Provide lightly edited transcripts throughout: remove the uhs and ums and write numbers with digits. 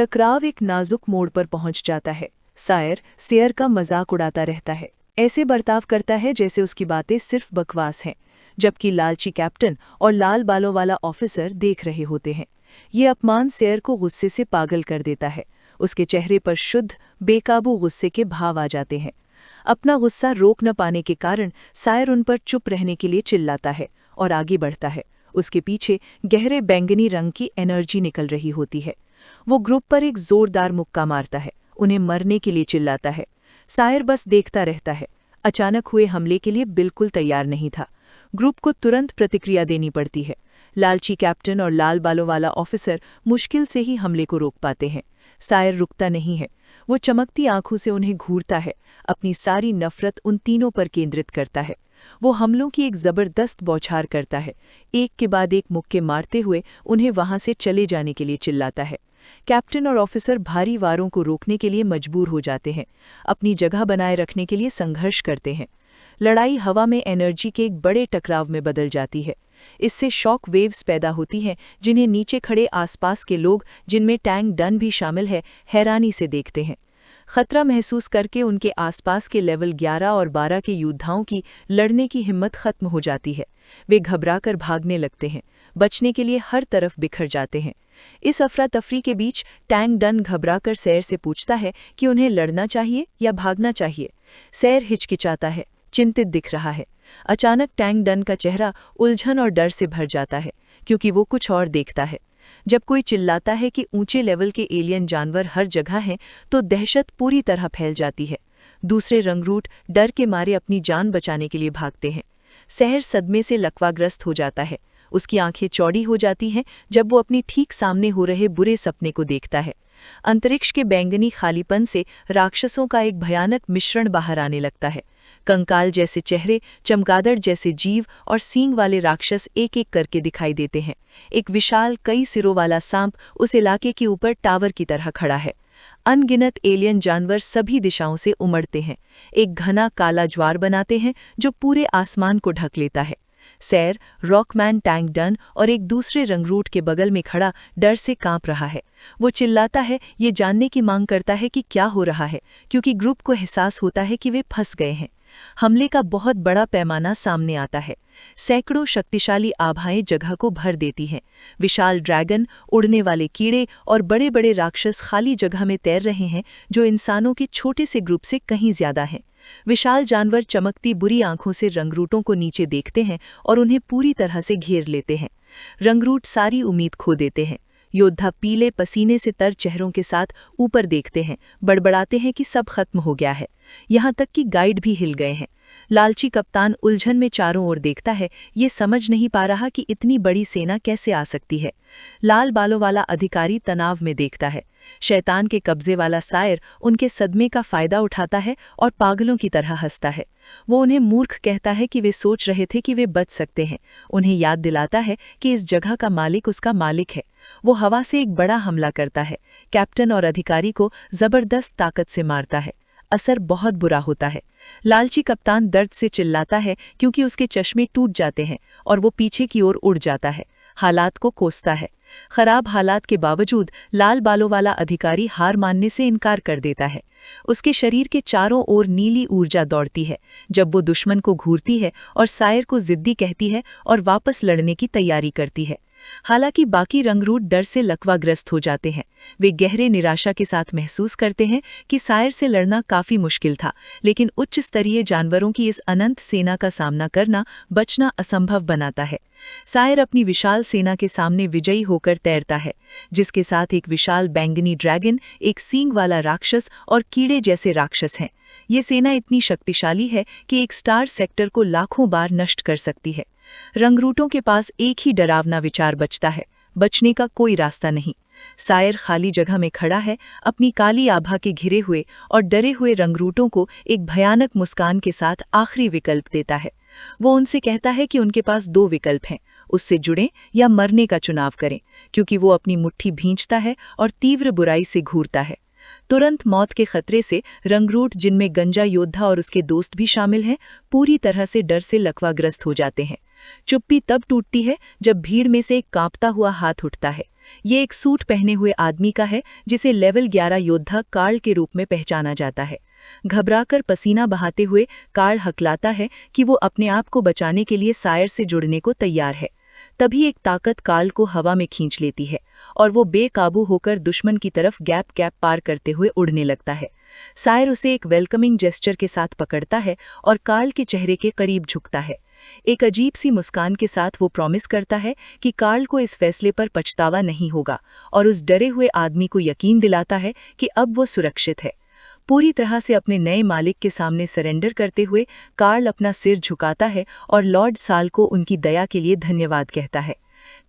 टकराव एक नाजुक मोड़ पर पहुंच जाता है। सायर सेयर का मजाक उड़ाता रहता है, ऐसे बर्ताव करता है जैसे उसकी बातें सिर्फ बकवास हैं, जबकि लालची कैप्टन और लाल बालों वाला ऑफिसर देख रहे होते हैं। ये अपमान सेयर को गुस्से से पागल कर देता है। उसके चेहरे पर शुद्ध बेकाबू गुस्से के भाव आ जाते हैं। अपना गुस्सा रोक न पाने के कारण सायर उन पर चुप रहने के लिए चिल्लाता है और आगे बढ़ता है। उसके पीछे गहरे बैंगनी रंग की एनर्जी निकल रही होती है। वो ग्रुप पर एक जोरदार मुक्का मारता है, उन्हें मरने के लिए चिल्लाता है। सायर बस देखता रहता है। अचानक हुए हमले के लिए बिल्कुल तैयार नहीं था। ग्रुप को तुरंत प्रतिक्रिया देनी पड़ती है। लालची कैप्टन और लाल बालों वाला ऑफिसर मुश्किल से ही हमले को रोक पाते हैं। सायर रुकता नहीं है। वो चमकती आंखों से उन्हें घूरता है, अपनी सारी नफरत उन तीनों पर केंद्रित करता है। वो हमलों की एक जबरदस्त बौछार करता है, एक के बाद एक मुक्के मारते हुए उन्हें वहां से चले जाने के लिए चिल्लाता है। कैप्टन और ऑफिसर भारी वारों को रोकने के लिए मजबूर हो जाते हैं, अपनी जगह बनाए रखने के लिए संघर्ष करते हैं। लड़ाई हवा में एनर्जी के एक बड़े टकराव में बदल जाती है। इससे शॉक वेव्स पैदा होती हैं, जिन्हें नीचे खड़े आसपास के लोग, जिनमें टैंक डन भी शामिल है, हैरानी से देखते हैं। खतरा महसूस करके उनके आसपास के लेवल 11 और 12 के योद्धाओं की लड़ने की हिम्मत खत्म हो जाती है। वे घबराकर भागने लगते हैं, बचने के लिए हर तरफ बिखर जाते हैं। इस अफरा तफरी के बीच टैंक डन घबराकर सैर से पूछता है कि उन्हें लड़ना चाहिए या भागना चाहिए। सैर हिचकिचाता है, चिंतित दिख रहा है। अचानक टैंक डन का चेहरा उलझन और डर से भर जाता है, क्योंकि वो कुछ और देखता है। जब कोई चिल्लाता है कि ऊंचे लेवल के एलियन जानवर हर जगह हैं, तो दहशत पूरी तरह फैल जाती है। दूसरे रंगरूट डर के मारे अपनी जान बचाने के लिए भागते हैं। सहर सदमे से लकवाग्रस्त हो जाता है। उसकी आंखें चौड़ी हो जाती हैं जब वो अपनी ठीक सामने हो रहे बुरे सपने को देखता है। अंतरिक्ष के बैंगनी खालीपन से राक्षसों का एक भयानक मिश्रण बाहर आने लगता है। कंकाल जैसे चेहरे, चमगादड़ जैसे जीव और सींग वाले राक्षस एक एक करके दिखाई देते हैं। एक विशाल कई सिरों वाला सांप उस इलाके के ऊपर टावर की तरह खड़ा है। अनगिनत एलियन जानवर सभी दिशाओं से उमड़ते हैं, एक घना काला ज्वार बनाते हैं जो पूरे आसमान को ढक लेता है। सैर, रॉकमैन, टैंक डन और एक दूसरे रंगरूट के बगल में खड़ा डर से कांप रहा है। वो चिल्लाता है, ये जानने की मांग करता है कि क्या हो रहा है, क्योंकि ग्रुप को एहसास होता है कि वे फंस गए हैं। हमले का बहुत बड़ा पैमाना सामने आता है। सैकड़ों शक्तिशाली आभाएं जगह को भर देती हैं। विशाल ड्रैगन, उड़ने वाले कीड़े और बड़े बड़े राक्षस खाली जगह में तैर रहे हैं, जो इंसानों के छोटे से ग्रुप से कहीं ज्यादा हैं। विशाल जानवर चमकती बुरी आंखों से रंगरूटों को नीचे देखते हैं और उन्हें पूरी तरह से घेर लेते हैं। रंगरूट सारी उम्मीद खो देते हैं। योद्धा पीले पसीने से तर चेहरों के साथ ऊपर देखते हैं, बड़बड़ाते हैं कि सब खत्म हो गया है। यहाँ तक कि गाइड भी हिल गए हैं। लालची कप्तान उलझन में चारों ओर देखता है, ये समझ नहीं पा रहा कि इतनी बड़ी सेना कैसे आ सकती है। लाल बालों वाला अधिकारी तनाव में देखता है। शैतान के कब्जे वाला सायर उनके सदमे का फायदा उठाता है और पागलों की तरह हंसता है। वो उन्हें मूर्ख कहता है कि वे सोच रहे थे कि वे बच सकते हैं। उन्हें याद दिलाता है कि इस जगह का मालिक उसका मालिक है। वो हवा से एक बड़ा हमला करता है, कैप्टन और अधिकारी को जबरदस्त ताकत से मारता है। असर बहुत बुरा होता है। लालची कप्तान दर्द से चिल्लाता है क्योंकि उसके चश्मे टूट जाते हैं और वो पीछे की ओर उड़ जाता है, हालात को कोसता है। खराब हालात के बावजूद लाल बालों वाला अधिकारी हार मानने से इनकार कर देता है। उसके शरीर के चारों ओर नीली ऊर्जा दौड़ती है जब वो दुश्मन को घूरती है और सायर को जिद्दी कहती है और वापस लड़ने की तैयारी करती है। हालांकि बाकी रंगरूट डर से लकवाग्रस्त हो जाते हैं। वे गहरे निराशा के साथ महसूस करते हैं कि सायर से लड़ना काफी मुश्किल था, लेकिन उच्च स्तरीय जानवरों की इस अनंत सेना का सामना करना बचना असंभव बनाता है। सायर अपनी विशाल सेना के सामने विजयी होकर तैरता है, जिसके साथ एक विशाल बैंगनी ड्रैगन, एक सींग वाला राक्षस और कीड़े जैसे राक्षस हैं। ये सेना इतनी शक्तिशाली है कि एक स्टार सेक्टर को लाखों बार नष्ट कर सकती है। रंगरूटों के पास एक ही डरावना विचार बचता है, बचने का कोई रास्ता नहीं। सायर खाली जगह में खड़ा है, अपनी काली आभा के घिरे हुए और डरे हुए रंगरूटों को एक भयानक मुस्कान के साथ आखिरी विकल्प देता है। वो उनसे कहता है कि उनके पास दो विकल्प हैं, उससे जुड़ें या मरने का चुनाव करें, क्योंकि वो अपनी मुट्ठी भींचता है और तीव्र बुराई से घूरता है। तुरंत मौत के खतरे से रंगरूट, जिनमें गंजा योद्धा और उसके दोस्त भी शामिल हैं, पूरी तरह से डर से लकवाग्रस्त हो जाते हैं। चुप्पी तब टूटती है जब भीड़ में से एक कांपता हुआ हाथ उठता है। ये एक सूट पहने हुए आदमी का है जिसे लेवल 11 योद्धा कार्ल के रूप में पहचाना जाता है। घबराकर पसीना बहाते हुए कार्ल हकलाता है कि वो अपने आप को बचाने के लिए सायर से जुड़ने को तैयार है। तभी एक ताकत कार्ल को हवा में खींच लेती है और वो बेकाबू होकर दुश्मन की तरफ गैप पार करते हुए उड़ने लगता है। सायर उसे एक वेलकमिंग जेस्चर के साथ पकड़ता है और कार्ल के चेहरे के करीब झुकता है। एक अजीब सी मुस्कान के साथ वो प्रॉमिस करता है कि कार्ल को इस फैसले पर पछतावा नहीं होगा और उस डरे हुए आदमी को यकीन दिलाता है कि अब वो सुरक्षित है। पूरी तरह से अपने नए मालिक के सामने सरेंडर करते हुए कार्ल अपना सिर झुकाता है और लॉर्ड साल को उनकी दया के लिए धन्यवाद कहता है।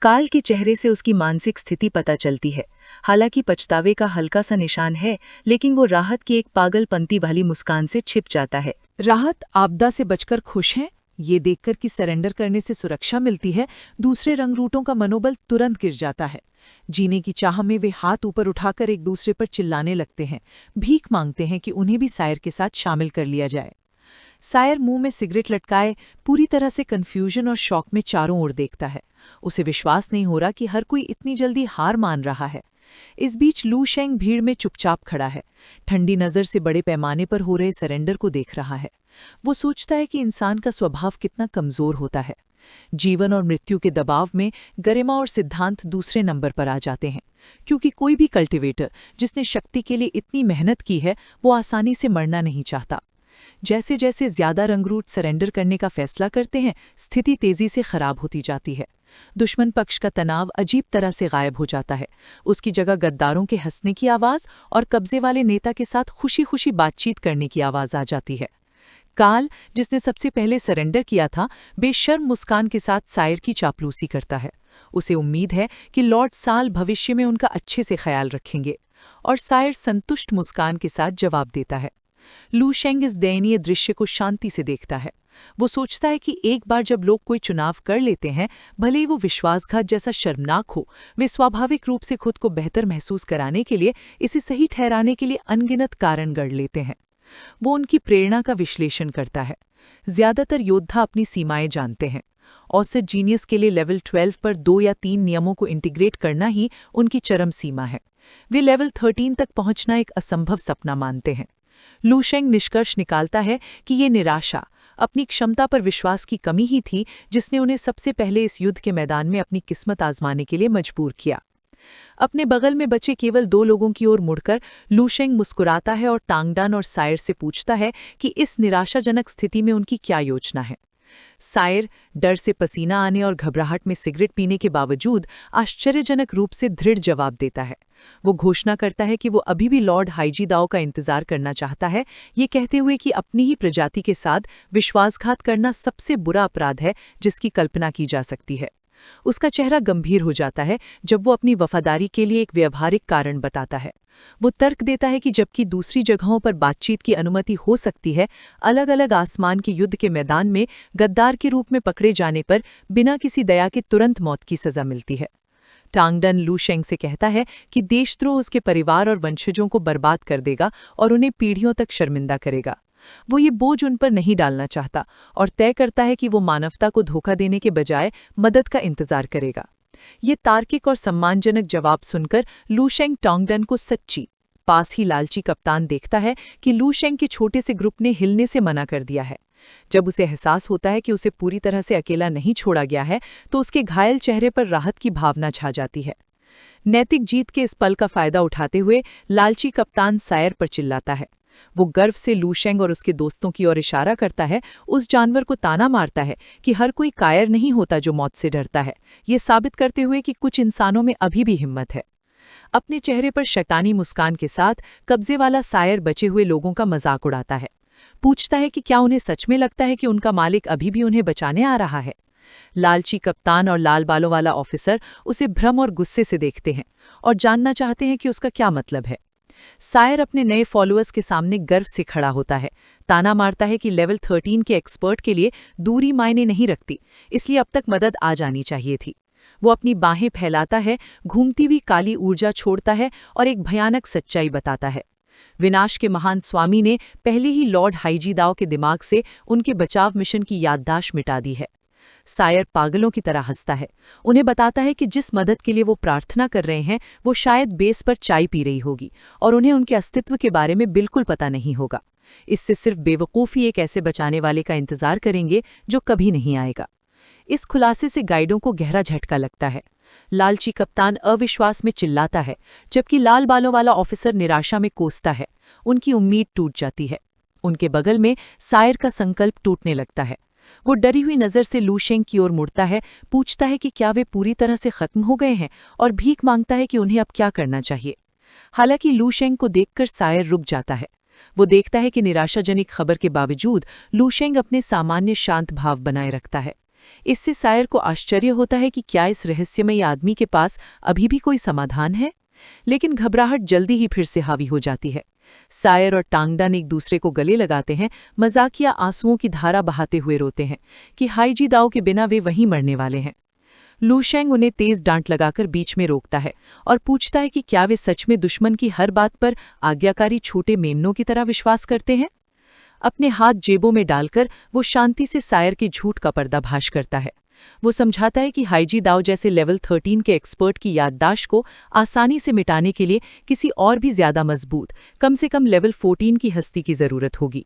कार्ल के चेहरे से उसकी मानसिक स्थिति पता चलती है। हालांकि पछतावे का हल्का सा निशान है, लेकिन वो राहत की एक पागलपंती वाली मुस्कान से छिप जाता है। राहत आपदा से बचकर खुश हैं, ये देखकर कि सरेंडर करने से सुरक्षा मिलती है, दूसरे रंगरूटों का मनोबल तुरंत गिर जाता है। जीने की चाह में वे हाथ ऊपर उठाकर एक दूसरे पर चिल्लाने लगते हैं, भीख मांगते हैं कि उन्हें भी सायर के साथ शामिल कर लिया जाए। सायर मुंह में सिगरेट लटकाए पूरी तरह से कंफ्यूजन और शॉक में चारों ओर देखता है। उसे विश्वास नहीं हो रहा कि हर कोई इतनी जल्दी हार मान रहा है। इस बीच लू शेंग भीड़ में चुपचाप खड़ा है, ठंडी नज़र से बड़े पैमाने पर हो रहे सरेंडर को देख रहा है। वो सोचता है कि इंसान का स्वभाव कितना कमज़ोर होता है। जीवन और मृत्यु के दबाव में गरिमा और सिद्धांत दूसरे नंबर पर आ जाते हैं, क्योंकि कोई भी कल्टिवेटर जिसने शक्ति के लिए इतनी मेहनत की है वो आसानी से मरना नहीं चाहता। जैसे जैसे ज्यादा रंगरूट सरेंडर करने का फैसला करते हैं, स्थिति तेजी से खराब होती जाती है। दुश्मन पक्ष का तनाव अजीब तरह से गायब हो जाता है। उसकी जगह गद्दारों के हंसने की आवाज़ और कब्जे वाले नेता के साथ खुशी खुशी बातचीत करने की आवाज़ आ जाती है। कार्ल, जिसने सबसे पहले सरेंडर किया था, बेशर्म मुस्कान के साथ सायर की चापलूसी करता है। उसे उम्मीद है कि लॉर्ड साल भविष्य में उनका अच्छे से ख्याल रखेंगे, और सायर संतुष्ट मुस्कान के साथ जवाब देता है। लू शेंग इस दयनीय दृश्य को शांति से देखता है। वो सोचता है कि एक बार जब लोग कोई चुनाव कर लेते हैं, भले ही वो विश्वासघात जैसा शर्मनाक हो, वे स्वाभाविक रूप से खुद को बेहतर महसूस कराने के लिए, इसे सही ठहराने के लिए अनगिनत कारण गढ़ लेते हैं। वो उनकी प्रेरणा का विश्लेषण करता है। ज्यादातर योद्धा अपनी सीमाएं जानते हैं। औसत जीनियस के लिए लेवल 12 पर 2 या 3 नियमों को इंटीग्रेट करना ही उनकी चरम सीमा है। वे लेवल 13 तक पहुंचना एक असंभव सपना मानते हैं। लू शेंग निष्कर्ष निकालता है कि ये निराशा, अपनी क्षमता पर विश्वास की कमी ही थी जिसने उन्हें सबसे पहले इस युद्ध के मैदान में अपनी किस्मत आजमाने के लिए मजबूर किया। अपने बगल में बचे केवल 2 लोगों की ओर मुड़कर लू शेंग मुस्कुराता है और टांगडान और सायर से पूछता है कि इस निराशाजनक स्थिति में उनकी क्या योजना है। सायर डर से पसीना आने और घबराहट में सिगरेट पीने के बावजूद आश्चर्यजनक रूप से दृढ़ जवाब देता है। वो घोषणा करता है कि वो अभी भी लॉर्ड हाईजी दाओ का इंतजार करना चाहता है, ये कहते हुए कि अपनी ही प्रजाति के साथ विश्वासघात करना सबसे बुरा अपराध है जिसकी कल्पना की जा सकती है। उसका चेहरा गंभीर हो जाता है जब वो अपनी वफादारी के लिए एक व्यवहारिक कारण बताता है। वो तर्क देता है कि जबकि दूसरी जगहों पर बातचीत की अनुमति हो सकती है, अलग अलग आसमान के युद्ध के मैदान में गद्दार के रूप में पकड़े जाने पर बिना किसी दया के तुरंत मौत की सजा मिलती है। टांगडन लू शेंग से कहता है कि देशद्रोह उसके परिवार और वंशजों को बर्बाद कर देगा और उन्हें पीढ़ियों तक शर्मिंदा करेगा। वो ये बोझ उन पर नहीं डालना चाहता और तय करता है कि वो मानवता को धोखा देने के बजाय मदद का इंतजार करेगा। ये तार्किक और सम्मानजनक जवाब सुनकर लू शेंग टांगडन को सच्ची, पास ही लालची कप्तान देखता है कि लू शेंग के छोटे से ग्रुप ने हिलने से मना कर दिया है। जब उसे एहसास होता है कि उसे पूरी तरह से अकेला नहीं छोड़ा गया है, तो उसके घायल चेहरे पर राहत की भावना छा जाती है। नैतिक जीत के इस पल का फायदा उठाते हुए लालची कप्तान सायर पर चिल्लाता है। वो गर्व से लू शेंग और उसके दोस्तों की ओर इशारा करता है, उस जानवर को ताना मारता है कि हर कोई कायर नहीं होता जो मौत से डरता है, ये साबित करते हुए कि कुछ इंसानों में अभी भी हिम्मत है। अपने चेहरे पर शैतानी मुस्कान के साथ कब्जे वाला सायर बचे हुए लोगों का मजाक उड़ाता है। पूछता है कि क्या उन्हें सच में लगता है कि उनका मालिक अभी भी उन्हें बचाने आ रहा है। लालची कप्तान और लाल बालों वाला ऑफिसर उसे भ्रम और गुस्से से देखते हैं और जानना चाहते हैं कि उसका क्या मतलब है। सायर अपने नए फॉलोअर्स के सामने गर्व से खड़ा होता है, ताना मारता है कि लेवल 13 के एक्सपर्ट के लिए दूरी मायने नहीं रखती, इसलिए अब तक मदद आ जानी चाहिए थी। वो अपनी बाहें फैलाता है, घूमती हुई काली ऊर्जा छोड़ता है और एक भयानक सच्चाई बताता है। विनाश के महान स्वामी ने पहले ही लॉर्ड हाईजी दाओ के दिमाग से उनके बचाव मिशन की याददाश्त मिटा दी है। सायर पागलों की तरह हंसता है। उन्हें बताता है कि जिस मदद के लिए वो प्रार्थना कर रहे हैं वो शायद बेस पर चाय पी रही होगी और उन्हें उनके अस्तित्व के बारे में बिल्कुल पता नहीं होगा। इससे सिर्फ बेवकूफ़ी एक ऐसे बचाने वाले का इंतजार करेंगे जो कभी नहीं आएगा। इस खुलासे से गाइडों को गहरा झटका लगता है। लालची कप्तान अविश्वास में चिल्लाता है, जबकि लाल बालों वाला ऑफिसर निराशा में कोसता है। उनकी उम्मीद टूट जाती है। उनके बगल में सायर का संकल्प टूटने लगता है। वो डरी हुई नज़र से लू शेंग की ओर मुड़ता है, पूछता है कि क्या वे पूरी तरह से खत्म हो गए हैं, और भीख मांगता है कि उन्हें अब क्या करना चाहिए। हालांकि लू शेंग को देखकर सायर रुक जाता है। वो देखता है कि निराशाजनक खबर के बावजूद लू शेंग अपने सामान्य शांत भाव बनाए रखता है। इससे सायर को आश्चर्य होता है कि क्या इस रहस्यमयी आदमी के पास अभी भी कोई समाधान है। लेकिन घबराहट जल्दी ही फिर से हावी हो जाती है। सायर और टांगडन एक दूसरे को गले लगाते हैं, मजाकिया आंसुओं की धारा बहाते हुए रोते हैं कि हाईजी दाओ के बिना वे वहीं मरने वाले हैं। लू शेंग उन्हें तेज डांट लगाकर बीच में रोकता है और पूछता है कि क्या वे सच में दुश्मन की हर बात पर आज्ञाकारी छोटे मेमनों की तरह विश्वास करते हैं। अपने हाथ जेबों में डालकर वो शांति से सायर के झूठ का पर्दाफाश करता है। वो समझाता है कि हाईजी दाओ जैसे लेवल 13 के एक्सपर्ट की याददाश्त को आसानी से मिटाने के लिए किसी और भी ज्यादा मजबूत, कम से कम लेवल 14 की हस्ती की जरूरत होगी।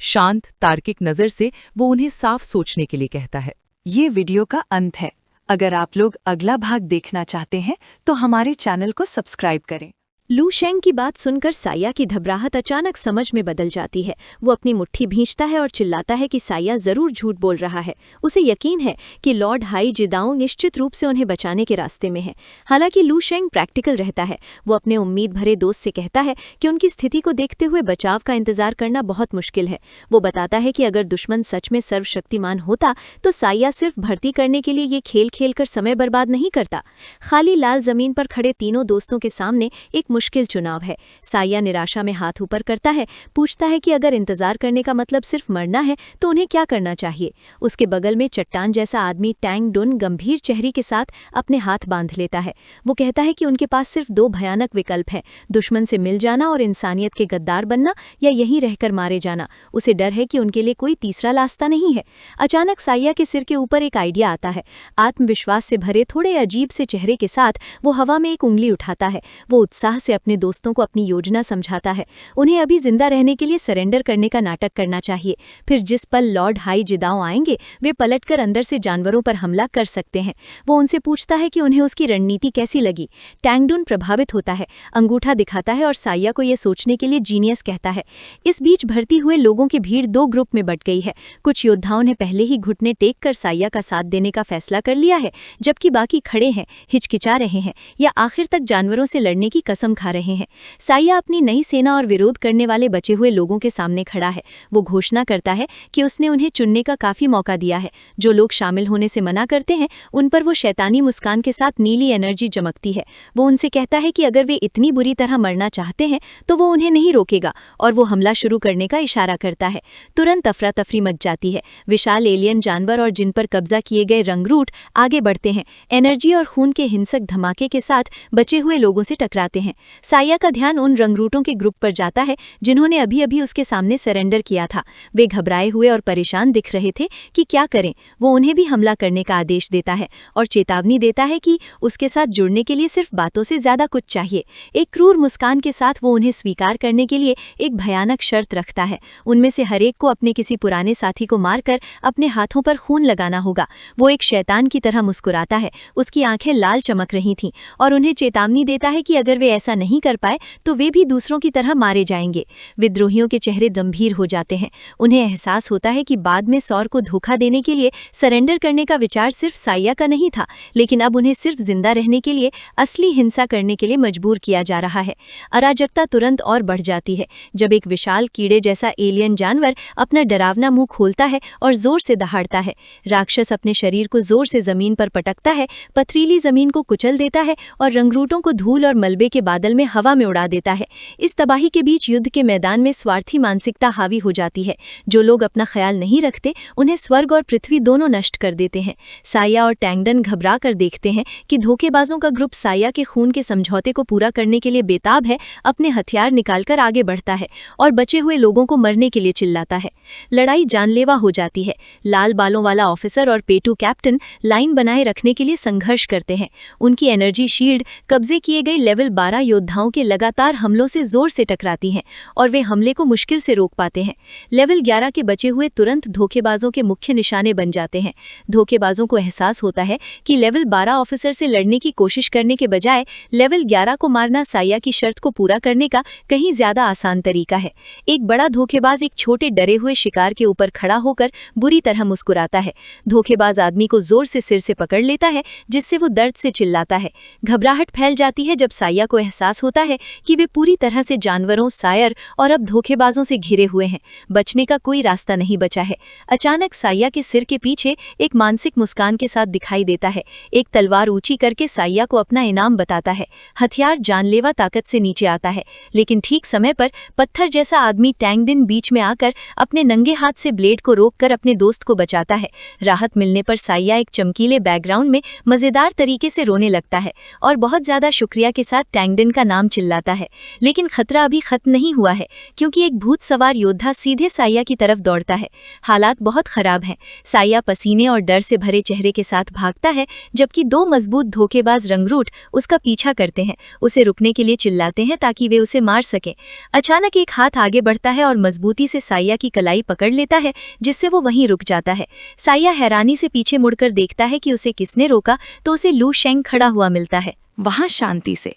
शांत, तार्किक नज़र से वो उन्हें साफ सोचने के लिए कहता है। ये वीडियो का अंत है। अगर आप लोग अगला भाग देखना चाहते हैं तो हमारे चैनल को सब्सक्राइब करें। लू शेंग की बात सुनकर साया की घबराहट अचानक समझ में बदल जाती है। वो अपनी मुट्ठी भींचता है और चिल्लाता है कि साया जरूर झूठ बोल रहा है। उसे यकीन है कि लॉर्ड हाई जिदाओ निश्चित रूप से उन्हें बचाने के रास्ते में है। हालांकि लू शेंग प्रैक्टिकल रहता है। वो अपने उम्मीद भरे दोस्त से कहता है कि उनकी स्थिति को देखते हुए बचाव का इंतजार करना बहुत मुश्किल है। वो बताता है कि अगर दुश्मन सच में सर्वशक्तिमान होता तो साया सिर्फ भर्ती करने के लिए ये खेल खेलकर समय बर्बाद नहीं करता। खाली लाल जमीन पर खड़े तीनों दोस्तों के सामने एक मुश्किल चुनाव है। साया निराशा में हाथ ऊपर करता है, पूछता है कि अगर इंतजार करने का मतलब सिर्फ मरना है तो उन्हें क्या करना चाहिए। उसके बगल में चट्टान जैसा आदमी टैंग डुन गंभीर चेहरे के साथ अपने हाथ बांध लेता है। वो कहता है कि उनके पास सिर्फ दो भयानक विकल्प हैं, दुश्मन से मिल जाना और इंसानियत के गद्दार बनना, या यहीं रहकर मारे जाना। उसे डर है कि उनके लिए कोई तीसरा रास्ता नहीं है। अचानक साया के सिर के ऊपर एक आइडिया आता है। आत्मविश्वास से भरे थोड़े अजीब से चेहरे के साथ वो हवा में एक उंगली उठाता है। वो उत्साह से अपने दोस्तों को अपनी योजना समझाता है। उन्हें अभी जिंदा रहने के लिए सरेंडर करने का नाटक करना चाहिए। फिर जिस पल लॉर्ड हाई जिदाओ आएंगे वे पलटकर अंदर से जानवरों पर हमला कर सकते हैं। वो उनसे पूछता है कि उन्हें उसकी रणनीति कैसी लगी। टैंगडुन प्रभावित होता है, अंगूठा दिखाता है और साया को यह सोचने के लिए जीनियस कहता है। इस बीच भर्ती हुए लोगों की भीड़ दो ग्रुप में बट गई है। कुछ योद्धाओं ने पहले ही घुटने टेक कर साया का साथ देने का फैसला कर लिया है, जबकि बाकी खड़े हैं, हिचकिचा रहे हैं या आखिर तक जानवरों से लड़ने की कसम खा रहे हैं। साया अपनी नई सेना और विरोध करने वाले बचे हुए लोगों के सामने खड़ा है। वो घोषणा करता है कि उसने उन्हें चुनने का काफी मौका दिया है। जो लोग शामिल होने से मना करते हैं उन पर वो शैतानी मुस्कान के साथ नीली एनर्जी चमकती है। वो उनसे कहता है कि अगर वे इतनी बुरी तरह मरना चाहते हैं तो वो उन्हें नहीं रोकेगा, और वो हमला शुरू करने का इशारा करता है। तुरंत अफरा तफरी मच जाती है। विशाल एलियन जानवर और जिन पर कब्जा किए गए रंगरूट आगे बढ़ते हैं, एनर्जी और खून के हिंसक धमाके के साथ बचे हुए लोगों से टकराते हैं। साया का ध्यान उन रंगरूटों के ग्रुप पर जाता है जिन्होंने अभी अभी उसके सामने सरेंडर किया था। वे घबराए हुए और परेशान दिख रहे थे कि क्या करें। वो उन्हें भी हमला करने का आदेश देता है और चेतावनी देता है कि उसके साथ जुड़ने के लिए सिर्फ बातों से ज्यादा कुछ चाहिए। एक क्रूर मुस्कान के साथ वो उन्हें स्वीकार करने के लिए एक भयानक शर्त रखता है। उनमें से हर एक को अपने किसी पुराने साथी को मारकर अपने हाथों पर खून लगाना होगा। वो एक शैतान की तरह मुस्कुराता है, उसकी आंखें लाल चमक रही थीं, और उन्हें चेतावनी देता है कि अगर वे ऐसा नहीं कर पाए तो वे भी दूसरों की तरह मारे जाएंगे। विद्रोहियों के चेहरे गंभीर हो जाते हैं। उन्हें एहसास होता है कि बाद में सौर को धोखा देने के लिए सरेंडर करने का विचार सिर्फ साया का नहीं था, लेकिन अब उन्हें सिर्फ जिंदा रहने के लिए असली हिंसा करने के लिए मजबूर किया जा रहा है। अराजकता तुरंत और बढ़ जाती है जब एक विशाल कीड़े जैसा एलियन जानवर अपना डरावना मुंह खोलता है और जोर से दहाड़ता है। राक्षस अपने शरीर को जोर से जमीन पर पटकता है, पथरीली जमीन को कुचल देता है और रंगरूटों को धूल और मलबे के बादल बादल में हवा में उड़ा देता है। इस तबाही के बीच युद्ध के मैदान में स्वार्थी मानसिकता हावी हो जाती है। जो लोग अपना ख्याल नहीं रखते उन्हें स्वर्ग और पृथ्वी दोनों नष्ट कर देते हैं। साया और टैंगडन घबरा कर देखते हैं कि धोखेबाजों का ग्रुप साया के खून के समझौते को पूरा करने के लिए बेताब है। अपने हथियार निकालकर आगे बढ़ता है और बचे हुए लोगों को मरने के लिए चिल्लाता है। लड़ाई जानलेवा हो जाती है। लाल बालों वाला ऑफिसर और पेटू कैप्टन लाइन बनाए रखने के लिए संघर्ष करते हैं। उनकी एनर्जी शील्ड कब्जे किए गए लेवल 12 योद्धाओं के लगातार हमलों से जोर से टकराती हैं और वे हमले को मुश्किल से रोक पाते हैं। लेवल 11 के बचे हुए तुरंत धोखेबाजों के मुख्य निशाने बन जाते हैं। धोखेबाजों को एहसास होता है कि लेवल 12 ऑफिसर से लड़ने की कोशिश करने के बजाय लेवल 11 को मारना साया की शर्त को पूरा करने का कहीं ज्यादा आसान तरीका है। एक बड़ा धोखेबाज एक छोटे डरे हुए शिकार के ऊपर खड़ा होकर बुरी तरह मुस्कुराता है। धोखेबाज आदमी को जोर से सिर से पकड़ लेता है, जिससे वो दर्द से चिल्लाता है। घबराहट फैल जाती है जब साया को एहसास होता है कि वे पूरी तरह से जानवरों, सायर और अब धोखेबाजों से घिरे हुए हैं। बचने का कोई रास्ता नहीं बचा है। अचानक साया के सिर के पीछे एक मानसिक मुस्कान के साथ दिखाई देता है। एक तलवार ऊंची करके साया को अपना इनाम बताता है। हथियार जानलेवा ताकत से नीचे आता है, लेकिन ठीक समय पर पत्थर जैसा आदमी टैंगडिन बीच में आकर अपने नंगे हाथ से ब्लेड को रोककर अपने दोस्त को बचाता है। राहत मिलने पर साया एक चमकीले बैकग्राउंड में मजेदार तरीके से रोने लगता है और बहुत ज्यादा शुक्रिया के साथ टैंगडिन का नाम चिल्लाता है। लेकिन खतरा अभी खत्म नहीं हुआ है, क्योंकि एक भूत सवार योद्धा सीधे साया की तरफ दौड़ता है। हालात बहुत खराब हैं। साया पसीने और डर से भरे चेहरे के साथ भागता है, जबकि दो मजबूत धोखेबाज रंगरूट उसका पीछा करते हैं। उसे रुकने के लिए चिल्लाते हैं ताकि वे उसे मार सकें। अचानक एक हाथ आगे बढ़ता है और मजबूती से साया की कलाई पकड़ लेता है, जिससे वो वहीं रुक जाता है। साया हैरानी से पीछे मुड़कर देखता है कि उसे किसने रोका, तो उसे लू शेंग खड़ा हुआ मिलता है। वहां शांति से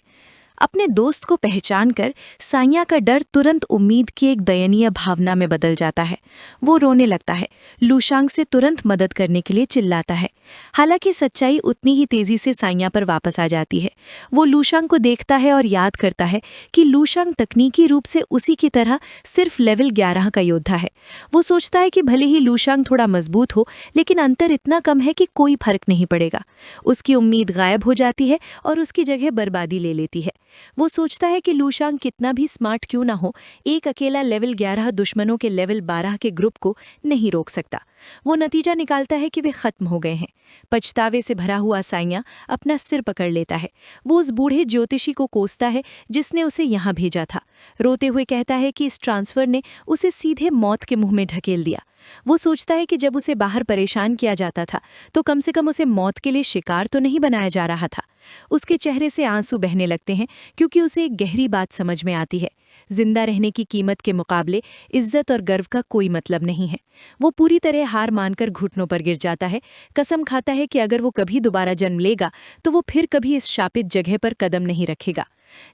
अपने दोस्त को पहचानकर साया का डर तुरंत उम्मीद की एक दयनीय भावना में बदल जाता है। वो रोने लगता है, लूशांग से तुरंत मदद करने के लिए चिल्लाता है। हालांकि सच्चाई उतनी ही तेजी से साया पर वापस आ जाती है। वो लूशांग को देखता है और याद करता है कि लूशांग तकनीकी रूप से उसी की तरह सिर्फ लेवल 11 का योद्धा है। वो सोचता है कि भले ही लूशांग थोड़ा मजबूत हो, लेकिन अंतर इतना कम है कि कोई फर्क नहीं पड़ेगा। उसकी उम्मीद गायब हो जाती है और उसकी जगह बर्बादी ले लेती है। वो सोचता है कि लूशांग कितना भी स्मार्ट क्यों ना हो, एक अकेला लेवल 11 दुश्मनों के लेवल 12 के ग्रुप को नहीं रोक सकता। वो नतीजा निकालता है कि वे खत्म हो गए हैं। पछतावे से भरा हुआ साया अपना सिर पकड़ लेता है। वो उस बूढ़े ज्योतिषी को कोसता है जिसने उसे यहाँ भेजा था। रोते हुए कहता है कि इस ट्रांसफर ने उसे सीधे मौत के मुंह में ढकेल दिया। वो सोचता है कि जब उसे बाहर परेशान किया जाता था तो कम से कम उसे मौत के लिए शिकार तो नहीं बनाया जा रहा था। उसके चेहरे से आंसू बहने लगते हैं, क्योंकि उसे एक गहरी बात समझ में आती है। जिंदा रहने की कीमत के मुकाबले इज्जत और गर्व का कोई मतलब नहीं है। वो पूरी तरह हार मानकर घुटनों पर गिर जाता है। कसम खाता है कि अगर वो कभी दोबारा जन्म लेगा तो वो फिर कभी इस शापित जगह पर कदम नहीं रखेगा।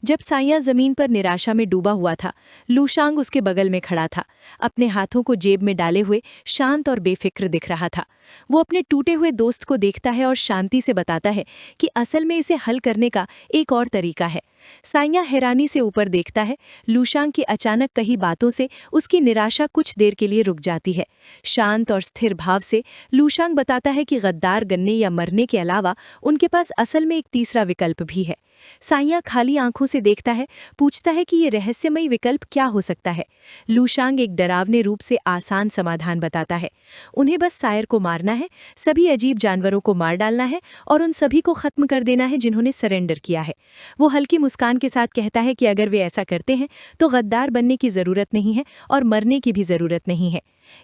जब साया जमीन पर निराशा में डूबा हुआ था, लूशांग उसके बगल में खड़ा था, अपने हाथों को जेब में डाले हुए शांत और बेफिक्र दिख रहा था। वो अपने टूटे हुए दोस्त को देखता है और शांति से बताता है कि असल में इसे हल करने का एक और तरीका है। साया हैरानी से ऊपर देखता है। लूशांग की अचानक कही बातों से उसकी निराशा कुछ देर के लिए रुक जाती है। शांत और स्थिर भाव से लूशांग बताता है कि गद्दार बनने या मरने के अलावा उनके पास असल में एक तीसरा विकल्प भी है। साया खाली आंखों से देखता है, पूछता है कि ये रहस्यमयी विकल्प क्या हो सकता है। लूशांग एक डरावने रूप से आसान समाधान बताता है। उन्हें बस सायर को मारना है, सभी अजीब जानवरों को मार डालना है और उन सभी को खत्म कर देना है जिन्होंने सरेंडर किया है। वो हल्की मुस्कान के साथ कहता है कि अगर वे ऐसा करते हैं तो गद्दार बनने की जरूरत नहीं है और मरने की भी जरूरत नहीं है।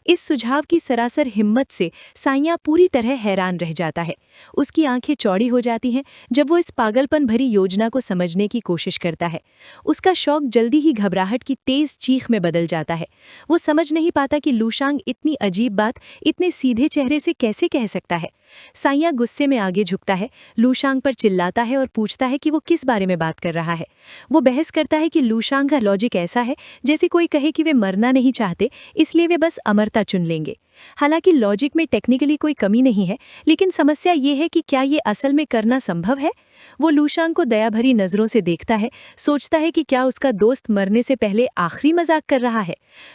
इस सुझाव की सरासर हिम्मत से साया पूरी तरह हैरान रह जाता है। उसकी आंखें चौड़ी हो जाती हैं जब वो इस पागलपन भरी योजना को समझने की कोशिश करता है। उसका शौक जल्दी ही घबराहट की तेज चीख में बदल जाता है। वो समझ नहीं पाता कि लूशांग इतनी अजीब बात इतने सीधे चेहरे से कैसे कह सकता है। साया गुस्से में आगे झुकता है, लूशांग पर चिल्लाता है और पूछता है कि वो किस बारे में बात कर रहा है। वो बहस करता है कि लूशांग का लॉजिक ऐसा है जैसे कोई कहे कि वे मरना नहीं चाहते, इसलिए वे बस अमरता चुन लेंगे। हालांकि लॉजिक में टेक्निकली कोई कमी नहीं है, लेकिन समस्या ये है कि क्या ये असल में करना संभव है। वो लूशांग को दया भरी नजरों से देखता है, सोचता है कि क्या उसका दोस्त मरने से पहले आखिरी मजाक कर रहा है।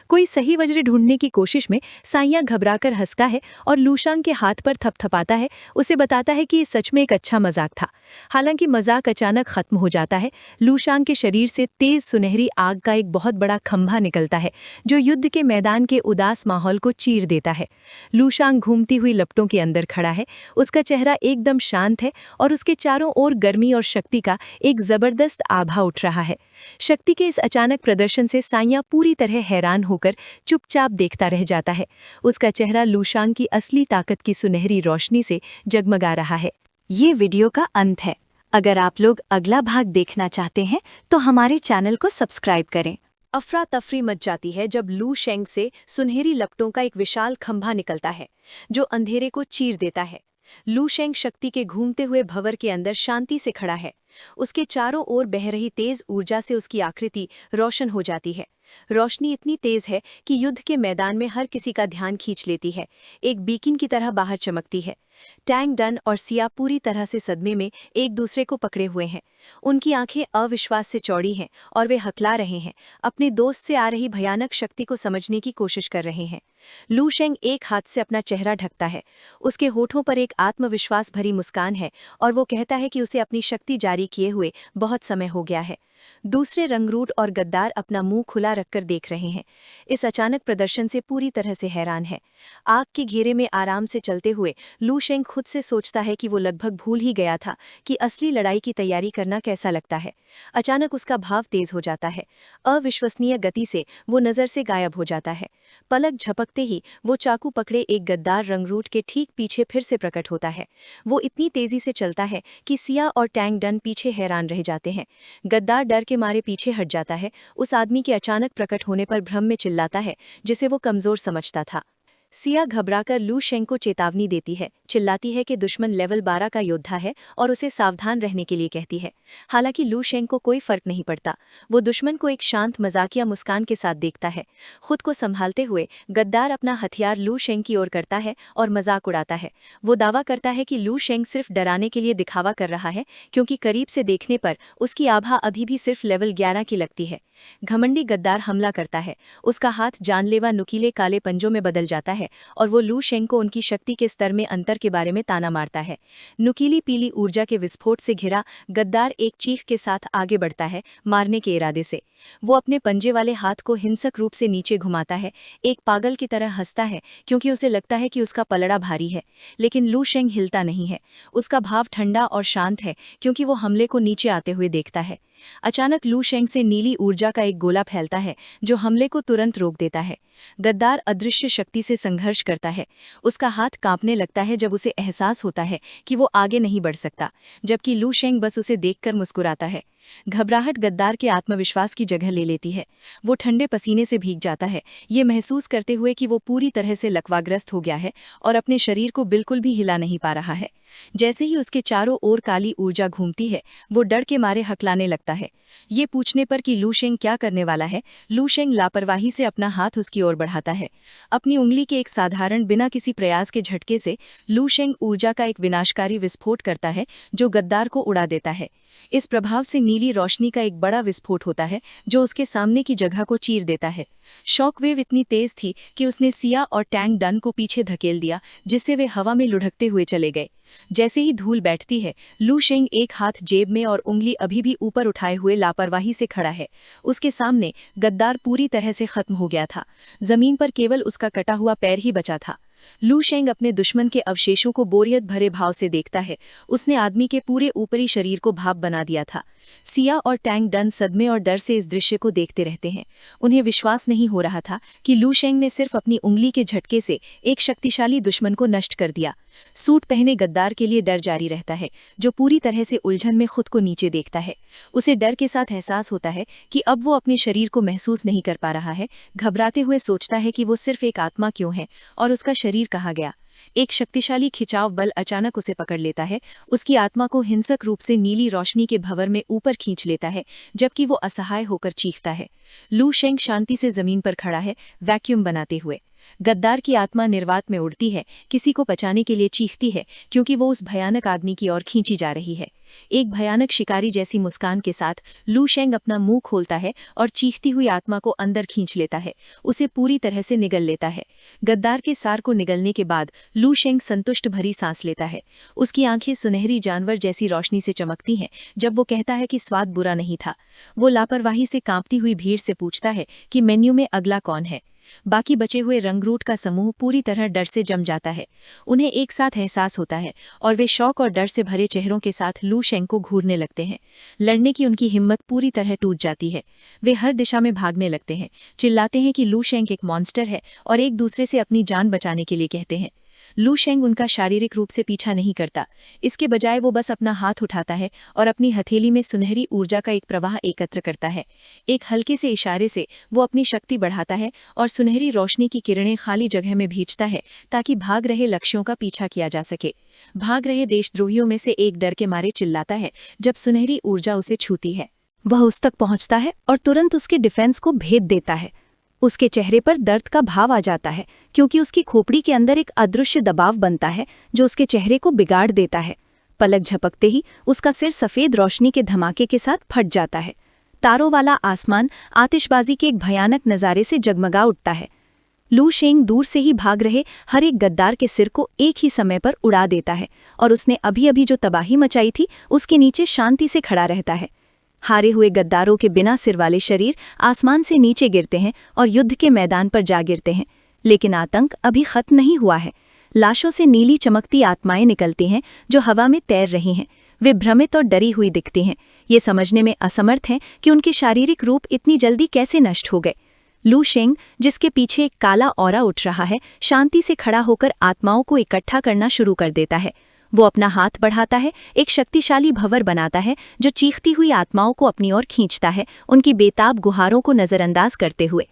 कोई सही वजह ढूंढने की कोशिश में साइया घबराकर हंसता है और लूशांग के हाथ पर थपथपाता है, उसे बताता है कि ये सच में एक अच्छा मजाक था। हालांकि मजाक अचानक खत्म हो जाता है। लूशांग के शरीर से तेज सुनहरी आग का एक बहुत बड़ा खंभा निकलता है, जो युद्ध के मैदान के उदास माहौल को चीर देता है। लूशांग घूमती हुई लपटों के अंदर खड़ा है, उसका चेहरा एकदम शांत है और उसके चारों ओर गर्मी और शक्ति का एक जबरदस्त आभा उठ रहा है। शक्ति के इस अचानक प्रदर्शन से साइया पूरी तरह हैरान होकर चुपचाप देखता रह जाता है। उसका चेहरा लूशांग की असली ताकत की सुनहरी रोशनी से जगमगा रहा है। ये वीडियो का अंत है। अगर आप लोग अगला भाग देखना चाहते हैं तो हमारे चैनल को सब्सक्राइब करें। अफरा तफरी मच जाती है जब लू शेंग से सुनहरी लपटों का एक विशाल खंभा निकलता है, जो अंधेरे को चीर देता है। लू शेंग शक्ति के घूमते हुए भंवर के अंदर शांति से खड़ा है। उसके चारों ओर बह रही तेज ऊर्जा से उसकी आकृति रोशन हो जाती है। रोशनी इतनी तेज है कि युद्ध के मैदान में हर किसी का ध्यान खींच लेती है, एक बीकिन की तरह बाहर चमकती है। टैंग डन और सिया पूरी तरह से सदमे में एक दूसरे को पकड़े हुए हैं। उनकी आंखें अविश्वास से चौड़ी हैं और वे हकला रहे हैं, अपने दोस्त से आ रही भयानक शक्ति को समझने की कोशिश कर रहे हैं। लू शेंग एक हाथ से अपना चेहरा ढकता है, उसके होठों पर एक आत्मविश्वास भरी मुस्कान है और वो कहता है कि उसे अपनी शक्ति जारी किए हुए बहुत समय हो गया है। दूसरे रंगरूट और गद्दार अपना मुंह खुला रखकर देख रहे हैं, इस अचानक प्रदर्शन से पूरी तरह से हैरान है। आग के घेरे में आराम से चलते हुए लू शेंग खुद से सोचता है कि वो लगभग भूल ही गया था कि असली लड़ाई की तैयारी करना कैसा लगता है। अचानक उसका भाव तेज हो जाता है, अविश्वसनीय गति से वो नज़र से गायब हो जाता है। पलक झपकते ही वो चाकू पकड़े एक गद्दार रंगरूट के ठीक पीछे फिर से प्रकट होता है। वो इतनी तेजी से चलता है कि सिया और टैंग डन पीछे हैरान रह जाते हैं। गद्दार डर के मारे पीछे हट जाता है, उस आदमी के अचानक प्रकट होने पर भ्रम में चिल्लाता है, जिसे वो कमजोर समझता था। सिया घबराकर लू शेंग को चेतावनी देती है, चिल्लाती है कि दुश्मन लेवल 12 का योद्धा है और उसे सावधान रहने के लिए कहती है। हालांकि लू शेंग को कोई फर्क नहीं पड़ता, वो दुश्मन को एक शांत मजाकिया मुस्कान के साथ देखता है। खुद को संभालते हुए गद्दार अपना हथियार लू शेंग की ओर करता है और मजाक उड़ाता है। वो दावा करता है कि लू शेंग सिर्फ डराने के लिए दिखावा कर रहा है, क्योंकि करीब से देखने पर उसकी आभा अभी भी सिर्फ लेवल 11 की लगती है। घमंडी गद्दार हमला करता है, उसका हाथ जानलेवा नुकीले काले पंजों में बदल जाता है और वो लू शेंग को उनकी शक्ति के स्तर में अंतर के बारे में ताना मारता है। नुकीली पीली ऊर्जा के विस्फोट से घिरा गद्दार एक चीख के साथ आगे बढ़ता है, मारने के इरादे से। वो अपने पंजे वाले हाथ को हिंसक रूप से नीचे घुमाता है, एक पागल की तरह हंसता है, क्योंकि उसे लगता है कि उसका पलड़ा भारी है। लेकिन लू शेंग हिलता नहीं है, उसका भाव ठंडा और शांत है, क्योंकि वो हमले को नीचे आते हुए देखता है। अचानक लू शेंग से नीली ऊर्जा का एक गोला फैलता है, जो हमले को तुरंत रोक देता है। गद्दार अदृश्य शक्ति से संघर्ष करता है, उसका हाथ कांपने लगता है जब उसे एहसास होता है कि वो आगे नहीं बढ़ सकता, जबकि लू शेंग बस उसे देखकर मुस्कुराता है। घबराहट गद्दार के आत्मविश्वास की जगह ले लेती है, वो ठंडे पसीने से भीग जाता है, ये महसूस करते हुए कि वो पूरी तरह से लकवाग्रस्त हो गया है और अपने शरीर को बिल्कुल भी हिला नहीं पा रहा है। जैसे ही उसके चारों ओर काली ऊर्जा घूमती है, वो डर के मारे हकलाने लगता है। ये पूछने पर कि लू शेंग क्या करने वाला है, लू शेंग लापरवाही से अपना हाथ उसकी ओर बढ़ाता है। अपनी उंगली के एक साधारण बिना किसी प्रयास के झटके से लू शेंग ऊर्जा का एक विनाशकारी विस्फोट करता है, जो गद्दार को उड़ा देता है। इस प्रभाव से नीली रोशनी का एक बड़ा विस्फोट होता है, जो उसके सामने की जगह को चीर देता है। शॉकवेव इतनी तेज थी कि उसने सिया और टैंग डन को पीछे धकेल दिया, जिससे वे हवा में लुढ़कते हुए चले गए। जैसे ही धूल बैठती है, लू शेंग एक हाथ जेब में और उंगली अभी भी ऊपर उठाए हुए लापरवाही से खड़ा है। उसके सामने गद्दार पूरी तरह से खत्म हो गया था, जमीन पर केवल उसका कटा हुआ पैर ही बचा था। लू शेंग अपने दुश्मन के अवशेषों को बोरियत भरे भाव से देखता है, उसने आदमी के पूरे ऊपरी शरीर को भाप बना दिया था। सिया और टैंग डन सदमे और डर से इस दृश्य को देखते रहते हैं। उन्हें विश्वास नहीं हो रहा था कि लू शेंग ने सिर्फ अपनी उंगली के झटके से एक शक्तिशाली दुश्मन को नष्ट कर दिया। सूट पहने गद्दार के लिए डर जारी रहता है, जो पूरी तरह से उलझन में खुद को नीचे देखता है। उसे डर के साथ एहसास होता है कि अब वो अपने शरीर को महसूस नहीं कर पा रहा है। घबराते हुए सोचता है कि वो सिर्फ एक आत्मा क्यों है और उसका शरीर कहाँ गया। एक शक्तिशाली खिंचाव बल अचानक उसे पकड़ लेता है, उसकी आत्मा को हिंसक रूप से नीली रोशनी के भंवर में ऊपर खींच लेता है, जबकि वो असहाय होकर चीखता है। लू शेंग शांति से जमीन पर खड़ा है, वैक्यूम बनाते हुए। गद्दार की आत्मा निर्वात में उड़ती है, किसी को बचाने के लिए चीखती है, क्योंकि वो उस भयानक आदमी की ओर खींची जा रही है। एक भयानक शिकारी जैसी मुस्कान के साथ लू शेंग अपना मुंह खोलता है और चीखती हुई आत्मा को अंदर खींच लेता है, उसे पूरी तरह से निगल लेता है। गद्दार के सार को निगलने के बाद लू शेंग संतुष्ट भरी सांस लेता है। उसकी आंखें सुनहरी जानवर जैसी रोशनी से चमकती हैं जब वो कहता है कि स्वाद बुरा नहीं था। वो लापरवाही से कांपती हुई भीड़ से पूछता है कि मेन्यू में अगला कौन है। बाकी बचे हुए रंगरूट का समूह पूरी तरह डर से जम जाता है। उन्हें एक साथ एहसास होता है और वे शौक और डर से भरे चेहरों के साथ लू शेंग को घूरने लगते हैं। लड़ने की उनकी हिम्मत पूरी तरह टूट जाती है। वे हर दिशा में भागने लगते हैं, चिल्लाते हैं कि लू शेंग एक मॉन्स्टर है और एक दूसरे से अपनी जान बचाने के लिए कहते हैं। लू शेंग उनका शारीरिक रूप से पीछा नहीं करता, इसके बजाय वो बस अपना हाथ उठाता है और अपनी हथेली में सुनहरी ऊर्जा का एक प्रवाह एकत्र करता है। एक हल्के से इशारे से वो अपनी शक्ति बढ़ाता है और सुनहरी रोशनी की किरणें खाली जगह में भेजता है ताकि भाग रहे लक्ष्यों का पीछा किया जा सके। भाग रहे देशद्रोहियों में से एक डर के मारे चिल्लाता है जब सुनहरी ऊर्जा उसे छूती है। वह उस तक पहुंचता है और तुरंत उसके डिफेंस को भेद देता है। उसके चेहरे पर दर्द का भाव आ जाता है, क्योंकि उसकी खोपड़ी के अंदर एक अदृश्य दबाव बनता है जो उसके चेहरे को बिगाड़ देता है। पलक झपकते ही उसका सिर सफेद रोशनी के धमाके के साथ फट जाता है। तारों वाला आसमान आतिशबाजी के एक भयानक नज़ारे से जगमगा उठता है। लू शेंग दूर से ही भाग रहे हर एक गद्दार के सिर को एक ही समय पर उड़ा देता है और उसने अभी अभी जो तबाही मचाई थी उसके नीचे शांति से खड़ा रहता है। हारे हुए गद्दारों के बिना सिर वाले शरीर आसमान से नीचे गिरते हैं और युद्ध के मैदान पर जा गिरते हैं, लेकिन आतंक अभी खत्म नहीं हुआ है। लाशों से नीली चमकती आत्माएं निकलती हैं जो हवा में तैर रही हैं। वे भ्रमित और डरी हुई दिखती हैं, ये समझने में असमर्थ हैं कि उनके शारीरिक रूप इतनी जल्दी कैसे नष्ट हो गए। लू शेंग, जिसके पीछे एक काला औरा उठ रहा है, शांति से खड़ा होकर आत्माओं को इकट्ठा करना शुरू कर देता है। वो अपना हाथ बढ़ाता है, एक शक्तिशाली भंवर बनाता है जो चीखती हुई आत्माओं को अपनी ओर खींचता है, उनकी बेताब गुहारों को नजरअंदाज करते हुए।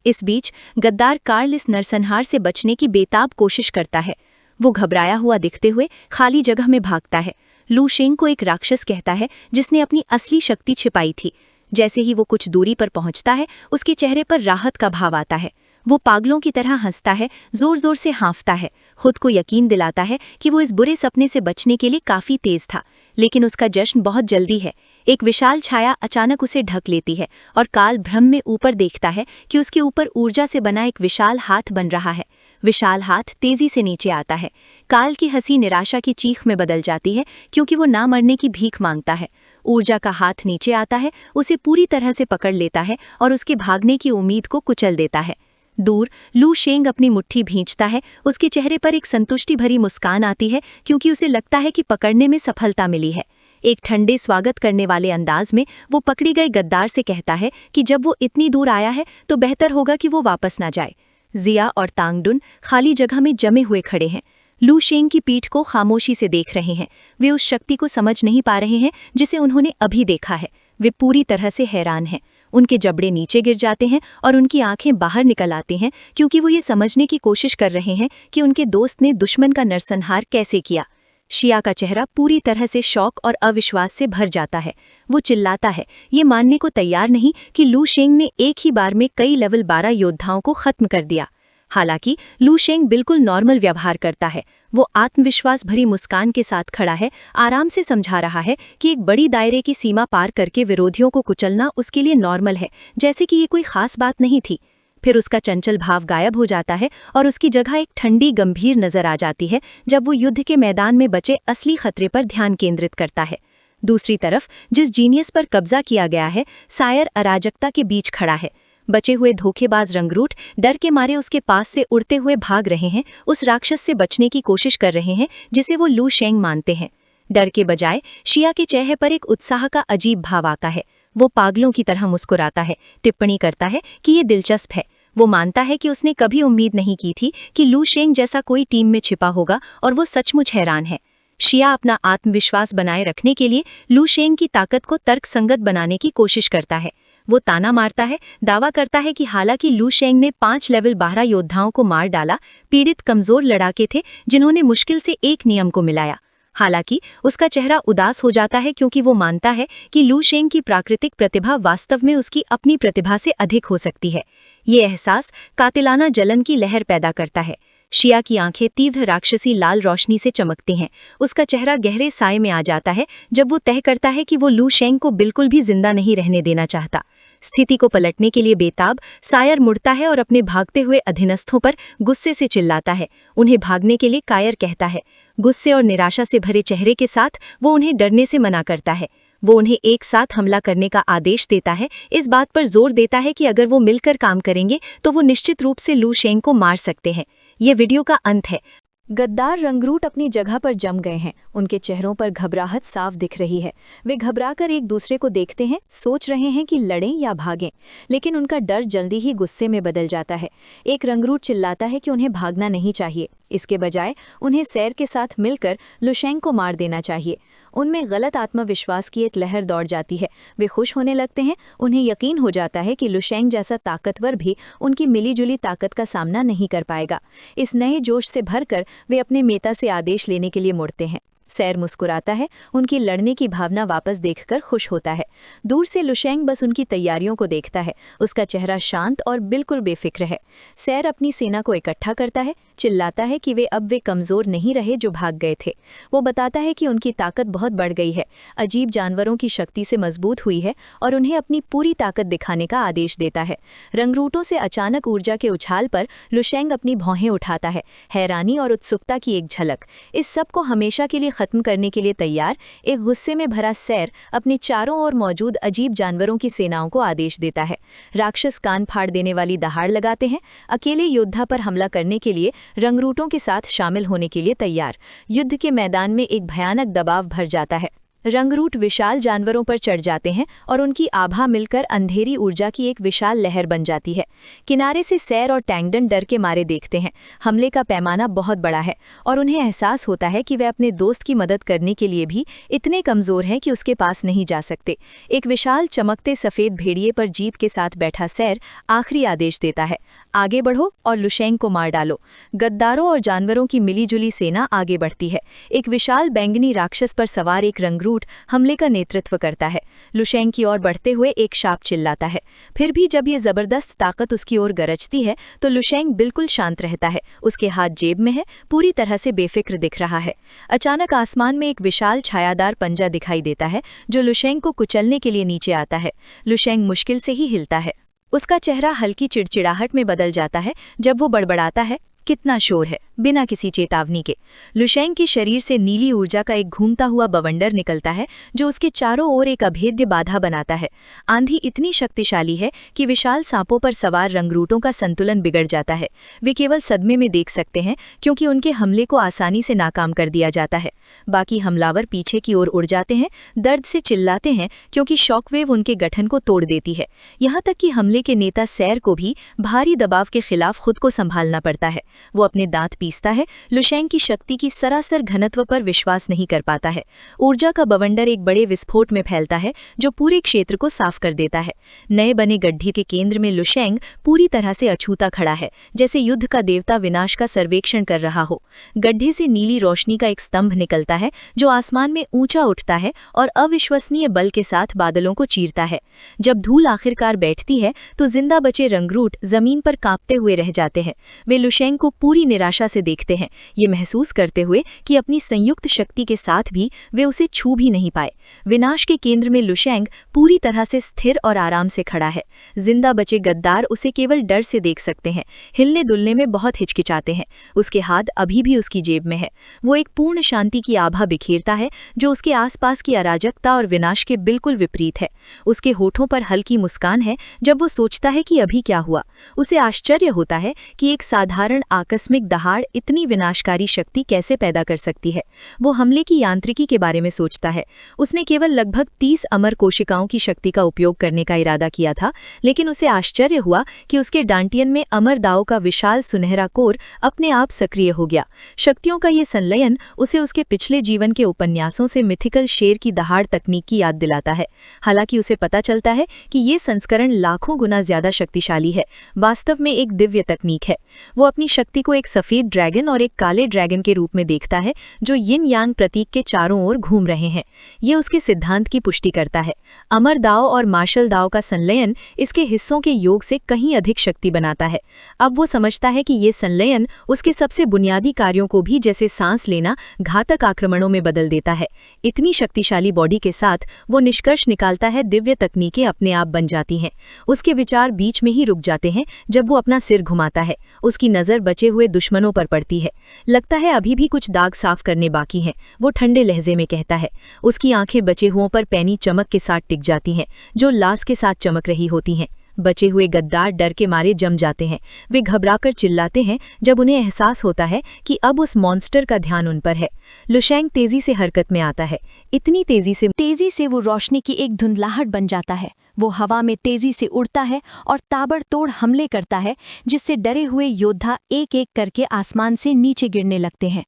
इस बीच गद्दार कार्ल इस नरसंहार से बचने की बेताब कोशिश करता है। वो घबराया हुआ दिखते हुए खाली जगह में भागता है। लू शेंग को एक राक्षस कहता है जिसने अपनी असली शक्ति छिपाई थी। जैसे ही वो कुछ दूरी पर पहुंचता है, उसके चेहरे पर राहत का भाव आता है। वो पागलों की तरह हंसता है, जोर जोर से हाँफता है, खुद को यकीन दिलाता है कि वो इस बुरे सपने से बचने के लिए काफी तेज था। लेकिन उसका जश्न बहुत जल्दी है। एक विशाल छाया अचानक उसे ढक लेती है और काल भ्रम में ऊपर देखता है कि उसके ऊपर ऊर्जा से बना एक विशाल हाथ बन रहा है। विशाल हाथ तेजी से नीचे आता है। काल की हंसी निराशा की चीख में बदल जाती है, क्योंकि वो ना मरने की भीख मांगता है। ऊर्जा का हाथ नीचे आता है, उसे पूरी तरह से पकड़ लेता है और उसके भागने की उम्मीद को कुचल देता है। दूर लू शेंग अपनी मुट्ठी भींचता है। उसके चेहरे पर एक संतुष्टि भरी मुस्कान आती है, क्योंकि उसे लगता है कि पकड़ने में सफलता मिली है। एक ठंडे स्वागत करने वाले अंदाज में वो पकड़ी गई गद्दार से कहता है कि जब वो इतनी दूर आया है तो बेहतर होगा कि वो वापस ना जाए। जिया और तांगडुन खाली जगह में जमे हुए खड़े हैं। लू शेंग की पीठ को खामोशी से देख रहे हैं। वे उस शक्ति को समझ नहीं पा रहे हैं जिसे उन्होंने अभी देखा है। वे पूरी तरह से हैरान हैं। उनके जबड़े नीचे गिर जाते हैं और उनकी आंखें बाहर निकल आती हैं, क्योंकि वो ये समझने की कोशिश कर रहे हैं कि उनके दोस्त ने दुश्मन का नरसंहार कैसे किया। शिया का चेहरा पूरी तरह से शौक और अविश्वास से भर जाता है। वो चिल्लाता है, ये मानने को तैयार नहीं कि लू शेंग ने एक ही बार में कई लेवल 12 योद्धाओं को खत्म कर दिया। हालांकि लू शेंग बिल्कुल नॉर्मल व्यवहार करता है। वो आत्मविश्वास भरी मुस्कान के साथ खड़ा है, आराम से समझा रहा है कि एक बड़ी दायरे की सीमा पार करके विरोधियों को कुचलना उसके लिए नॉर्मल है, जैसे कि ये कोई खास बात नहीं थी। फिर उसका चंचल भाव गायब हो जाता है और उसकी जगह एक ठंडी गंभीर नजर आ जाती है जब वो युद्ध के मैदान में बचे असली खतरे पर ध्यान केंद्रित करता है। दूसरी तरफ जिस जीनियस पर कब्जा किया गया है, सायर अराजकता के बीच खड़ा है। बचे हुए धोखेबाज रंगरूट डर के मारे उसके पास से उड़ते हुए भाग रहे हैं, उस राक्षस से बचने की कोशिश कर रहे हैं जिसे वो लू शेंग मानते हैं। डर के बजाय शिया के चेहरे पर एक उत्साह का अजीब भाव आता है। वो पागलों की तरह मुस्कुराता है, टिप्पणी करता है कि ये दिलचस्प है। वो मानता है कि उसने कभी उम्मीद नहीं की थी कि लू शेंग जैसा कोई टीम में छिपा होगा, और वो सचमुच हैरान है। शिया अपना आत्मविश्वास बनाए रखने के लिए लू शेंग की ताकत को तर्कसंगत बनाने की कोशिश करता है। वो ताना मारता है, दावा करता है कि हालांकि लू शेंग ने 5 लेवल 12 योद्धाओं को मार डाला, पीड़ित कमजोर लड़ाके थे जिन्होंने मुश्किल से एक नियम को मिलाया। हालांकि उसका चेहरा उदास हो जाता है, क्योंकि वो मानता है कि लू शेंग की प्राकृतिक प्रतिभा वास्तव में उसकी अपनी प्रतिभा से अधिक हो सकती है। ये एहसास कातिलाना जलन की लहर पैदा करता है। शिया की आंखें तीव्र राक्षसी लाल रोशनी से चमकती हैं। उसका चेहरा गहरे साए में आ जाता है जब वो तय करता है कि वो लू शेंग को बिल्कुल भी जिंदा नहीं रहने देना चाहता। स्थिति को पलटने के लिए बेताब सायर मुड़ता है और अपने भागते हुए अधीनस्थों पर गुस्से से चिल्लाता है। उन्हें भागने के लिए कायर कहता है। गुस्से और निराशा से भरे चेहरे के साथ वो उन्हें डरने से मना करता है। वो उन्हें एक साथ हमला करने का आदेश देता है, इस बात पर जोर देता है कि अगर वो मिलकर काम करेंगे तो वो निश्चित रूप से लू शेंग को मार सकते हैं। ये वीडियो का अंत है। गद्दार रंगरूट अपनी जगह पर जम गए हैं। उनके चेहरों पर घबराहट साफ दिख रही है। वे घबराकर एक दूसरे को देखते हैं, सोच रहे हैं कि लड़ें या भागें, लेकिन उनका डर जल्दी ही गुस्से में बदल जाता है। एक रंगरूट चिल्लाता है कि उन्हें भागना नहीं चाहिए, इसके बजाय उन्हें सैर के साथ मिलकर लुशेंग को मार देना चाहिए। उनमें गलत आत्मविश्वास की एक लहर दौड़ जाती है। वे खुश होने लगते हैं। उन्हें यकीन हो जाता है कि लुशेंग जैसा ताकतवर भी उनकी मिलीजुली ताकत का सामना नहीं कर पाएगा। इस नए जोश से भरकर वे अपने मेता से आदेश लेने के लिए मुड़ते हैं। सैर मुस्कुराता है, उनकी लड़ने की भावना वापस देखकर खुश होता है। दूर से लुशेंग बस उनकी तैयारियों को देखता है। उसका चेहरा शांत और बिल्कुल बेफिक्र है। सैर अपनी सेना को इकट्ठा करता है, चिल्लाता है कि वे कमज़ोर नहीं रहे जो भाग गए थे। वो बताता है कि उनकी ताकत बहुत बढ़ गई है, अजीब जानवरों की शक्ति से मजबूत हुई है, और उन्हें अपनी पूरी ताकत दिखाने का आदेश देता है। रंगरूटों से अचानक ऊर्जा के उछाल पर लुशेंग अपनी भौहें उठाता है, हैरानी और उत्सुकता की एक झलक। इस सब को हमेशा के लिए खत्म करने के लिए तैयार एक गुस्से में भरा सैर अपने चारों ओर मौजूद अजीब जानवरों की सेनाओं को आदेश देता है। राक्षस कान फाड़ देने वाली दहाड़ लगाते हैं, अकेले योद्धा पर हमला करने के लिए रंगरूटों के साथ शामिल होने के लिए तैयार। युद्ध के मैदान में एक भयानक दबाव भर जाता है। रंगरूट विशाल जानवरों पर चढ़ जाते हैं और उनकी आभा मिलकर अंधेरी ऊर्जा की एक विशाल लहर बन जाती है। किनारे से सैर और टैंगडन डर के मारे देखते हैं। हमले का पैमाना बहुत बड़ा है और उन्हें एहसास होता है कि वे अपने दोस्त की मदद करने के लिए भी इतने कमज़ोर हैं कि उसके पास नहीं जा सकते। एक विशाल चमकते सफ़ेद भेड़िए पर जीत के साथ बैठा सैर आखिरी आदेश देता है, आगे बढ़ो और लुशेंग को मार डालो। गद्दारों और जानवरों की मिलीजुली सेना आगे बढ़ती है। एक विशाल बैंगनी राक्षस पर सवार एक रंगरूट हमले का नेतृत्व करता है। लुशेंग की ओर बढ़ते हुए एक शाप चिल्लाता है। फिर भी जब ये जबरदस्त ताकत उसकी ओर गरजती है तो लुशेंग बिल्कुल शांत रहता है। उसके हाथ जेब में है, पूरी तरह से बेफिक्र दिख रहा है। अचानक आसमान में एक विशाल छायादार पंजा दिखाई देता है जो लुशेंग को कुचलने के लिए नीचे आता है। लुशेंग मुश्किल से ही हिलता है। उसका चेहरा हल्की चिड़चिड़ाहट में बदल जाता है जब वो बड़बड़ाता है, कितना शोर है, बिना किसी चेतावनी के। लुशेंग के शरीर से नीली ऊर्जा का एक घूमता हुआ बवंडर निकलता है जो उसके चारों ओर एक अभेद्य बाधा बनाता है। आंधी इतनी शक्तिशाली है कि विशाल सांपों पर सवार रंगरूटों का संतुलन बिगड़ जाता है। वे केवल सदमे में देख सकते हैं क्योंकि उनके हमले को आसानी से नाकाम कर दिया जाता है। बाकी हमलावर पीछे की ओर उड़ जाते हैं, दर्द से चिल्लाते हैं क्योंकि शॉकवेव उनके गठन को तोड़ देती है। यहाँ तक कि हमले के नेता सैर को भी भारी दबाव के खिलाफ खुद को संभालना पड़ता है। वो अपने दांत पीसता है, लुशेंग की शक्ति की सरासर घनत्व पर विश्वास नहीं कर पाता है। ऊर्जा का बवंडर एक बड़े विस्फोट में फैलता है जो पूरे क्षेत्र को साफ कर देता है। नए बने गड्ढे के केंद्र में लुशेंग पूरी तरह से अछूता खड़ा है, जैसे युद्ध का देवता विनाश का सर्वेक्षण कर रहा हो। गड्ढे से नीली रोशनी का एक स्तंभ निकलता है जो आसमान में ऊंचा उठता है और अविश्वसनीय बल के साथ बादलों को चीरता है। जब धूल आखिरकार बैठती है तो जिंदा बचे रंगरूट जमीन पर कांपते हुए रह जाते हैं। वे लुशेंग को पूरी निराशा से देखते हैं, ये महसूस करते हुए कि अपनी संयुक्त शक्ति के साथ भी वे उसे छू भी नहीं पाए। विनाश के केंद्र में लुशेंग पूरी तरह से स्थिर और आराम से खड़ा है। जिंदा बचे गद्दार उसे केवल डर से देख सकते हैं, हिलने डुलने में बहुत हिचकिचाते हैं। उसके हाथ अभी भी उसकी जेब में है। वो एक पूर्ण शांति की आभा बिखेरता है जो उसके आसपास की अराजकता और विनाश के बिल्कुल विपरीत है। उसके होठों पर हल्की मुस्कान है जब वो सोचता है कि अभी क्या हुआ। उसे आश्चर्य होता है कि एक साधारण आकस्मिक दहाड़ इतनी विनाशकारी शक्ति कैसे पैदा कर सकती है। वो हमले की यांत्रिकी के बारे में सोचता है। उसने केवल लगभग 30 अमर कोशिकाओं की शक्ति का उपयोग करने का इरादा किया था, लेकिन उसे आश्चर्य हुआ कि उसके डांटियन में अमर दाव का विशाल सुनहरा कोर अपने आप सक्रिय हो गया। शक्तियों का ये संलयन उसे उसके पिछले जीवन के उपन्यासों से मिथिकल शेर की दहाड़ तकनीक की याद दिलाता है। हालांकि उसे पता चलता है कि ये संस्करण लाखों गुना ज्यादा शक्तिशाली है, वास्तव में एक दिव्य तकनीक है। वो अपनी शक्ति को एक सफेद ड्रैगन और एक काले ड्रैगन के रूप में देखता है जो यिन यांग प्रतीक के चारों ओर घूम रहे हैं। ये उसके सिद्धांत की पुष्टि करता है। अमर दाव और मार्शल दाव का संलयन इसके हिस्सों के योग से कहीं अधिक शक्ति बनाता है। अब वो समझता है कि ये संलयन उसके सबसे बुनियादी कार्यों को भी, जैसे सांस लेना, घातक आक्रमणों में बदल देता है। इतनी शक्तिशाली बॉडी के साथ वो निष्कर्ष निकालता है दिव्य तकनीकें अपने आप बन जाती हैं। उसके विचार बीच में ही रुक जाते हैं जब वो अपना सिर घुमाता है। उसकी नज़र बचे हुए दुश्मनों पर पड़ती है। लगता है अभी भी कुछ दाग साफ करने बाकी हैं। वो ठंडे लहजे में कहता है। उसकी आंखें बचे हुओं पर पैनी चमक के साथ टिक जाती हैं, जो लाश के साथ चमक रही होती हैं। बचे हुए गद्दार डर के मारे जम जाते हैं। वे घबराकर चिल्लाते हैं जब उन्हें एहसास होता है कि अब उस मॉन्स्टर का ध्यान उन पर है। लुशैंग तेजी से हरकत में आता है। इतनी तेजी से वो रोशनी की एक धुंधलाहट बन जाता है। वो हवा में तेजी से उड़ता है और ताबड़तोड़ हमले करता है, जिससे डरे हुए योद्धा एक एक करके आसमान से नीचे गिरने लगते हैं।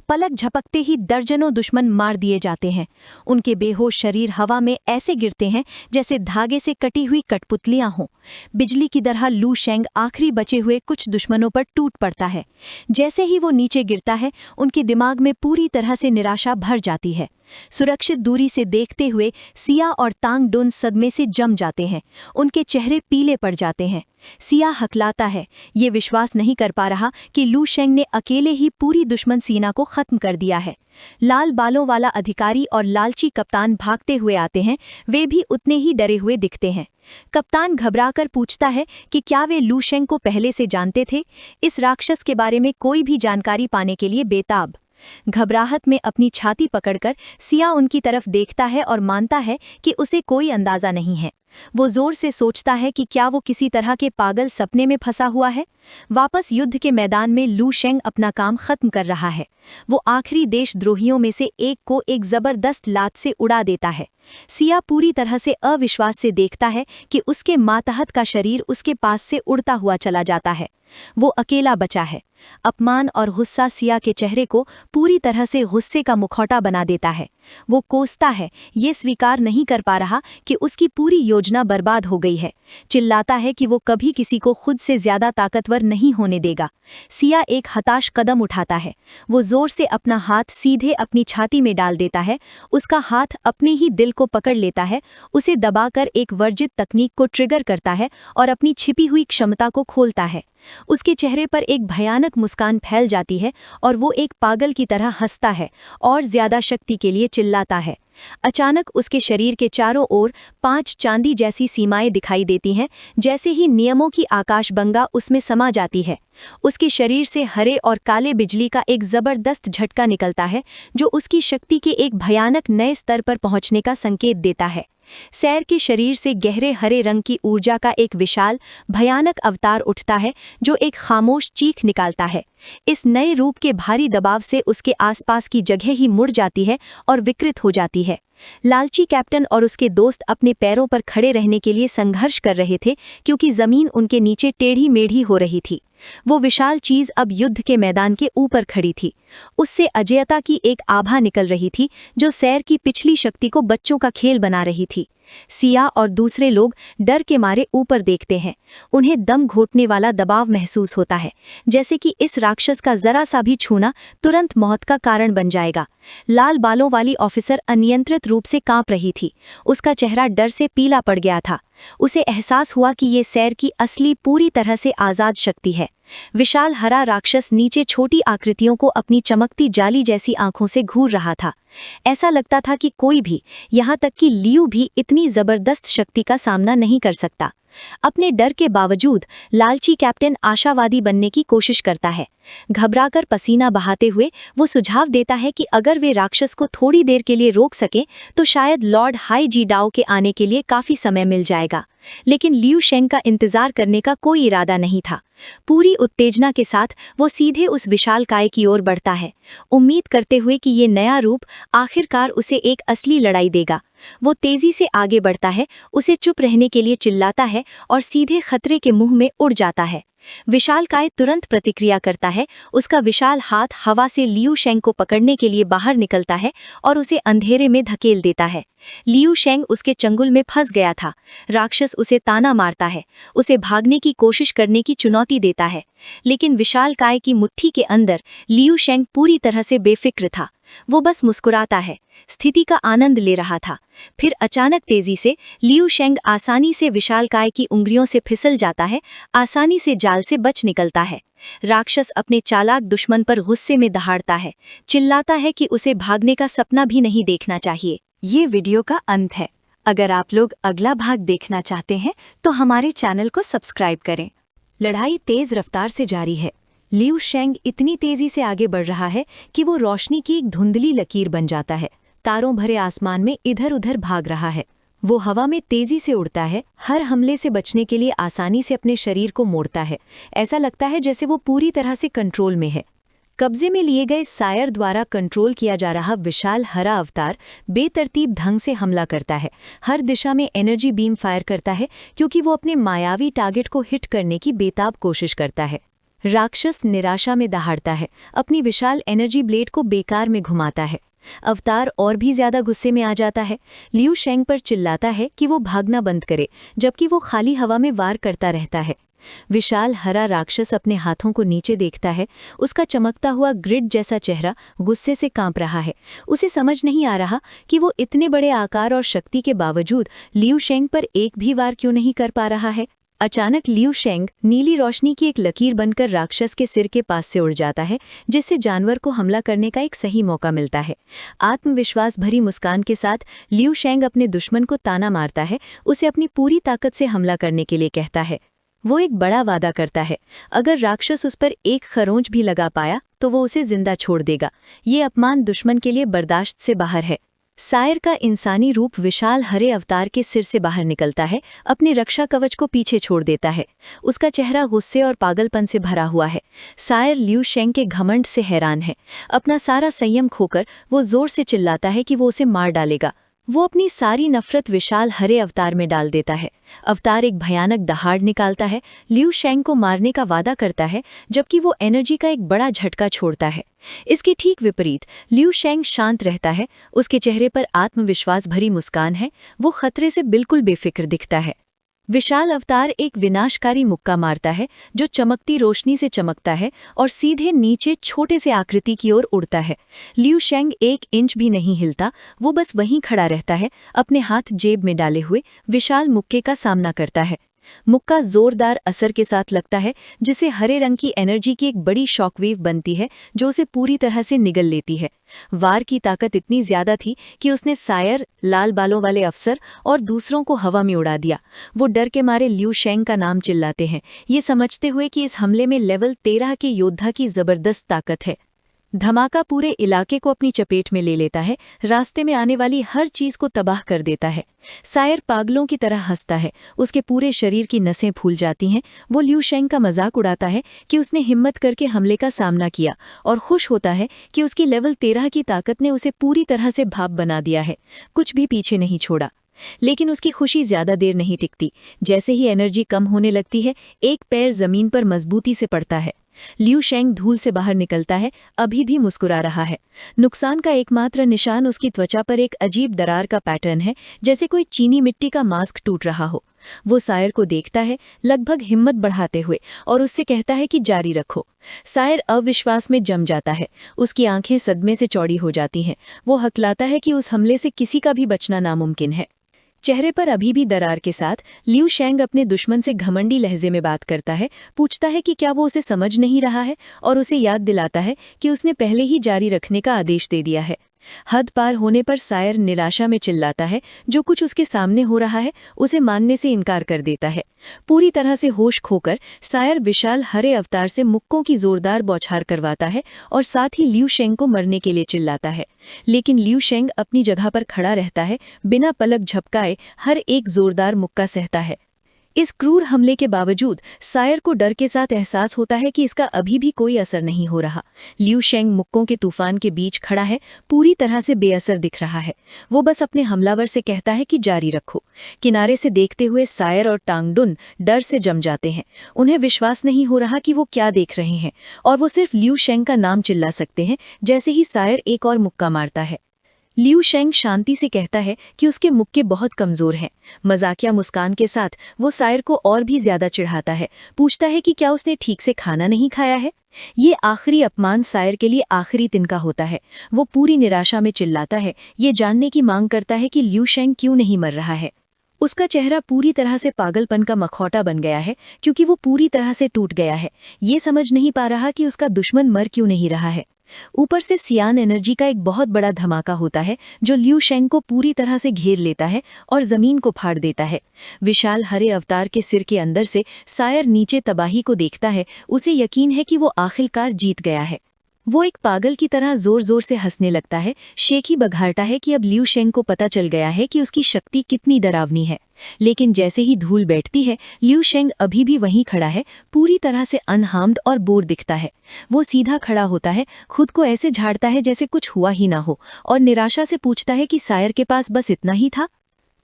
पलक झपकते ही दर्जनों दुश्मन मार दिए जाते हैं। उनके बेहोश शरीर हवा में ऐसे गिरते हैं जैसे धागे से कटी हुई कठपुतलियां हों। बिजली की तरह लू शेंग आखिरी बचे हुए कुछ दुश्मनों पर टूट पड़ता है। जैसे ही वो नीचे गिरता है, उनके दिमाग में पूरी तरह से निराशा भर जाती है। सुरक्षित दूरी से देखते हुए सिया और तांग डुन सदमे से जम जाते हैं। उनके चेहरे पीले पड़ जाते हैं। सिया हकलाता है। ये विश्वास नहीं कर पा रहा कि लू शेंग ने अकेले ही पूरी दुश्मन सेना को खत्म कर दिया है। लाल बालों वाला अधिकारी और लालची कप्तान भागते हुए आते हैं। वे भी उतने ही डरे हुए दिखते हैं। कप्तान घबराकर पूछता है कि क्या वे लू शेंग को पहले से जानते थे। इस राक्षस के बारे में कोई भी जानकारी पाने के लिए बेताब। घबराहट में अपनी छाती पकड़कर सिया उनकी तरफ देखता है और मानता है कि उसे कोई अंदाजा नहीं है। वो जोर से सोचता है कि क्या वो किसी तरह के पागल सपने में फंसा हुआ है। वापस युद्ध के मैदान में लू शेंग अपना काम खत्म कर रहा है। वो आखिरी देशद्रोहियों में से एक को एक जबरदस्त लात से उड़ा देता है। सिया पूरी तरह से अविश्वास से देखता है कि उसके मातहत का शरीर उसके पास से उड़ता हुआ चला जाता है। वो अकेला बचा है। अपमान और गुस्सा सिया के चेहरे को पूरी तरह से गुस्से का मुखौटा बना देता है। वो कोसता है, ये स्वीकार नहीं कर पा रहा कि उसकी पूरी योजना बर्बाद हो गई है। चिल्लाता है कि वो कभी किसी को खुद से ज्यादा ताकतवर नहीं होने देगा। सिया एक हताश कदम उठाता है। वो जोर से अपना हाथ सीधे अपनी छाती में डाल देता है। उसका हाथ अपने ही दिल को पकड़ लेता है, उसे दबाकर एक वर्जित तकनीक को ट्रिगर करता है और अपनी छिपी हुई क्षमता को खोलता है। उसके चेहरे पर एक भयानक मुस्कान फैल जाती है और वो एक पागल की तरह हंसता है और ज्यादा शक्ति के लिए चिल्लाता है। अचानक उसके शरीर के चारों ओर 5 चांदी जैसी सीमाएं दिखाई देती हैं। जैसे ही नियमों की आकाशगंगा उसमें समा जाती है, उसके शरीर से हरे और काले बिजली का एक जबरदस्त झटका निकलता है, जो उसकी शक्ति के एक भयानक नए स्तर पर पहुंचने का संकेत देता है। सैर के शरीर से गहरे हरे रंग की ऊर्जा का एक विशाल भयानक अवतार उठता है, जो एक खामोश चीख निकालता है। इस नए रूप के भारी दबाव से उसके आसपास की जगह ही मुड़ जाती है और विकृत हो जाती है। लालची कैप्टन और उसके दोस्त अपने पैरों पर खड़े रहने के लिए संघर्ष कर रहे थे, क्योंकि जमीन उनके नीचे टेढ़ी मेढ़ी हो रही थी। वो विशाल चीज अब युद्ध के मैदान के ऊपर खड़ी थी। उससे अजेयता की एक आभा निकल रही थी, जो सैर की पिछली शक्ति को बच्चों का खेल बना रही थी। सिया और दूसरे लोग डर के मारे ऊपर देखते हैं। उन्हें दम घोटने वाला दबाव महसूस होता है, जैसे कि इस राक्षस का जरा सा भी छूना तुरंत मौत का कारण बन जाएगा। लाल बालों वाली ऑफिसर अनियंत्रित रूप से कांप रही थी। उसका चेहरा डर से पीला पड़ गया था। उसे एहसास हुआ कि ये सैर की असली पूरी तरह से आज़ाद शक्ति है। विशाल हरा राक्षस नीचे छोटी आकृतियों को अपनी चमकती जाली जैसी आंखों से घूर रहा था। ऐसा लगता था कि कोई भी, यहाँ तक कि लियू भी, इतनी जबरदस्त शक्ति का सामना नहीं कर सकता। अपने डर के बावजूद लालची कैप्टन आशावादी बनने की कोशिश करता है। घबराकर पसीना बहाते हुए वो सुझाव देता है कि अगर वे राक्षस को थोड़ी देर के लिए रोक सकें तो शायद लॉर्ड हाई जी डाओ के आने के लिए काफी समय मिल जाएगा। लेकिन लियू शेंग का इंतजार करने का कोई इरादा नहीं था। पूरी उत्तेजना के साथ वो सीधे उस विशालकाय की ओर बढ़ता है, उम्मीद करते हुए कि ये नया रूप आखिरकार उसे एक असली लड़ाई देगा। वो तेजी से आगे बढ़ता है, उसे चुप रहने के लिए चिल्लाता है और सीधे खतरे के मुंह में उड़ जाता है। विशालकाय तुरंत प्रतिक्रिया करता है। उसका विशाल हाथ हवा से लियू शेंग को पकड़ने के लिए बाहर निकलता है और उसे अंधेरे में धकेल देता है। लियू शेंग उसके चंगुल में फंस गया था। राक्षस उसे ताना मारता है, उसे भागने की कोशिश करने की चुनौती देता है, लेकिन विशालकाय की मुट्ठी के अंदर लियू शेंग पूरी तरह से बेफिक्र था। वो बस मुस्कुराता है, स्थिति का आनंद ले रहा था। फिर अचानक तेजी से लियू शेंग आसानी से विशालकाय की उंगलियों से फिसल जाता है, आसानी से जाल से बच निकलता है। राक्षस अपने चालाक दुश्मन पर गुस्से में दहाड़ता है, चिल्लाता है कि उसे भागने का सपना भी नहीं देखना चाहिए। ये वीडियो का अंत है। अगर आप लोग अगला भाग देखना चाहते हैं तो हमारे चैनल को सब्सक्राइब करें। लड़ाई तेज रफ्तार से जारी है। लियू शेंग इतनी तेजी से आगे बढ़ रहा है कि वो रोशनी की एक धुंधली लकीर बन जाता है। तारों भरे आसमान में इधर उधर भाग रहा है। वो हवा में तेजी से उड़ता है, हर हमले से बचने के लिए आसानी से अपने शरीर को मोड़ता है। ऐसा लगता है जैसे वो पूरी तरह से कंट्रोल में है। कब्जे में लिए गए सायर द्वारा कंट्रोल किया जा रहा विशाल हरा अवतार बेतरतीब ढंग से हमला करता है। हर दिशा में एनर्जी बीम फायर करता है क्योंकि वो अपने मायावी टारगेट को हिट करने की बेताब कोशिश करता है। राक्षस निराशा में दहाड़ता है, अपनी विशाल एनर्जी ब्लेड को बेकार में घुमाता है। अवतार और भी ज्यादा गुस्से में आ जाता है। लियू शेंग पर चिल्लाता है कि वो भागना बंद करे, जबकि वो खाली हवा में वार करता रहता है। विशाल हरा राक्षस अपने हाथों को नीचे देखता है। उसका चमकता हुआ ग्रिड जैसा चेहरा गुस्से से कांप रहा है। उसे समझ नहीं आ रहा कि वो इतने बड़े आकार और शक्ति के बावजूद लियू शेंग पर एक भी वार क्यों नहीं कर पा रहा है। अचानक लियू शेंग नीली रोशनी की एक लकीर बनकर राक्षस के सिर के पास से उड़ जाता है, जिससे जानवर को हमला करने का एक सही मौका मिलता है। आत्मविश्वास भरी मुस्कान के साथ लियू शेंग अपने दुश्मन को ताना मारता है, उसे अपनी पूरी ताकत से हमला करने के लिए कहता है। वो एक बड़ा वादा करता है, अगर राक्षस उस पर एक खरोंच भी लगा पाया तो वो उसे जिंदा छोड़ देगा। ये अपमान दुश्मन के लिए बर्दाश्त से बाहर है। सायर का इंसानी रूप विशाल हरे अवतार के सिर से बाहर निकलता है, अपने रक्षा कवच को पीछे छोड़ देता है। उसका चेहरा गुस्से और पागलपन से भरा हुआ है। सायर लियू शेंग के घमंड से हैरान है। अपना सारा संयम खोकर वो जोर से चिल्लाता है कि वो उसे मार डालेगा। वो अपनी सारी नफरत विशाल हरे अवतार में डाल देता है। अवतार एक भयानक दहाड़ निकालता है, लियू शेंग को मारने का वादा करता है, जबकि वो एनर्जी का एक बड़ा झटका छोड़ता है। इसके ठीक विपरीत लियू शेंग शांत रहता है। उसके चेहरे पर आत्मविश्वास भरी मुस्कान है। वो खतरे से बिल्कुल बेफिक्र दिखता है। विशाल अवतार एक विनाशकारी मुक्का मारता है, जो चमकती रोशनी से चमकता है और सीधे नीचे छोटे से आकृति की ओर उड़ता है। लियू शेंग 1 इंच भी नहीं हिलता। वो बस वहीं खड़ा रहता है, अपने हाथ जेब में डाले हुए विशाल मुक्के का सामना करता है। मुक्का जोरदार असर के साथ लगता है, जिसे हरे रंग की एनर्जी की एक बड़ी शॉकवेव बनती है, जो उसे पूरी तरह से निगल लेती है। वार की ताकत इतनी ज्यादा थी कि उसने सायर, लाल बालों वाले अफसर और दूसरों को हवा में उड़ा दिया। वो डर के मारे लियू शेंग का नाम चिल्लाते हैं, ये समझते हुए कि इस हमले में लेवल 13 के योद्धा की जबरदस्त ताकत है। धमाका पूरे इलाके को अपनी चपेट में ले लेता है, रास्ते में आने वाली हर चीज को तबाह कर देता है। सायर पागलों की तरह हंसता है, उसके पूरे शरीर की नसें फूल जाती हैं। वो लियू शेंग का मजाक उड़ाता है कि उसने हिम्मत करके हमले का सामना किया, और खुश होता है कि उसकी लेवल 13 की ताकत ने उसे पूरी तरह से भाप बना दिया है, कुछ भी पीछे नहीं छोड़ा। लेकिन उसकी खुशी ज्यादा देर नहीं टिकती। जैसे ही एनर्जी कम होने लगती है, एक पैर जमीन पर मजबूती से पड़ता है। लियू शेंग धूल से बाहर निकलता है, अभी भी मुस्कुरा रहा है। नुकसान का एकमात्र निशान उसकी त्वचा पर एक अजीब दरार का पैटर्न है, जैसे कोई चीनी मिट्टी का मास्क टूट रहा हो। वो सायर को देखता है, लगभग हिम्मत बढ़ाते हुए, और उससे कहता है कि जारी रखो। सायर अविश्वास में जम जाता है, उसकी आंखें सदमे से चौड़ी हो जाती हैं। वो हकलाता है कि उस हमले से किसी का भी बचना नामुमकिन है। चेहरे पर अभी भी दरार के साथ लियू शेंग अपने दुश्मन से घमंडी लहजे में बात करता है, पूछता है कि क्या वो उसे समझ नहीं रहा है, और उसे याद दिलाता है कि उसने पहले ही जारी रखने का आदेश दे दिया है। हद पार होने पर सायर निराशा में चिल्लाता है, जो कुछ उसके सामने हो रहा है उसे मानने से इनकार कर देता है। पूरी तरह से होश खोकर सायर विशाल हरे अवतार से मुक्कों की जोरदार बौछार करवाता है और साथ ही लियू शेंग को मरने के लिए चिल्लाता है। लेकिन लियू शेंग अपनी जगह पर खड़ा रहता है, बिना पलक झपकाए हर एक जोरदार मुक्का सहता है। इस क्रूर हमले के बावजूद सायर को डर के साथ एहसास होता है कि इसका अभी भी कोई असर नहीं हो रहा। लियू शेंग मुक्कों के तूफान के बीच खड़ा है, पूरी तरह से बेअसर दिख रहा है। वो बस अपने हमलावर से कहता है कि जारी रखो। किनारे से देखते हुए सायर और टांगडुन डर से जम जाते हैं। उन्हें विश्वास नहीं हो रहा कि वो क्या देख रहे हैं, और वो सिर्फ लियू शेंग का नाम चिल्ला सकते हैं जैसे ही सायर एक और मुक्का मारता है। लियू शेंग शांति से कहता है कि उसके मुक्के बहुत कमजोर हैं। मजाकिया मुस्कान के साथ वो सायर को और भी ज्यादा चिढ़ाता है, पूछता है कि क्या उसने ठीक से खाना नहीं खाया है। ये आखिरी अपमान सायर के लिए आखिरी तिनका होता है। वो पूरी निराशा में चिल्लाता है, ये जानने की मांग करता है कि लियू शेंग क्यों नहीं मर रहा है। उसका चेहरा पूरी तरह से पागलपन का मखौटा बन गया है, क्योंकि वो पूरी तरह से टूट गया है। ये समझ नहीं पा रहा कि उसका दुश्मन मर क्यों नहीं रहा है। ऊपर से सियान एनर्जी का एक बहुत बड़ा धमाका होता है जो लियू शेंग को पूरी तरह से घेर लेता है और जमीन को फाड़ देता है। विशाल हरे अवतार के सिर के अंदर से सायर नीचे तबाही को देखता है। उसे यकीन है कि वो आखिरकार जीत गया है। वो एक पागल की तरह जोर जोर से हंसने लगता है। शेखी बघारता है कि अब लियू शेंग को पता चल गया है कि उसकी शक्ति कितनी डरावनी है। लेकिन जैसे ही धूल बैठती है, लियू शेंग अभी भी वहीं खड़ा है, पूरी तरह से अनहार्म्ड और बोर दिखता है। वो सीधा खड़ा होता है, खुद को ऐसे झाड़ता है जैसे कुछ हुआ ही ना हो, और निराशा से पूछता है कि सायर के पास बस इतना ही था।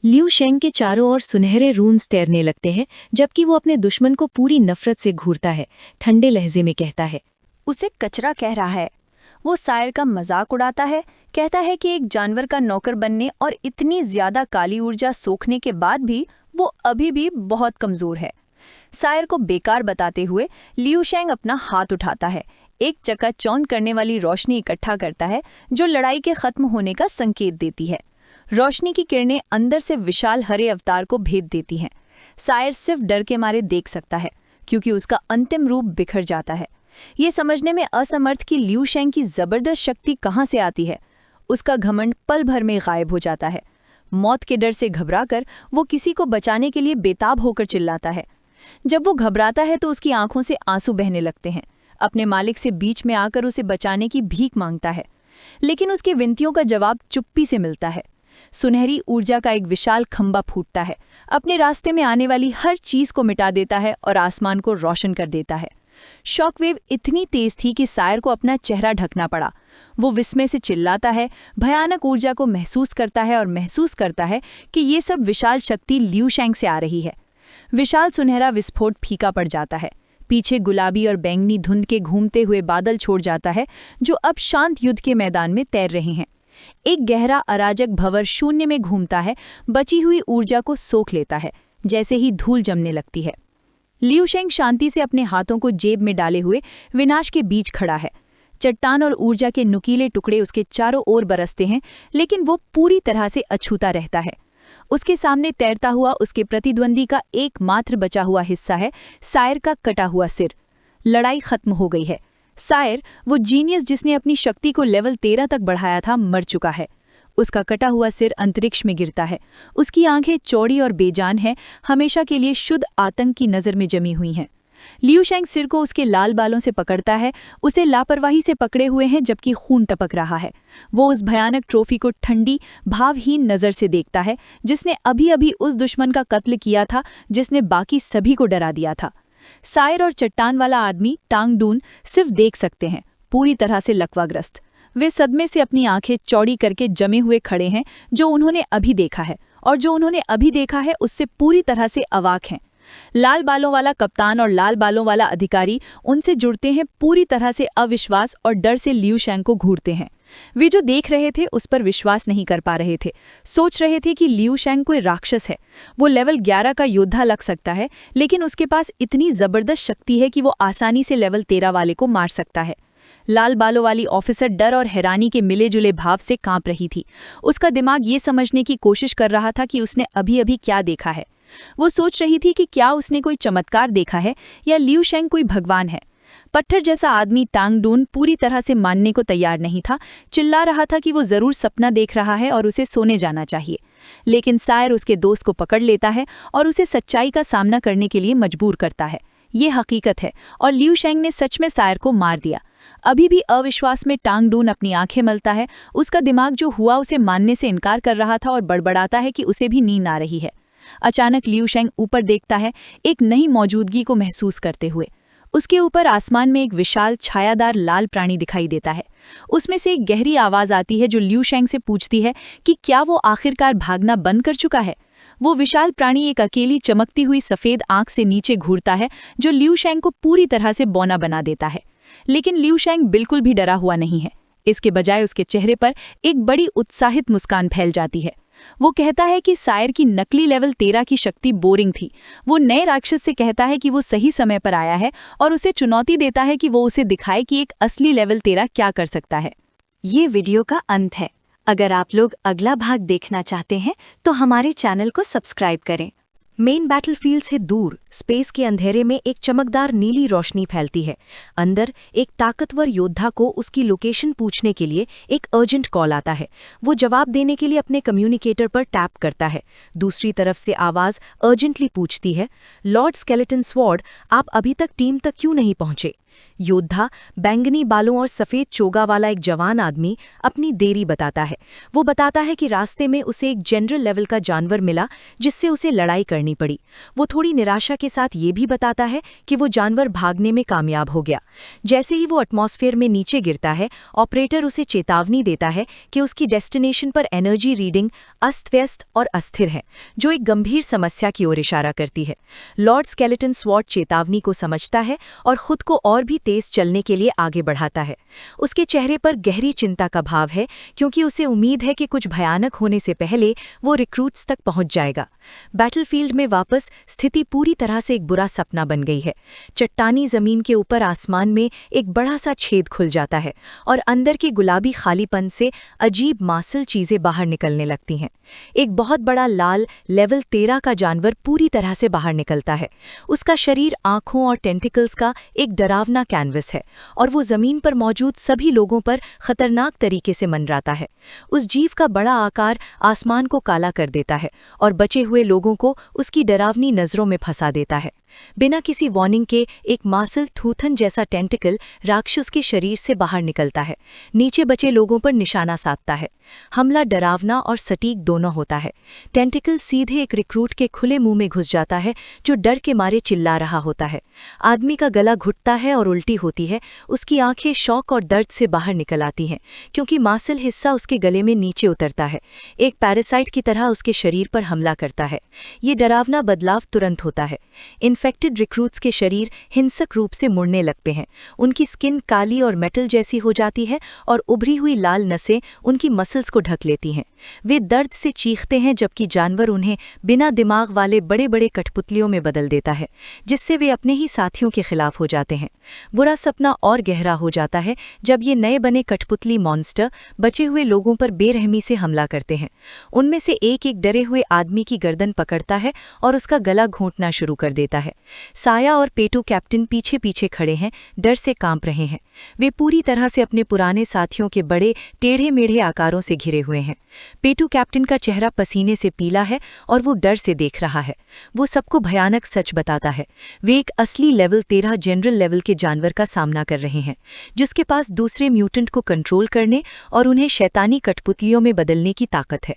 लियू शेंग के चारों ओर सुनहरे रून्स तैरने लगते हैं, जबकि वो अपने दुश्मन को पूरी नफरत से घूरता है। ठंडे लहजे में कहता है, उसे कचरा कह रहा है। वो सायर का मजाक उड़ाता है, कहता है कि एक जानवर का नौकर बनने और इतनी ज्यादा काली ऊर्जा सोखने के बाद भी वो अभी भी बहुत कमजोर है। सायर को बेकार बताते हुए लियू शेंग अपना हाथ उठाता है, एक चकाचौंध करने वाली रोशनी इकट्ठा करता है जो लड़ाई के खत्म होने का संकेत देती है। रोशनी की किरणें अंदर से विशाल हरे अवतार को भेद देती हैं। सायर सिर्फ डर के मारे देख सकता है, क्योंकि उसका अंतिम रूप बिखर जाता है। ये समझने में असमर्थ कि लियू शेंग की जबरदस्त शक्ति कहाँ से आती है। उसका घमंड पल भर में गायब हो जाता है। मौत के डर से घबराकर वो किसी को बचाने के लिए बेताब होकर चिल्लाता है। जब वो घबराता है तो उसकी आंखों से आंसू बहने लगते हैं। अपने मालिक से बीच में आकर उसे बचाने की भीख मांगता है, लेकिन उसकी विनतियों का जवाब चुप्पी से मिलता है। सुनहरी ऊर्जा का एक विशाल खंबा फूटता है, अपने रास्ते में आने वाली हर चीज को मिटा देता है और आसमान को रोशन कर देता है। शॉकवेव इतनी तेज थी कि सायर को अपना चेहरा ढकना पड़ा। वो विस्मय से चिल्लाता है, भयानक ऊर्जा को महसूस करता है और महसूस करता है कि ये सब विशाल शक्ति लियू शेंग से आ रही है। विशाल सुनहरा विस्फोट फीका पड़ जाता है। पीछे गुलाबी और बैंगनी धुंध के घूमते हुए बादल छोड़ जाता है, जो अब शांत युद्ध के मैदान में तैर रहे हैं। एक गहरा अराजक भंवर शून्य में घूमता है, बची हुई ऊर्जा को सोख लेता है, जैसे ही धूल जमने लगती है। लियू शेंग शांति से अपने हाथों को जेब में डाले हुए विनाश के बीच खड़ा है। चट्टान और ऊर्जा के नुकीले टुकड़े उसके चारों ओर बरसते हैं, लेकिन वो पूरी तरह से अछूता रहता है। उसके सामने तैरता हुआ उसके प्रतिद्वंदी का एकमात्र बचा हुआ हिस्सा है, सायर का कटा हुआ सिर। लड़ाई खत्म हो गई है। सायर, वो जीनियस जिसने अपनी शक्ति को लेवल 13 तक बढ़ाया था, मर चुका है। उसका कटा हुआ सिर अंतरिक्ष में गिरता है। उसकी आंखें चौड़ी और बेजान हैं, हमेशा के लिए शुद्ध आतंक की नज़र में जमी हुई हैं। लियू शेंग सिर को उसके लाल बालों से पकड़ता है, उसे लापरवाही से पकड़े हुए हैं जबकि खून टपक रहा है। वो उस भयानक ट्रॉफी को ठंडी, भावहीन नज़र से देखता है, जिसने अभी अभी उस दुश्मन का कत्ल किया था जिसने बाकी सभी को डरा दिया था। सायर और चट्टान वाला आदमी टांग डून सिर्फ देख सकते हैं, पूरी तरह से लकवाग्रस्त। वे सदमे से अपनी आंखें चौड़ी करके जमे हुए खड़े हैं। जो उन्होंने अभी देखा है और जो उन्होंने अभी देखा है उससे पूरी तरह से अवाक हैं। लाल बालों वाला कप्तान और लाल बालों वाला अधिकारी उनसे जुड़ते हैं, पूरी तरह से अविश्वास और डर से लियू शेंग को घूरते हैं। वे जो देख रहे थे उस पर विश्वास नहीं कर पा रहे थे, सोच रहे थे कि लियू शेंग कोई राक्षस है। वो लेवल 11 का योद्धा लग सकता है, लेकिन उसके पास इतनी जबरदस्त शक्ति है कि वो आसानी से लेवल 13 वाले को मार सकता है। लाल बालों वाली ऑफिसर डर और हैरानी के मिले जुले भाव से कांप रही थी। उसका दिमाग ये समझने की कोशिश कर रहा था कि उसने अभी अभी क्या देखा है। वो सोच रही थी कि क्या उसने कोई चमत्कार देखा है या लियू शेंग कोई भगवान है। पत्थर जैसा आदमी टांग डून पूरी तरह से मानने को तैयार नहीं था, चिल्ला रहा था कि वो जरूर सपना देख रहा है और उसे सोने जाना चाहिए। लेकिन सायर उसके दोस्त को पकड़ लेता है और उसे सच्चाई का सामना करने के लिए मजबूर करता है। ये हकीकत है और लियू शेंग ने सच में सायर को मार दिया। अभी भी अविश्वास में टांग डून अपनी आंखें मलता है। उसका दिमाग जो हुआ उसे मानने से इनकार कर रहा था और बड़बड़ाता है कि उसे भी नींद आ रही है। अचानक लियू शेंग ऊपर देखता है, एक नई मौजूदगी को महसूस करते हुए। उसके ऊपर आसमान में एक विशाल छायादार लाल प्राणी दिखाई देता है। उसमें से एक गहरी आवाज आती है जो लियू शेंग से पूछती है कि क्या वो आखिरकार भागना बंद कर चुका है। वो विशाल प्राणी एक अकेली चमकती हुई सफेद आंख से नीचे घूरता है, जो लियू शेंग को पूरी तरह से बौना बना देता है। लेकिन लियू शेंग बिल्कुल भी डरा हुआ नहीं है। इसके बजाय उसके चेहरे पर एक बड़ी उत्साहित मुस्कान फैल जाती है। वो कहता है कि सायर की नकली लेवल 13 की शक्ति बोरिंग थी। वो नए राक्षस से कहता है कि वो सही समय पर आया है और उसे चुनौती देता है कि वो उसे दिखाए कि एक असली लेवल 13 क्या कर सकता है। ये वीडियो का अंत है। अगर आप लोग अगला भाग देखना चाहते हैं तो हमारे चैनल को सब्सक्राइब करें। मेन बैटलफील्ड से दूर स्पेस के अंधेरे में एक चमकदार नीली रोशनी फैलती है। अंदर एक ताकतवर योद्धा को उसकी लोकेशन पूछने के लिए एक अर्जेंट कॉल आता है। वो जवाब देने के लिए अपने कम्युनिकेटर पर टैप करता है। दूसरी तरफ से आवाज़ अर्जेंटली पूछती है, लॉर्ड स्केलेटन स्वॉर्ड, आप अभी तक टीम तक क्यों नहीं पहुंचे? योद्धा, बैंगनी बालों और सफ़ेद चोगा वाला एक जवान आदमी अपनी देरी बताता है। वो बताता है कि रास्ते में उसे एक जनरल लेवल का जानवर मिला जिससे उसे लड़ाई करनी पड़ी। वो थोड़ी निराशा के साथ ये भी बताता है कि वो जानवर भागने में कामयाब हो गया। जैसे ही वो एटमॉस्फेयर में नीचे गिरता है, ऑपरेटर उसे चेतावनी देता है कि उसकी डेस्टिनेशन पर एनर्जी रीडिंग अस्त-व्यस्त और अस्थिर है, जो एक गंभीर समस्या की ओर इशारा करती है। लॉर्ड स्केलेटन स्वॉर्ड चेतावनी को समझता है और खुद को और भी तेज चलने के लिए आगे बढ़ाता है। उसके चेहरे पर गहरी चिंता का भाव है, क्योंकि उसे उम्मीद है कि कुछ भयानक होने से पहले वो रिक्रूट्स तक पहुंच जाएगा। बैटलफील्ड में वापस स्थिति पूरी तरह से एक बुरा सपना बन गई है। चट्टानी जमीन के ऊपर आसमान में एक बड़ा सा छेद खुल जाता है और अंदर के गुलाबी खालीपन से अजीब मासल चीजें बाहर निकलने लगती हैं। एक बहुत बड़ा लाल लेवल 13 का जानवर पूरी तरह से बाहर निकलता है। उसका शरीर आंखों और टेंटिकल्स का एक डरावना कैनवस है और वो जमीन पर मौजूद सभी लोगों पर खतरनाक तरीके से मंडराता है। उस जीव का बड़ा आकार आसमान को काला कर देता है और बचे हुए लोगों को उसकी डरावनी नजरों में फंसा देता है। बिना किसी वार्निंग के एक मासल थूथन जैसा टेंटिकल राक्षस के शरीर से बाहर निकलता है, नीचे बचे लोगों पर निशाना साधता है। हमला डरावना और सटीक दोनों होता है। टेंटिकल सीधे एक रिक्रूट के खुले मुंह में घुस जाता है, जो डर के मारे चिल्ला रहा होता है। आदमी का गला घुटता है और उल्टी होती है। उसकी आंखें शौक और दर्द से बाहर निकल आती हैं, क्योंकि मासल हिस्सा उसके गले में नीचे उतरता है। एक पैरासाइट की तरह उसके शरीर पर हमला करता है। ये डरावना बदलाव तुरंत होता है। इन्फेक्टेड रिक्रूट्स के शरीर हिंसक रूप से मुड़ने लगते हैं। उनकी स्किन काली और मेटल जैसी हो जाती है और उभरी हुई लाल नसें उनकी मसल्स को ढक लेती हैं। वे दर्द से चीखते हैं, जबकि जानवर उन्हें बिना दिमाग वाले बड़े बड़े कठपुतलियों में बदल देता है, जिससे वे अपने ही साथियों के खिलाफ हो जाते हैं। बुरा सपना और गहरा हो जाता है जब ये नए बने कठपुतली मॉन्स्टर बचे हुए लोगों पर बेरहमी से हमला करते हैं। उनमें से एक डरे हुए आदमी की गर्दन पकड़ता है और उसका गला घोंटना शुरू कर देता है। साया और पेटू कैप्टन पीछे पीछे खड़े हैं, डर से कांप रहे हैं। वे पूरी तरह से अपने पुराने साथियों के बड़े टेढ़े मेढ़े आकारों से घिरे हुए हैं। पेटू कैप्टन का चेहरा पसीने से पीला है और वो डर से देख रहा है। वो सबको भयानक सच बताता है। वे एक असली लेवल 13 जनरल लेवल के जानवर का सामना कर रहे हैं, जिसके पास दूसरे म्यूटेंट को कंट्रोल करने और उन्हें शैतानी कठपुतलियों में बदलने की ताकत है।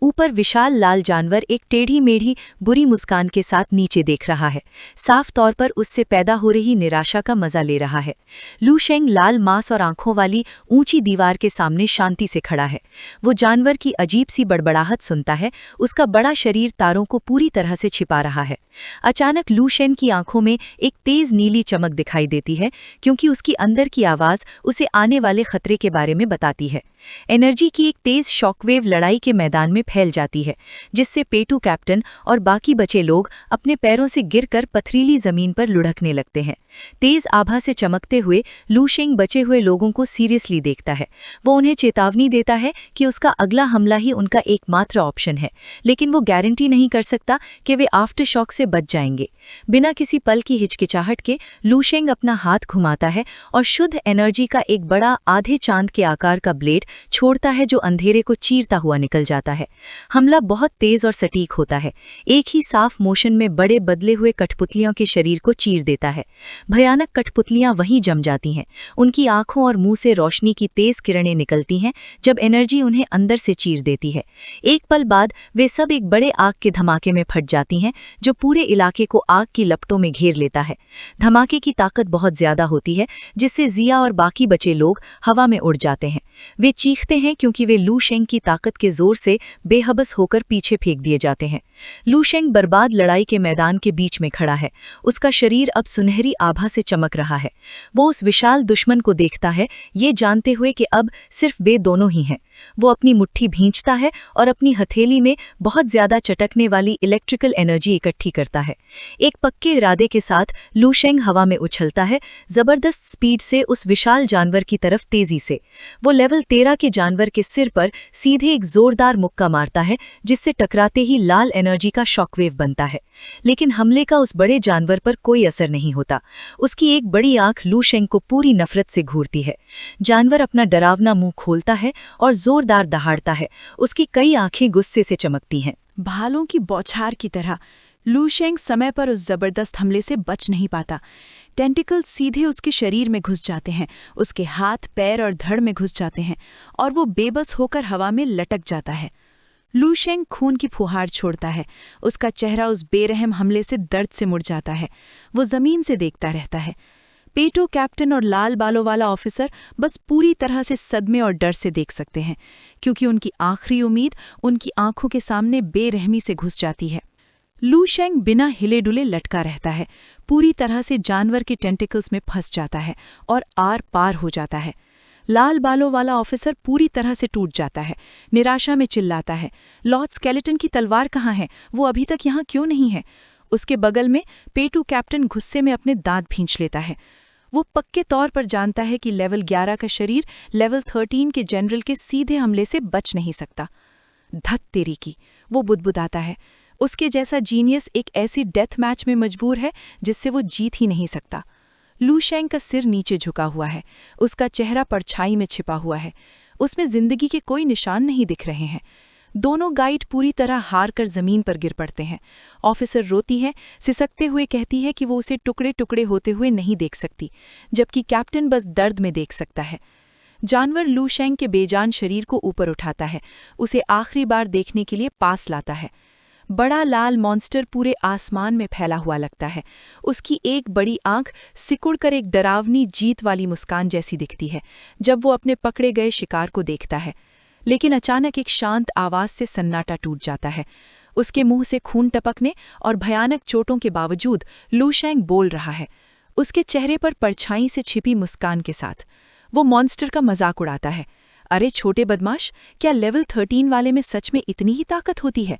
ऊपर विशाल लाल जानवर एक टेढ़ी मेढ़ी बुरी मुस्कान के साथ नीचे देख रहा है, साफ तौर पर उससे पैदा हो रही निराशा का मजा ले रहा है। लू शेंग लाल मांस और आंखों वाली ऊंची दीवार के सामने शांति से खड़ा है। वो जानवर की अजीब सी बड़बड़ाहट सुनता है। उसका बड़ा शरीर तारों को पूरी तरह से छिपा रहा है। अचानक लू शेंग की आंखों में एक तेज नीली चमक दिखाई देती है, क्योंकि उसकी अंदर की आवाज उसे आने वाले खतरे के बारे में बताती है। एनर्जी की एक तेज शॉकवेव लड़ाई के मैदान में फैल जाती है, जिससे पेटू कैप्टन और बाकी बचे लोग अपने पैरों से गिरकर पथरीली जमीन पर लुढ़कने लगते हैं। तेज आभा से चमकते हुए लू शेंग बचे हुए लोगों को सीरियसली देखता है। वो उन्हें चेतावनी देता है कि उसका अगला हमला ही उनका एकमात्र ऑप्शन है, लेकिन वो गारंटी नहीं कर सकता कि वे आफ्टर शॉक से बच जाएंगे। बिना किसी पल की हिचकिचाहट के लू शेंग अपना हाथ घुमाता है और शुद्ध एनर्जी का एक बड़ा आधे चांद के आकार का ब्लेड छोड़ता है, जो अंधेरे को चीरता हुआ निकल जाता है। हमला बहुत तेज और सटीक होता है। एक ही साफ मोशन में बड़े बदले हुए कठपुतलियों के शरीर को चीर देता है। भयानक कठपुतलियां वहीं जम जाती हैं। उनकी आंखों और मुंह से रोशनी की तेज किरणें निकलती हैं, जब एनर्जी उन्हें अंदर से चीर देती है। एक पल बाद वे सब एक बड़े आग के धमाके में फट जाती हैं, जो पूरे इलाके को आग की लपटों में घेर लेता है। धमाके की ताकत बहुत ज्यादा होती है, जिससे जिया और बाकी बचे लोग हवा में उड़ जाते हैं। वे चीखते हैं, क्योंकि वे लू शेंग की ताकत के जोर से बेहबस होकर पीछे फेंक दिए जाते हैं। लू शेंग बर्बाद लड़ाई के मैदान के बीच में खड़ा है। उसका शरीर अब सुनहरी आभा से चमक रहा है। वो उस विशाल दुश्मन को देखता है, ये जानते हुए कि अब सिर्फ वे दोनों ही हैं। वो अपनी मुट्ठी भींचता है और अपनी हथेली में बहुत ज्यादा चटकने वाली इलेक्ट्रिकल एनर्जी इकट्ठी करता है। एक पक्के इरादे के साथ लू शेंग हवा में उछलता है, जबरदस्त स्पीड से उस विशाल जानवर की तरफ तेजी से। वो लेवल 13 के जानवर के सिर पर सीधे एक जोरदार मुक्का मारता है, जिससे टकराते ही लाल एनर्जी का शॉकवेव बनता है। लेकिन हमले का उस बड़े जानवर पर कोई असर नहीं होता। उसकी एक बड़ी आंख लू शेंग को पूरी नफरत से घूरती है। जानवर अपना डरावना मुंह खोलता है और जोरदार दहाड़ता है। उसकी कई आंखें गुस्से से चमकती हैं। भालों की बौछार की तरह लू शेंग समय पर उस जबरदस्त हमले से बच नहीं पाता। टेंटिकल्स सीधे उसके शरीर में घुस जाते हैं, उसके हाथ, पैर और धड़ में घुस जाते हैं और वो बेबस होकर हवा में लटक जाता है। लू शेंग खून की फुहार छोड़ता है। उसका चेहरा उस बेरहम हमले से दर्द से मुड़ जाता है। वो जमीन से देखता रहता है। पेटो कैप्टन और लाल बालों वाला ऑफिसर बस पूरी तरह से सदमे और डर से देख सकते हैं, क्योंकि उनकी आखिरी उम्मीद उनकी आंखों के सामने बेरहमी से घुस जाती है। लू शेंग बिना हिले डुले लटका रहता है, पूरी तरह से जानवर के टेंटिकल्स में फंस जाता है और आर पार हो जाता है। लाल बालों वाला ऑफिसर पूरी तरह से टूट जाता है, निराशा में चिल्लाता है, लॉर्ड स्केलेटन की तलवार कहाँ है? वो अभी तक यहाँ क्यों नहीं है? उसके बगल में पेटू कैप्टन गुस्से में अपने दांत भींच लेता है। वो पक्के तौर पर जानता है कि लेवल 11 का शरीर लेवल 13 के जनरल के सीधे हमले से बच नहीं सकता। धत तेरी की, वो बुदबुदाता है। उसके जैसा जीनियस एक ऐसी डेथ मैच में मजबूर है जिससे वो जीत ही नहीं सकता। लू शेंग का सिर नीचे झुका हुआ है, उसका चेहरा परछाई में छिपा हुआ है। उसमें जिंदगी के कोई निशान नहीं दिख रहे हैं। दोनों गाइड पूरी तरह हार कर जमीन पर गिर पड़ते हैं। ऑफिसर रोती है, सिसकते हुए कहती है कि वो उसे टुकड़े टुकड़े होते हुए नहीं देख सकती, जबकि कैप्टन बस दर्द में देख सकता है। जानवर लू शेंग के बेजान शरीर को ऊपर उठाता है, उसे आखिरी बार देखने के लिए पास लाता है। बड़ा लाल मॉन्स्टर पूरे आसमान में फैला हुआ लगता है। उसकी एक बड़ी आंख सिकुड़कर एक डरावनी जीत वाली मुस्कान जैसी दिखती है जब वो अपने पकड़े गए शिकार को देखता है। लेकिन अचानक एक शांत आवाज से सन्नाटा टूट जाता है। उसके मुंह से खून टपकने और भयानक चोटों के बावजूद लू शेंग बोल रहा है, उसके चेहरे पर परछाई से छिपी मुस्कान के साथ। वो मॉन्स्टर का मजाक उड़ाता है, अरे छोटे बदमाश, क्या लेवल 13 वाले में सच में इतनी ही ताकत होती है?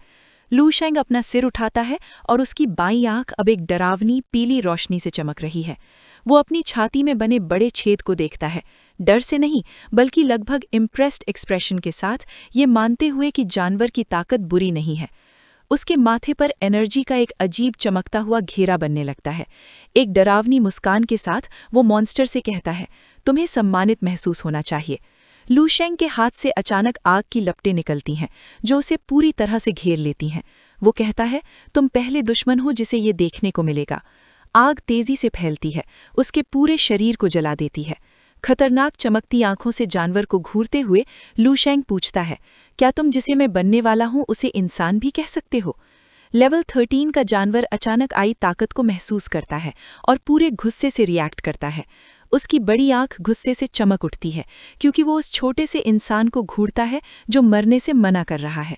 लू शेंग अपना सिर उठाता है और उसकी बाईं आंख अब एक डरावनी पीली रोशनी से चमक रही है। वो अपनी छाती में बने बड़े छेद को देखता है, डर से नहीं बल्कि लगभग इम्प्रेस्ड एक्सप्रेशन के साथ, ये मानते हुए कि जानवर की ताकत बुरी नहीं है। उसके माथे पर एनर्जी का एक अजीब चमकता हुआ घेरा बनने लगता है। एक डरावनी मुस्कान के साथ वो मॉन्स्टर से कहता है, तुम्हें सम्मानित महसूस होना चाहिए। लू शेंग के हाथ से अचानक आग की लपटें निकलती हैं जो उसे पूरी तरह से घेर लेती हैं। वो कहता है, तुम पहले दुश्मन हो जिसे ये देखने को मिलेगा। आग तेजी से फैलती है, उसके पूरे शरीर को जला देती है। खतरनाक चमकती आंखों से जानवर को घूरते हुए लू शेंग पूछता है, क्या तुम जिसे मैं बनने वाला हूं उसे इंसान भी कह सकते हो? लेवल 13 का जानवर अचानक आई ताकत को महसूस करता है और पूरे गुस्से से रिएक्ट करता है। उसकी बड़ी आंख गुस्से से चमक उठती है, क्योंकि वो उस छोटे से इंसान को घूरता है जो मरने से मना कर रहा है।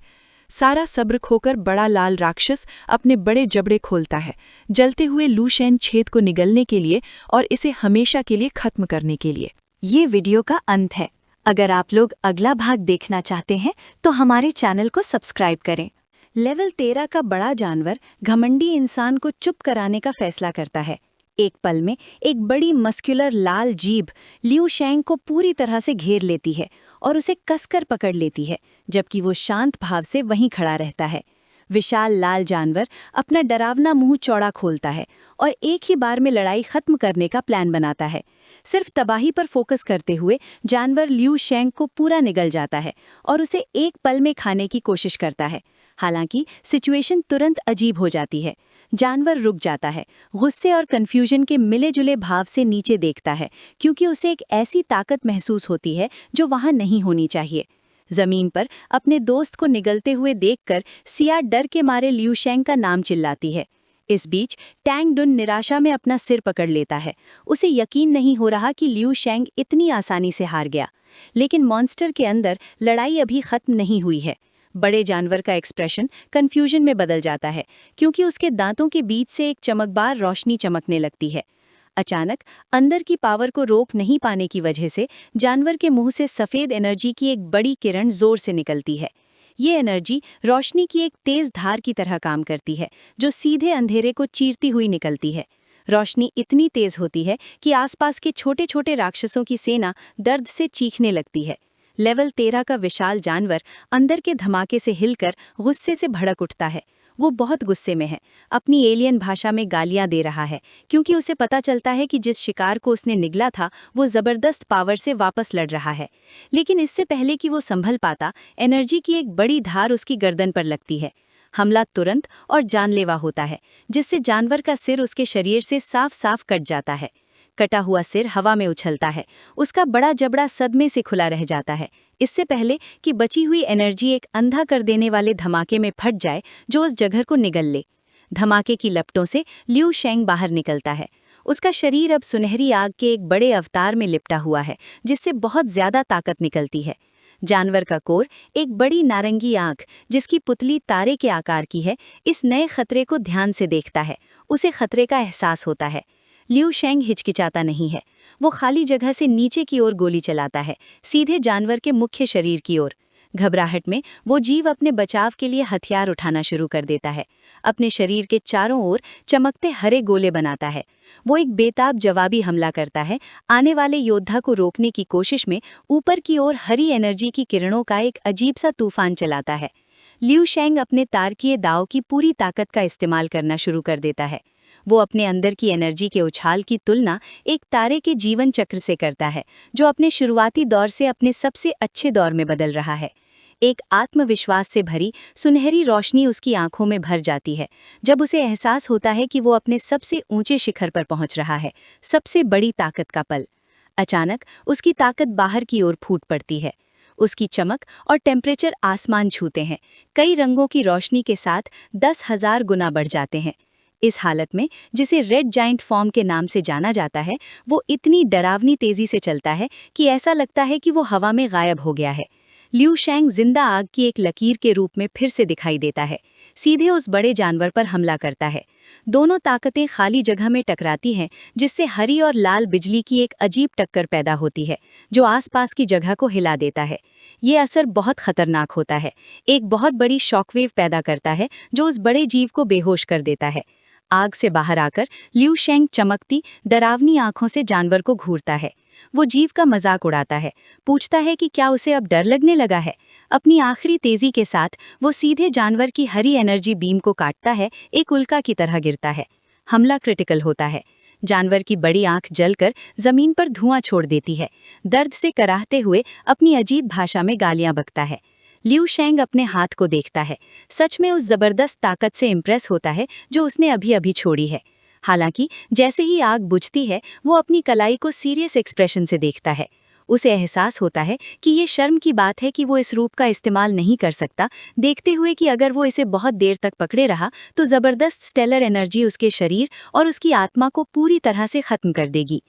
सारा सब्र खोकर बड़ा लाल राक्षस अपने बड़े जबड़े खोलता है, जलते हुए लू शेंग छेद को निगलने के लिए और इसे हमेशा के लिए खत्म करने के लिए। ये वीडियो का अंत है। अगर आप लोग अगला भाग देखना चाहते हैं तो हमारे चैनल को सब्सक्राइब करें। लेवल 13 का बड़ा जानवर घमंडी इंसान को चुप कराने का फैसला करता है। एक पल में एक बड़ी मस्कुलर लाल जीभ लू शेंग को पूरी तरह से घेर लेती है और उसे कसकर पकड़ लेती है, जबकि वो शांत भाव से वहीं खड़ा रहता है। विशाल लाल जानवर अपना डरावना मुंह चौड़ा खोलता है और एक ही बार में लड़ाई खत्म करने का प्लान बनाता है। सिर्फ तबाही पर फोकस करते हुए जानवर लू शेंग को पूरा निगल जाता है और उसे एक पल में खाने की कोशिश करता है। हालांकि सिचुएशन तुरंत अजीब हो जाती है। जानवर रुक जाता है, गुस्से और कन्फ्यूजन के मिले जुले भाव से नीचे देखता है, क्योंकि उसे एक ऐसी ताकत महसूस होती है जो वहां नहीं होनी चाहिए। जमीन पर अपने दोस्त को निगलते हुए देखकर सिया डर के मारे लू शेंग का नाम चिल्लाती है। इस बीच टैंग डुन निराशा में अपना सिर पकड़ लेता है। उसे यकीन नहीं हो रहा कि लू शेंग इतनी आसानी से हार गया। लेकिन मॉन्स्टर के अंदर लड़ाई अभी खत्म नहीं हुई है। बड़े जानवर का एक्सप्रेशन कंफ्यूजन में बदल जाता है क्योंकि उसके दांतों के बीच से एक चमकदार रोशनी चमकने लगती है। अचानक अंदर की पावर को रोक नहीं पाने की वजह से जानवर के मुंह से सफ़ेद एनर्जी की एक बड़ी किरण जोर से निकलती है। ये एनर्जी रोशनी की एक तेज धार की तरह काम करती है जो सीधे अंधेरे को चीरती हुई निकलती है। रोशनी इतनी तेज होती है कि आसपास के छोटे छोटे राक्षसों की सेना दर्द से चीखने लगती है। लेवल 13 का विशाल जानवर अंदर के धमाके से हिलकर गुस्से से भड़क उठता है। वो बहुत गुस्से में है, अपनी एलियन भाषा में गालियां दे रहा है क्योंकि उसे पता चलता है कि जिस शिकार को उसने निगला था वो ज़बरदस्त पावर से वापस लड़ रहा है। लेकिन इससे पहले कि वो संभल पाता, एनर्जी की एक बड़ी धार उसकी गर्दन पर लगती है। हमला तुरंत और जानलेवा होता है, जिससे जानवर का सिर उसके शरीर से साफ साफ कट जाता है। कटा हुआ सिर हवा में उछलता है, उसका बड़ा जबड़ा सदमे से खुला रह जाता है, इससे पहले कि बची हुई एनर्जी एक अंधा कर देने वाले धमाके में फट जाए जो उस जगह को निगल ले। धमाके की लपटों से लियू शेंग बाहर निकलता है। उसका शरीर अब सुनहरी आग के एक बड़े अवतार में लिपटा हुआ है, जिससे बहुत ज्यादा ताकत निकलती है। जानवर का कोर, एक बड़ी नारंगी आंख जिसकी पुतली तारे के आकार की है, इस नए खतरे को ध्यान से देखता है। उसे खतरे का एहसास होता है। लियू शेंग हिचकिचाता नहीं है। वो खाली जगह से नीचे की ओर गोली चलाता है, सीधे जानवर के मुख्य शरीर की ओर। घबराहट में वो जीव अपने बचाव के लिए हथियार उठाना शुरू कर देता है। अपने शरीर के चारों ओर चमकते हरे गोले बनाता है। वो एक बेताब जवाबी हमला करता है, आने वाले योद्धा को रोकने की कोशिश में ऊपर की ओर हरी एनर्जी की किरणों का एक अजीब सा तूफान चलाता है। लियू शेंग अपने तारकीय दाव की पूरी ताकत का इस्तेमाल करना शुरू कर देता है। वो अपने अंदर की एनर्जी के उछाल की तुलना एक तारे के जीवन चक्र से करता है, जो अपने शुरुआती दौर से अपने सबसे अच्छे दौर में बदल रहा है। एक आत्मविश्वास से भरी सुनहरी रोशनी उसकी आंखों में भर जाती है जब उसे एहसास होता है कि वो अपने सबसे ऊंचे शिखर पर पहुंच रहा है, सबसे बड़ी ताकत का पल। अचानक उसकी ताकत बाहर की ओर फूट पड़ती है। उसकी चमक और टेम्परेचर आसमान छूते हैं। कई रंगों की रोशनी के साथ 10,000 गुना बढ़ जाते हैं। इस हालत में, जिसे रेड जाइंट फॉर्म के नाम से जाना जाता है, वो इतनी डरावनी तेजी से चलता है कि ऐसा लगता है कि वो हवा में गायब हो गया है। लियू शेंग जिंदा आग की एक लकीर के रूप में फिर से दिखाई देता है, सीधे उस बड़े जानवर पर हमला करता है। दोनों ताकतें खाली जगह में टकराती हैं, जिससे हरी और लाल बिजली की एक अजीब टक्कर पैदा होती है जो आसपास की जगह को हिला देता है। ये असर बहुत खतरनाक होता है, एक बहुत बड़ी शॉकवेव पैदा करता है जो उस बड़े जीव को बेहोश कर देता है। आग से बाहर आकर लियू शेंग चमकती, डरावनी आंखों से जानवर को घूरता है। वो जीव का मजाक उड़ाता है, पूछता है कि क्या उसे अब डर लगने लगा है। अपनी आखिरी तेजी के साथ वो सीधे जानवर की हरी एनर्जी बीम को काटता है, एक उल्का की तरह गिरता है। हमला क्रिटिकल होता है। जानवर की बड़ी आंख जलकर जमीन पर धुआं छोड़ देती है। दर्द से कराहते हुए अपनी अजीब भाषा में गालियां बकता है। लियू शेंग अपने हाथ को देखता है, सच में उस जबरदस्त ताकत से इम्प्रेस होता है जो उसने अभी अभी छोड़ी है। हालांकि जैसे ही आग बुझती है, वो अपनी कलाई को सीरियस एक्सप्रेशन से देखता है। उसे एहसास होता है कि ये शर्म की बात है कि वो इस रूप का इस्तेमाल नहीं कर सकता, देखते हुए कि अगर वो इसे बहुत देर तक पकड़े रहा तो ज़बरदस्त स्टेलर एनर्जी उसके शरीर और उसकी आत्मा को पूरी तरह से ख़त्म कर देगी।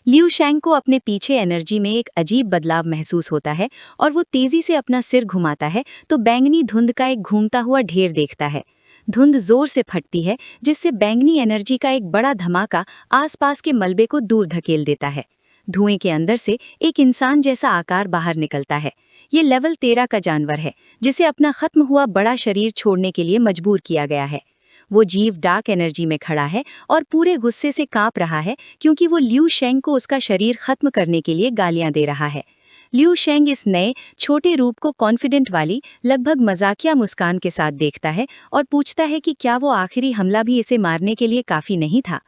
लियू शेंग को अपने पीछे एनर्जी में एक अजीब बदलाव महसूस होता है और वो तेज़ी से अपना सिर घुमाता है तो बैंगनी धुंध का एक घूमता हुआ ढेर देखता है। धुंध जोर से फटती है, जिससे बैंगनी एनर्जी का एक बड़ा धमाका आसपास के मलबे को दूर धकेल देता है। धुएं के अंदर से एक इंसान जैसा आकार बाहर निकलता है। ये लेवल 13 का जानवर है, जिसे अपना खत्म हुआ बड़ा शरीर छोड़ने के लिए मजबूर किया गया है। वो जीव डार्क एनर्जी में खड़ा है और पूरे गुस्से से कांप रहा है क्योंकि वो लियू शेंग को उसका शरीर खत्म करने के लिए गालियां दे रहा है। लियू शेंग इस नए छोटे रूप को कॉन्फिडेंट वाली, लगभग मजाकिया मुस्कान के साथ देखता है और पूछता है कि क्या वो आखिरी हमला भी इसे मारने के लिए काफी नहीं था।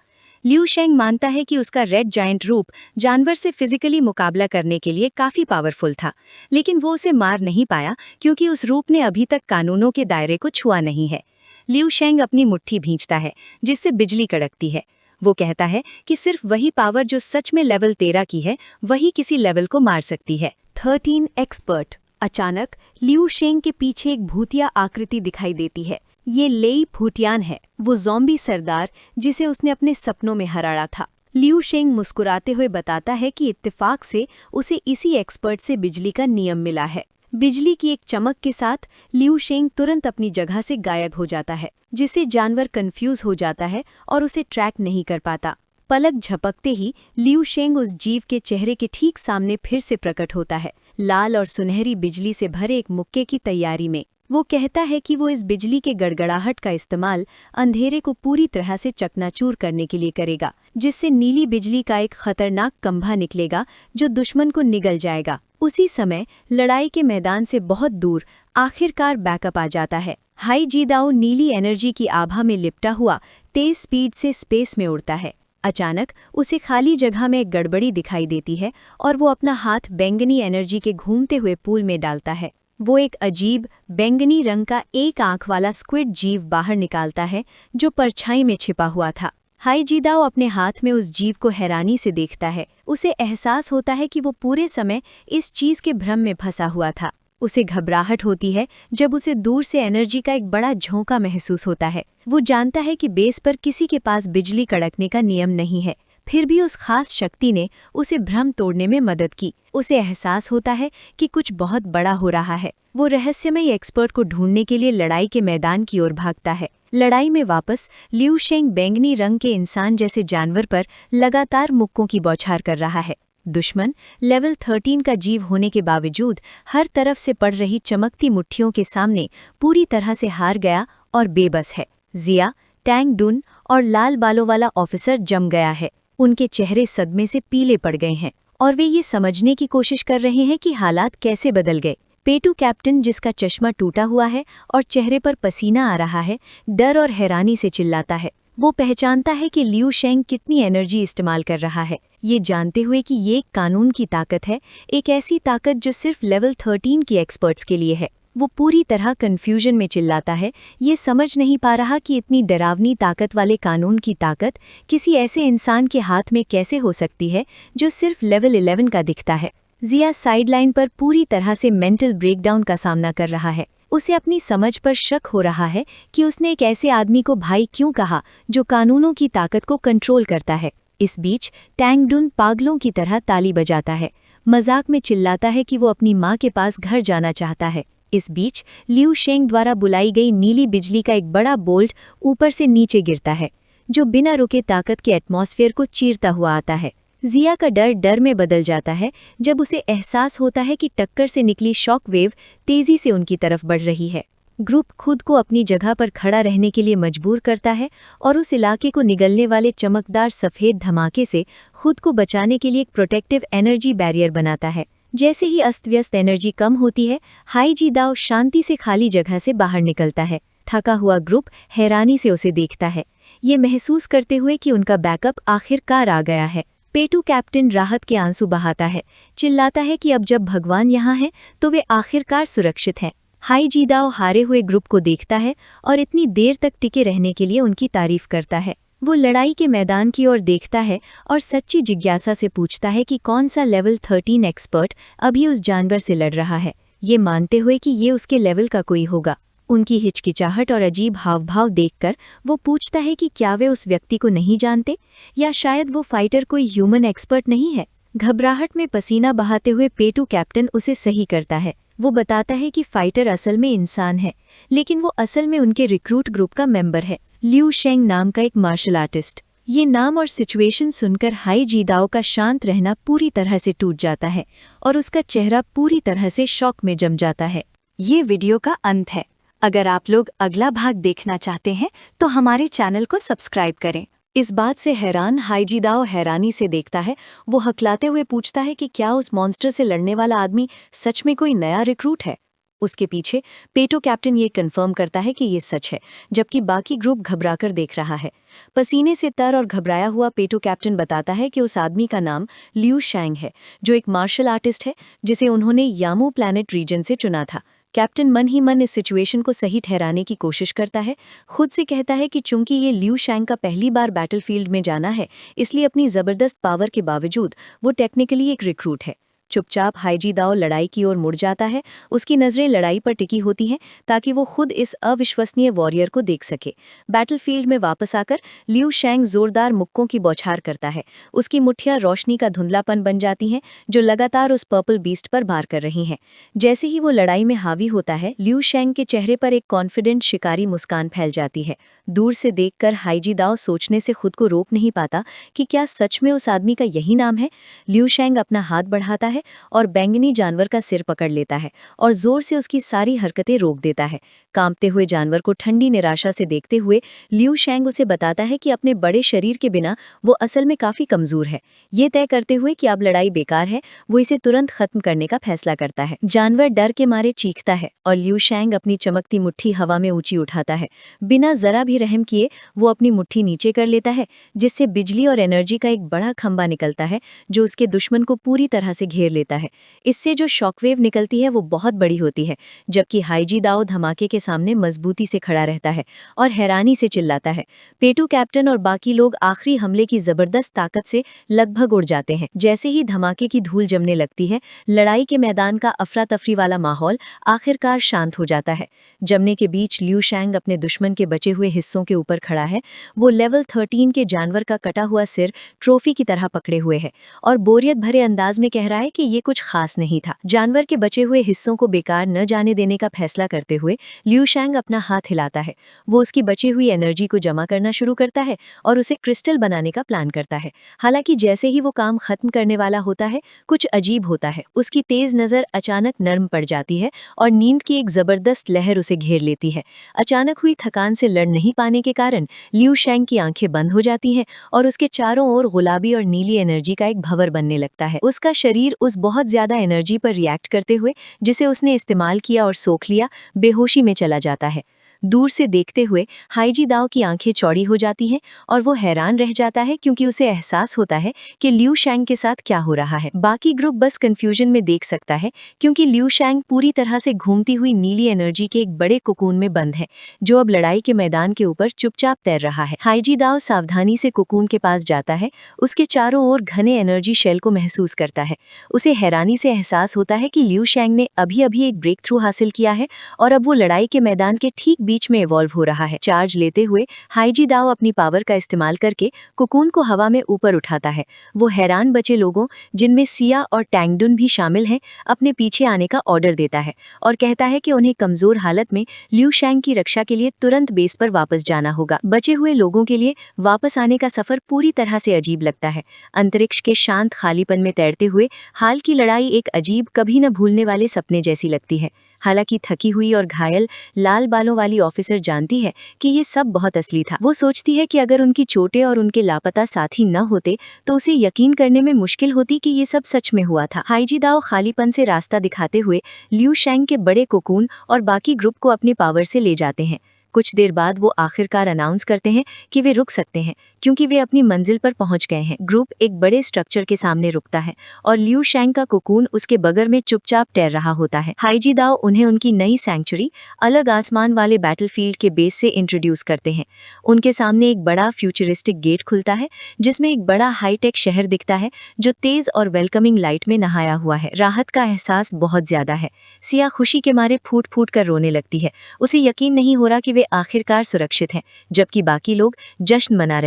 लियू शेंग मानता है कि उसका रेड जायंट रूप जानवर से फिजिकली मुकाबला करने के लिए काफी पावरफुल था, लेकिन वो उसे मार नहीं पाया क्योंकि उस रूप ने अभी तक कानूनों के दायरे को छुआ नहीं है। लियू शेंग अपनी मुट्ठी भींचता है, जिससे बिजली कड़कती है। वो कहता है कि सिर्फ वही पावर जो सच में लेवल 13 की है, वही किसी लेवल को मार सकती है। 13 एक्सपर्ट। अचानक लियू शेंग के पीछे एक भूतिया आकृति दिखाई देती है। ये लेई फूटियान है, वो ज़ॉम्बी सरदार जिसे उसने अपने सपनों में हराया था। लियू शेंग मुस्कुराते हुए बताता है कि इत्तेफाक से उसे इसी एक्सपर्ट से बिजली का नियम मिला है। बिजली की एक चमक के साथ लिऊ शेंग तुरंत अपनी जगह से गायब हो जाता है, जिससे जानवर कंफ्यूज हो जाता है और उसे ट्रैक नहीं कर पाता। पलक झपकते ही लिऊ शेंग उस जीव के चेहरे के ठीक सामने फिर से प्रकट होता है, लाल और सुनहरी बिजली से भरे एक मुक्के की तैयारी में। वो कहता है कि वो इस बिजली के गड़गड़ाहट का इस्तेमाल अंधेरे को पूरी तरह से चकनाचूर करने के लिए करेगा, जिससे नीली बिजली का एक खतरनाक खंभा निकलेगा जो दुश्मन को निगल जाएगा। उसी समय लड़ाई के मैदान से बहुत दूर आखिरकार बैकअप आ जाता है। हाई जीदाओ नीली एनर्जी की आभा में लिपटा हुआ तेज स्पीड से स्पेस में उड़ता है। अचानक उसे खाली जगह में एक गड़बड़ी दिखाई देती है और वो अपना हाथ बैंगनी एनर्जी के घूमते हुए पूल में डालता है। वो एक अजीब बैंगनी रंग का एक आंख वाला स्क्विड जीव बाहर निकालता है जो परछाई में छिपा हुआ था। हाई जीदाओ अपने हाथ में उस जीव को हैरानी से देखता है। उसे एहसास होता है कि वो पूरे समय इस चीज के भ्रम में फंसा हुआ था। उसे घबराहट होती है जब उसे दूर से एनर्जी का एक बड़ा झोंका महसूस होता है। वो जानता है कि बेस पर किसी के पास बिजली कड़कने का नियम नहीं है, फिर भी उस खास शक्ति ने उसे भ्रम तोड़ने में मदद की। उसे एहसास होता है कि कुछ बहुत बड़ा हो रहा है। वो रहस्यमयी एक्सपर्ट को ढूंढने के लिए लड़ाई के मैदान की ओर भागता है। लड़ाई में वापस लिऊ शेंग बैंगनी रंग के इंसान जैसे जानवर पर लगातार मुक्कों की बौछार कर रहा है। दुश्मन लेवल 13 का जीव होने के बावजूद हर तरफ से पड़ रही चमकती मुट्ठियों के सामने पूरी तरह से हार गया और बेबस है। जिया, टैंग डुन और लाल बालों वाला ऑफिसर जम गया है। उनके चेहरे सदमे से पीले पड़ गए हैं और वे ये समझने की कोशिश कर रहे हैं कि हालात कैसे बदल गए। पेटू कैप्टन, जिसका चश्मा टूटा हुआ है और चेहरे पर पसीना आ रहा है, डर और हैरानी से चिल्लाता है। वो पहचानता है कि लिऊ शेंग कितनी एनर्जी इस्तेमाल कर रहा है, ये जानते हुए कि ये एक कानून की ताकत है, एक ऐसी ताकत जो सिर्फ लेवल 13 की एक्सपर्ट्स के लिए है। वो पूरी तरह कन्फ्यूजन में चिल्लाता है, ये समझ नहीं पा रहा कि इतनी डरावनी ताकत वाले कानून की ताकत किसी ऐसे इंसान के हाथ में कैसे हो सकती है जो सिर्फ लेवल 11 का दिखता है। जिया साइडलाइन पर पूरी तरह से मेंटल ब्रेकडाउन का सामना कर रहा है। उसे अपनी समझ पर शक हो रहा है कि उसने एक ऐसे आदमी को भाई क्यों कहा जो कानूनों की ताकत को कंट्रोल करता है। इस बीच टैंग डुन पागलों की तरह ताली बजाता है, मजाक में चिल्लाता है कि वो अपनी माँ के पास घर जाना चाहता है। इस बीच लिऊ शेंग द्वारा बुलाई गई नीली बिजली का एक बड़ा बोल्ट ऊपर से नीचे गिरता है, जो बिना रुके ताकत के एटमॉस्फेयर को चीरता हुआ आता है। जिया का डर डर में बदल जाता है जब उसे एहसास होता है कि टक्कर से निकली शॉक वेव तेजी से उनकी तरफ बढ़ रही है। ग्रुप खुद को अपनी जगह पर खड़ा रहने के लिए मजबूर करता है और उस इलाके को निगलने वाले चमकदार सफ़ेद धमाके से खुद को बचाने के लिए एक प्रोटेक्टिव एनर्जी बैरियर बनाता है। जैसे ही अस्त व्यस्त एनर्जी कम होती है, हाई जीदाओ शांति से खाली जगह से बाहर निकलता है। थका हुआ ग्रुप हैरानी से उसे देखता है, ये महसूस करते हुए कि उनका बैकअप आखिरकार आ गया है। पेटू कैप्टन राहत के आंसू बहाता है, चिल्लाता है कि अब जब भगवान यहाँ हैं तो वे आखिरकार सुरक्षित हैं। हाई जीदाओ हारे हुए ग्रुप को देखता है और इतनी देर तक टिके रहने के लिए उनकी तारीफ करता है। वो लड़ाई के मैदान की ओर देखता है और सच्ची जिज्ञासा से पूछता है कि कौन सा लेवल 13 एक्सपर्ट अभी उस जानवर से लड़ रहा है, ये मानते हुए कि ये उसके लेवल का कोई होगा। उनकी हिचकिचाहट और अजीब हावभाव देखकर वो पूछता है कि क्या वे उस व्यक्ति को नहीं जानते, या शायद वो फाइटर कोई ह्यूमन एक्सपर्ट नहीं है। घबराहट में पसीना बहाते हुए पेटू कैप्टन उसे सही करता है। वो बताता है कि फाइटर असल में इंसान है, लेकिन वो असल में उनके रिक्रूट ग्रुप का मेंबर है, लिऊ शेंग नाम का एक मार्शल आर्टिस्ट। ये नाम और सिचुएशन सुनकर हाई जीदाओ का शांत रहना पूरी तरह से टूट जाता है और उसका चेहरा पूरी तरह से शॉक में जम जाता है। ये वीडियो का अंत है। अगर आप लोग अगला भाग देखना चाहते हैं तो हमारे चैनल को सब्सक्राइब करें। इस बात से हैरान हाई जीदाओ हैरानी से देखता है। वो हकलाते हुए पूछता है कि क्या उस मॉन्स्टर से लड़ने वाला आदमी सच में कोई नया रिक्रूट है। उसके पीछे पेटो कैप्टन ये कंफर्म करता है कि ये सच है, जबकि बाकी ग्रुप घबराकर देख रहा है। पसीने से तर और घबराया हुआ पेटो कैप्टन बताता है कि उस आदमी का नाम लिऊ शेंग है, जो एक मार्शल आर्टिस्ट है जिसे उन्होंने यामू प्लैनेट रीजन से चुना था। कैप्टन मन ही मन इस सिचुएशन को सही ठहराने की कोशिश करता है। खुद से कहता है कि चूंकि ये लिऊ शेंग का पहली बार बैटलफील्ड में जाना है, इसलिए अपनी ज़बरदस्त पावर के बावजूद वो टेक्निकली एक रिक्रूट है। चुपचाप हाईजी दाओ लड़ाई की ओर मुड़ जाता है। उसकी नज़रें लड़ाई पर टिकी होती हैं ताकि वो खुद इस अविश्वसनीय वॉरियर को देख सके। बैटलफील्ड में वापस आकर लियू शैंग जोरदार मुक्कों की बौछार करता है। उसकी मुट्ठियां रोशनी का धुंधलापन बन जाती हैं जो लगातार उस पर्पल बीस्ट पर वार कर रही हैं। जैसे ही वो लड़ाई में हावी होता है, लियू शैंग के चेहरे पर एक कॉन्फिडेंट शिकारी मुस्कान फैल जाती है। दूर से देखकर हाईजी दाओ सोचने से खुद को रोक नहीं पाता कि क्या सच में उस आदमी का यही नाम है। लियू शैंग अपना हाथ बढ़ाता है और बैंगनी जानवर का सिर पकड़ लेता है और जोर से उसकी सारी हरकतें रोक देता है। कांपते हुए जानवर को ठंडी निराशा से देखते हुए लियू शैंग उसे बताता है कि अपने बड़े शरीर के बिना वो असल में काफी कमजोर है। ये तय करते हुए कि अब लड़ाई बेकार है, वो इसे तुरंत खत्म करने का फैसला करता है। जानवर डर के मारे चीखता है और लियू शैंग अपनी चमकती मुट्ठी हवा में ऊंची उठाता है। बिना जरा भी रहम किए वो अपनी मुट्ठी नीचे कर लेता है, जिससे बिजली और एनर्जी का एक बड़ा खंभा निकलता है जो उसके दुश्मन को पूरी तरह से घेर लेता है। इससे जो शॉकवेव निकलती है वो बहुत बड़ी होती है, जबकि हाईजी दाओ धमाके के सामने मजबूती से खड़ा रहता है और हैरानी से चिल्लाता है। पेटू कैप्टन और बाकी लोग आखिरी हमले की जबरदस्त ताकत से लगभग उड़ जाते हैं। जैसे ही धमाके की धूल जमने लगती है, लड़ाई के मैदान का अफरा तफरी वाला माहौल आखिरकार शांत हो जाता है। जमने के बीच लियू शैंग अपने दुश्मन के बचे हुए हिस्सों के ऊपर खड़ा है। वो लेवल 13 के जानवर का कटा हुआ सिर ट्रॉफी की तरह पकड़े हुए है और बोरियत भरे अंदाज में कह रहा है कि ये कुछ खास नहीं था। जानवर के बचे हुए हिस्सों को बेकार न जाने देने का फैसला करते हुए लियू शैंग अपना हाथ हिलाता है। वो उसकी बची हुई एनर्जी को जमा करना शुरू करता है और उसे क्रिस्टल बनाने का प्लान करता है। हालांकि जैसे ही वो काम खत्म करने वाला होता है, कुछ अजीब होता है। उसकी तेज नजर अचानक नर्म पड़ जाती है और नींद की एक जबरदस्त लहर उसे घेर लेती है। अचानक हुई थकान से लड़ नहीं पाने के कारण लियू शैंग की आंखें बंद हो जाती हैं और उसके चारों ओर गुलाबी और नीली एनर्जी का एक भंवर बनने लगता है। उसका शरीर उस बहुत ज्यादा एनर्जी पर रिएक्ट करते हुए जिसे उसने इस्तेमाल किया और सोख लिया, बेहोशी में चला जाता है। दूर से देखते हुए हाईजी दाओ की आंखें चौड़ी हो जाती हैं और वो हैरान रह जाता है क्योंकि उसे एहसास होता है कि लियू शैंग के साथ क्या हो रहा है। बाकी ग्रुप बस कंफ्यूजन में देख सकता है क्योंकि लियू शैंग पूरी तरह से घूमती हुई नीली एनर्जी के एक बड़े कोकून में बंद है जो अब लड़ाई के मैदान के ऊपर चुपचाप तैर रहा है। हाईजी दाओ सावधानी से कोकून के पास जाता है। उसके चारों ओर घने एनर्जी शेल को महसूस करता है। उसे हैरानी से एहसास होता है कि लियू शैंग ने अभी अभी एक ब्रेक थ्रू हासिल किया है और अब वो लड़ाई के मैदान के ठीक बीच में इवॉल्व हो रहा है। चार्ज लेते हुए हाईजी दाओ अपनी पावर का इस्तेमाल करके कोकून को हवा में ऊपर उठाता है। वो हैरान बचे लोगों, जिनमें सिया और टैंगडुन भी शामिल हैं, अपने पीछे आने का ऑर्डर देता है और कहता है कि उन्हें कमजोर हालत में लियू शैंग की रक्षा के लिए तुरंत बेस पर वापस जाना होगा। बचे हुए लोगों के लिए वापस आने का सफर पूरी तरह से अजीब लगता है। अंतरिक्ष के शांत खालीपन में तैरते हुए हाल की लड़ाई एक अजीब, कभी न भूलने वाले सपने जैसी लगती है। हालांकि थकी हुई और घायल लाल बालों वाली ऑफिसर जानती है कि ये सब बहुत असली था। वो सोचती है कि अगर उनकी चोटें और उनके लापता साथी न होते तो उसे यकीन करने में मुश्किल होती कि ये सब सच में हुआ था। हाईजी दाओ खालीपन से रास्ता दिखाते हुए लियू शैंग के बड़े कोकून और बाकी ग्रुप को अपनी पावर से ले जाते हैं। कुछ देर बाद वो आखिरकार अनाउंस करते हैं कि वे रुक सकते हैं क्योंकि वे अपनी मंजिल पर पहुंच गए हैं। ग्रुप एक बड़े स्ट्रक्चर के सामने रुकता है और लियू शैंग का कोकून उसके बगल में चुपचाप तैर रहा होता है। हाईजी दाओ उन्हें उनकी नई सैंक्चुरी अलग आसमान वाले बैटलफील्ड के बेस से इंट्रोड्यूस करते हैं। उनके सामने एक बड़ा फ्यूचरिस्टिक गेट खुलता है जिसमें एक बड़ा हाईटेक शहर दिखता है जो तेज और वेलकमिंग लाइट में नहाया हुआ है। राहत का एहसास बहुत ज्यादा है। सिया खुशी के मारे फूट फूट कर रोने लगती है। उसे यकीन नहीं हो रहा कि वे आखिरकार सुरक्षित हैं, जबकि बाकी लोग जश्न मना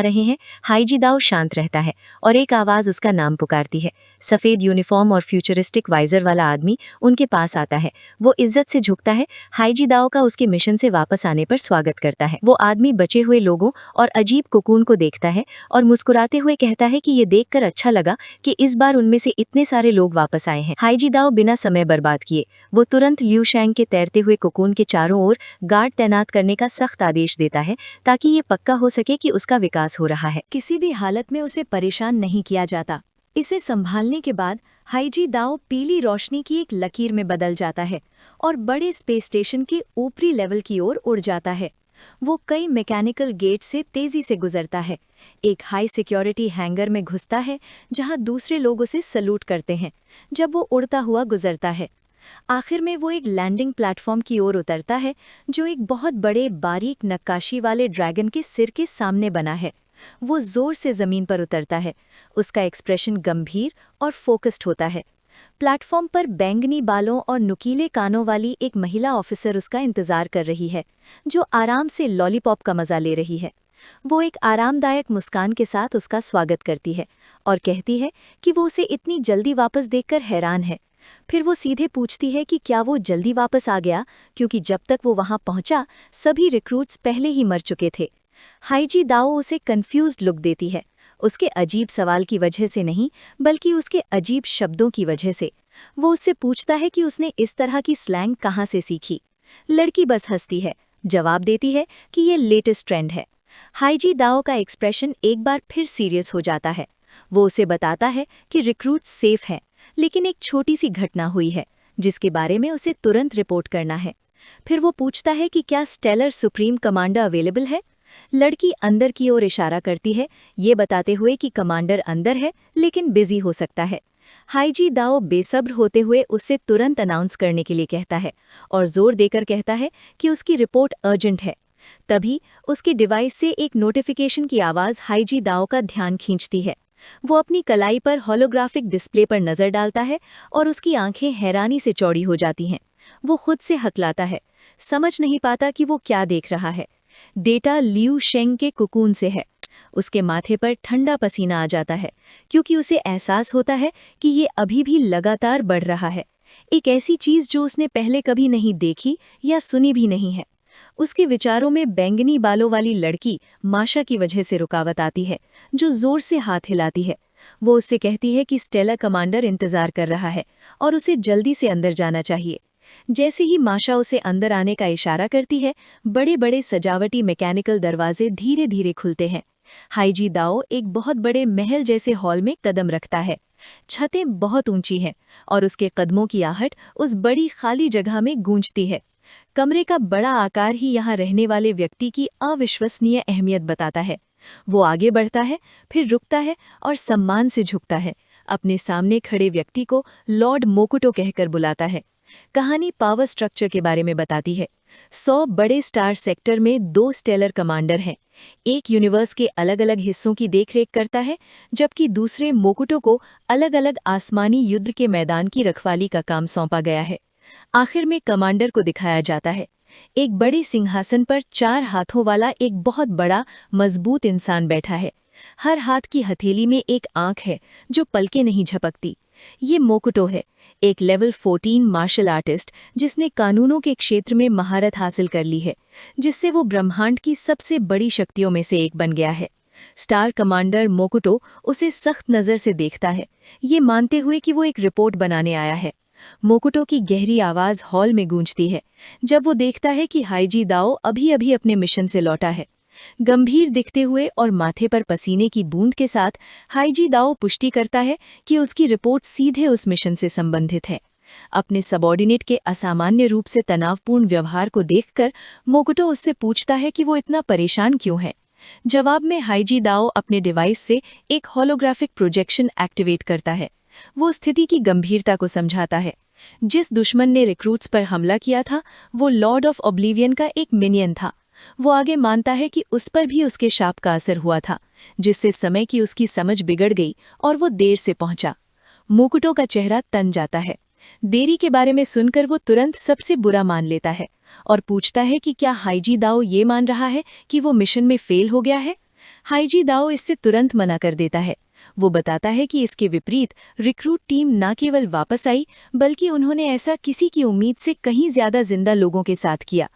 रहे हैं। हाईजी दाओ शांत रहता है और एक आवाज उसका नाम पुकारती है। सफेद यूनिफॉर्म और फ्यूचरिस्टिक वाइजर वाला आदमी उनके पास आता है। वो इज्जत से झुकता है। हाईजी दाओ का उसके मिशन से वापस आने पर स्वागत करता है। वो आदमी बचे हुए लोगों और अजीब कोकून को देखता है और मुस्कुराते हुए कहता है कि ये देखकर अच्छा लगा कि इस बार उनमें से इतने सारे लोग वापस आए हैं। हाईजी दाओ बिना समय बर्बाद किए वो तुरंत लियू शैंग के तैरते हुए कोकून के चारों ओर गार्ड तैनात करने का सख्त आदेश देता है ताकि ये पक्का हो सके कि उसका विकास हो रहा है। किसी भी हालत में उसे परेशान नहीं किया जाता। इसे संभालने के बाद हाईजी दाओ पीली रोशनी की एक लकीर में बदल जाता है और बड़े स्पेस स्टेशन के ऊपरी लेवल की ओर उड़ जाता है। वो कई मैकेनिकल गेट से तेजी से गुजरता है, एक हाई सिक्योरिटी हैंगर में घुसता है जहां दूसरे लोग उसे सलूट करते हैं जब वो उड़ता हुआ गुजरता है। आखिर में वो एक लैंडिंग प्लेटफॉर्म की ओर उतरता है जो एक बहुत बड़े बारीक नक्काशी वाले ड्रैगन के सिर के सामने बना है। वो जोर से जमीन पर उतरता है। उसका एक्सप्रेशन गंभीर और फोकस्ड होता है। प्लेटफॉर्म पर बैंगनी बालों और नुकीले कानों वाली एक महिला ऑफिसर उसका इंतजार कर रही है, जो आराम से लॉलीपॉप का मजा ले रही है। वो एक आरामदायक मुस्कान के साथ उसका स्वागत करती है और कहती है कि वो उसे इतनी जल्दी वापस देखकर हैरान है। फिर वो सीधे पूछती है कि क्या वो जल्दी वापस आ गया, क्योंकि जब तक वो वहां पहुंचा सभी रिक्रूट्स पहले ही मर चुके थे। हाईजी दाओ उसे कंफ्यूज्ड लुक देती है, उसके अजीब सवाल की वजह से नहीं, बल्कि उसके अजीब शब्दों की वजह से। वो उससे पूछता है कि उसने इस तरह की स्लैंग कहाँ से सीखी। लड़की बस हंसती है, जवाब देती है कि ये लेटेस्ट ट्रेंड है। हाईजी दाओ का एक्सप्रेशन एक बार फिर सीरियस हो जाता है। वो उसे बताता है कि रिक्रूट सेफ हैं, लेकिन एक छोटी सी घटना हुई है जिसके बारे में उसे तुरंत रिपोर्ट करना है। फिर वो पूछता है कि क्या स्टेलर सुप्रीम कमांडर अवेलेबल है। लड़की अंदर की ओर इशारा करती है, ये बताते हुए कि कमांडर अंदर है लेकिन बिजी हो सकता है। हाईजी दाओ बेसब्र होते हुए उससे तुरंत अनाउंस करने के लिए कहता है और जोर देकर कहता है कि उसकी रिपोर्ट अर्जेंट है। तभी उसके डिवाइस से एक नोटिफिकेशन की आवाज़ हाईजी दाओ का ध्यान खींचती है। वो अपनी कलाई पर होलोग्राफिक डिस्प्ले पर नजर डालता है और उसकी आंखें हैरानी से चौड़ी हो जाती हैं। वो खुद से हकलाता है, समझ नहीं पाता कि वो क्या देख रहा है। डेटा लियू शेंग के कुकून से है। उसके माथे पर ठंडा पसीना आ जाता है, क्योंकि उसे एहसास होता है कि ये अभी भी लगातार बढ़ रहा है, एक ऐसी चीज जो उसने पहले कभी नहीं देखी या सुनी भी नहीं है। उसके विचारों में बैंगनी बालों वाली लड़की माशा की वजह से रुकावट आती है, जो जोर से हाथ हिलाती है। वो उससे कहती है कि स्टेला कमांडर इंतजार कर रहा है और उसे जल्दी से अंदर जाना चाहिए। जैसे ही माशा उसे अंदर आने का इशारा करती है, बड़े बड़े सजावटी मैकेनिकल दरवाजे धीरे धीरे खुलते हैं। हाईजी दाओ एक बहुत बड़े महल जैसे हॉल में कदम रखता है। छतें बहुत ऊंची हैं और उसके कदमों की आहट उस बड़ी खाली जगह में गूंजती है। कमरे का बड़ा आकार ही यहाँ रहने वाले व्यक्ति की अविश्वसनीय अहमियत बताता है। वो आगे बढ़ता है, फिर रुकता है और सम्मान से झुकता है। अपने सामने खड़े व्यक्ति को लॉर्ड मोकुटो कहकर बुलाता है। कहानी पावर स्ट्रक्चर के बारे में बताती है। 100 बड़े स्टार सेक्टर में 2 स्टेलर कमांडर हैं। एक यूनिवर्स के अलग अलग हिस्सों की देखरेख करता है, जबकि दूसरे मोकुटो को अलग अलग आसमानी युद्ध के मैदान की रखवाली का काम सौंपा गया है। आखिर में कमांडर को दिखाया जाता है। एक बड़े सिंहासन पर 4 हाथों वाला एक बहुत बड़ा मजबूत इंसान बैठा है। हर हाथ की हथेली में एक आंख है जो पलके नहीं झपकती। ये मोकुटो है, एक लेवल 14 मार्शल आर्टिस्ट जिसने कानूनों के क्षेत्र में महारत हासिल कर ली है, जिससे वो ब्रह्मांड की सबसे बड़ी शक्तियों में से एक बन गया है। स्टार कमांडर मोकुटो उसे सख्त नज़र से देखता है, ये मानते हुए कि वो एक रिपोर्ट बनाने आया है। मोकुटो की गहरी आवाज़ हॉल में गूंजती है जब वो देखता है कि हाईजी दाओ अभी अभी अपने मिशन से लौटा है। गंभीर दिखते हुए और माथे पर पसीने की बूंद के साथ हाईजी दाओ पुष्टि करता है कि उसकी रिपोर्ट सीधे उस मिशन से संबंधित है। अपने सबॉर्डिनेट के असामान्य रूप से तनावपूर्ण व्यवहार को देखकर मोकुटो उससे पूछता है कि वो इतना परेशान क्यों है। जवाब में हाईजी दाओ अपने डिवाइस से एक होलोग्राफिक प्रोजेक्शन एक्टिवेट करता है। वो स्थिति की गंभीरता को समझाता है। जिस दुश्मन ने रिक्रूट्स पर हमला किया था वो लॉर्ड ऑफ ऑब्लिवियन का एक मिनियन था। वो आगे मानता है कि उस पर भी उसके शाप का असर हुआ था, जिससे समय की उसकी समझ बिगड़ गई और वो देर से पहुंचा। मोकुटो का चेहरा तन जाता है। देरी के बारे में सुनकर वो तुरंत सबसे बुरा मान लेता है और पूछता है कि क्या हाईजी दाओ ये मान रहा है कि वो मिशन में फेल हो गया है। हाईजी दाओ इससे तुरंत मना कर देता है। वो बताता है कि इसके विपरीत रिक्रूट टीम न केवल वापस आई, बल्कि उन्होंने ऐसा किसी की उम्मीद से कहीं ज्यादा जिंदा लोगों के साथ किया।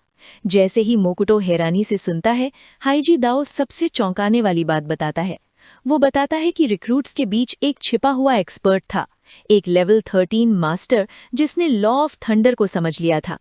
जैसे ही मोकुटो हैरानी से सुनता है, हाईजी दाओ सबसे चौंकाने वाली बात बताता है। वो बताता है कि रिक्रूट्स के बीच एक छिपा हुआ एक्सपर्ट था, एक लेवल 13 मास्टर जिसने लॉ ऑफ थंडर को समझ लिया था।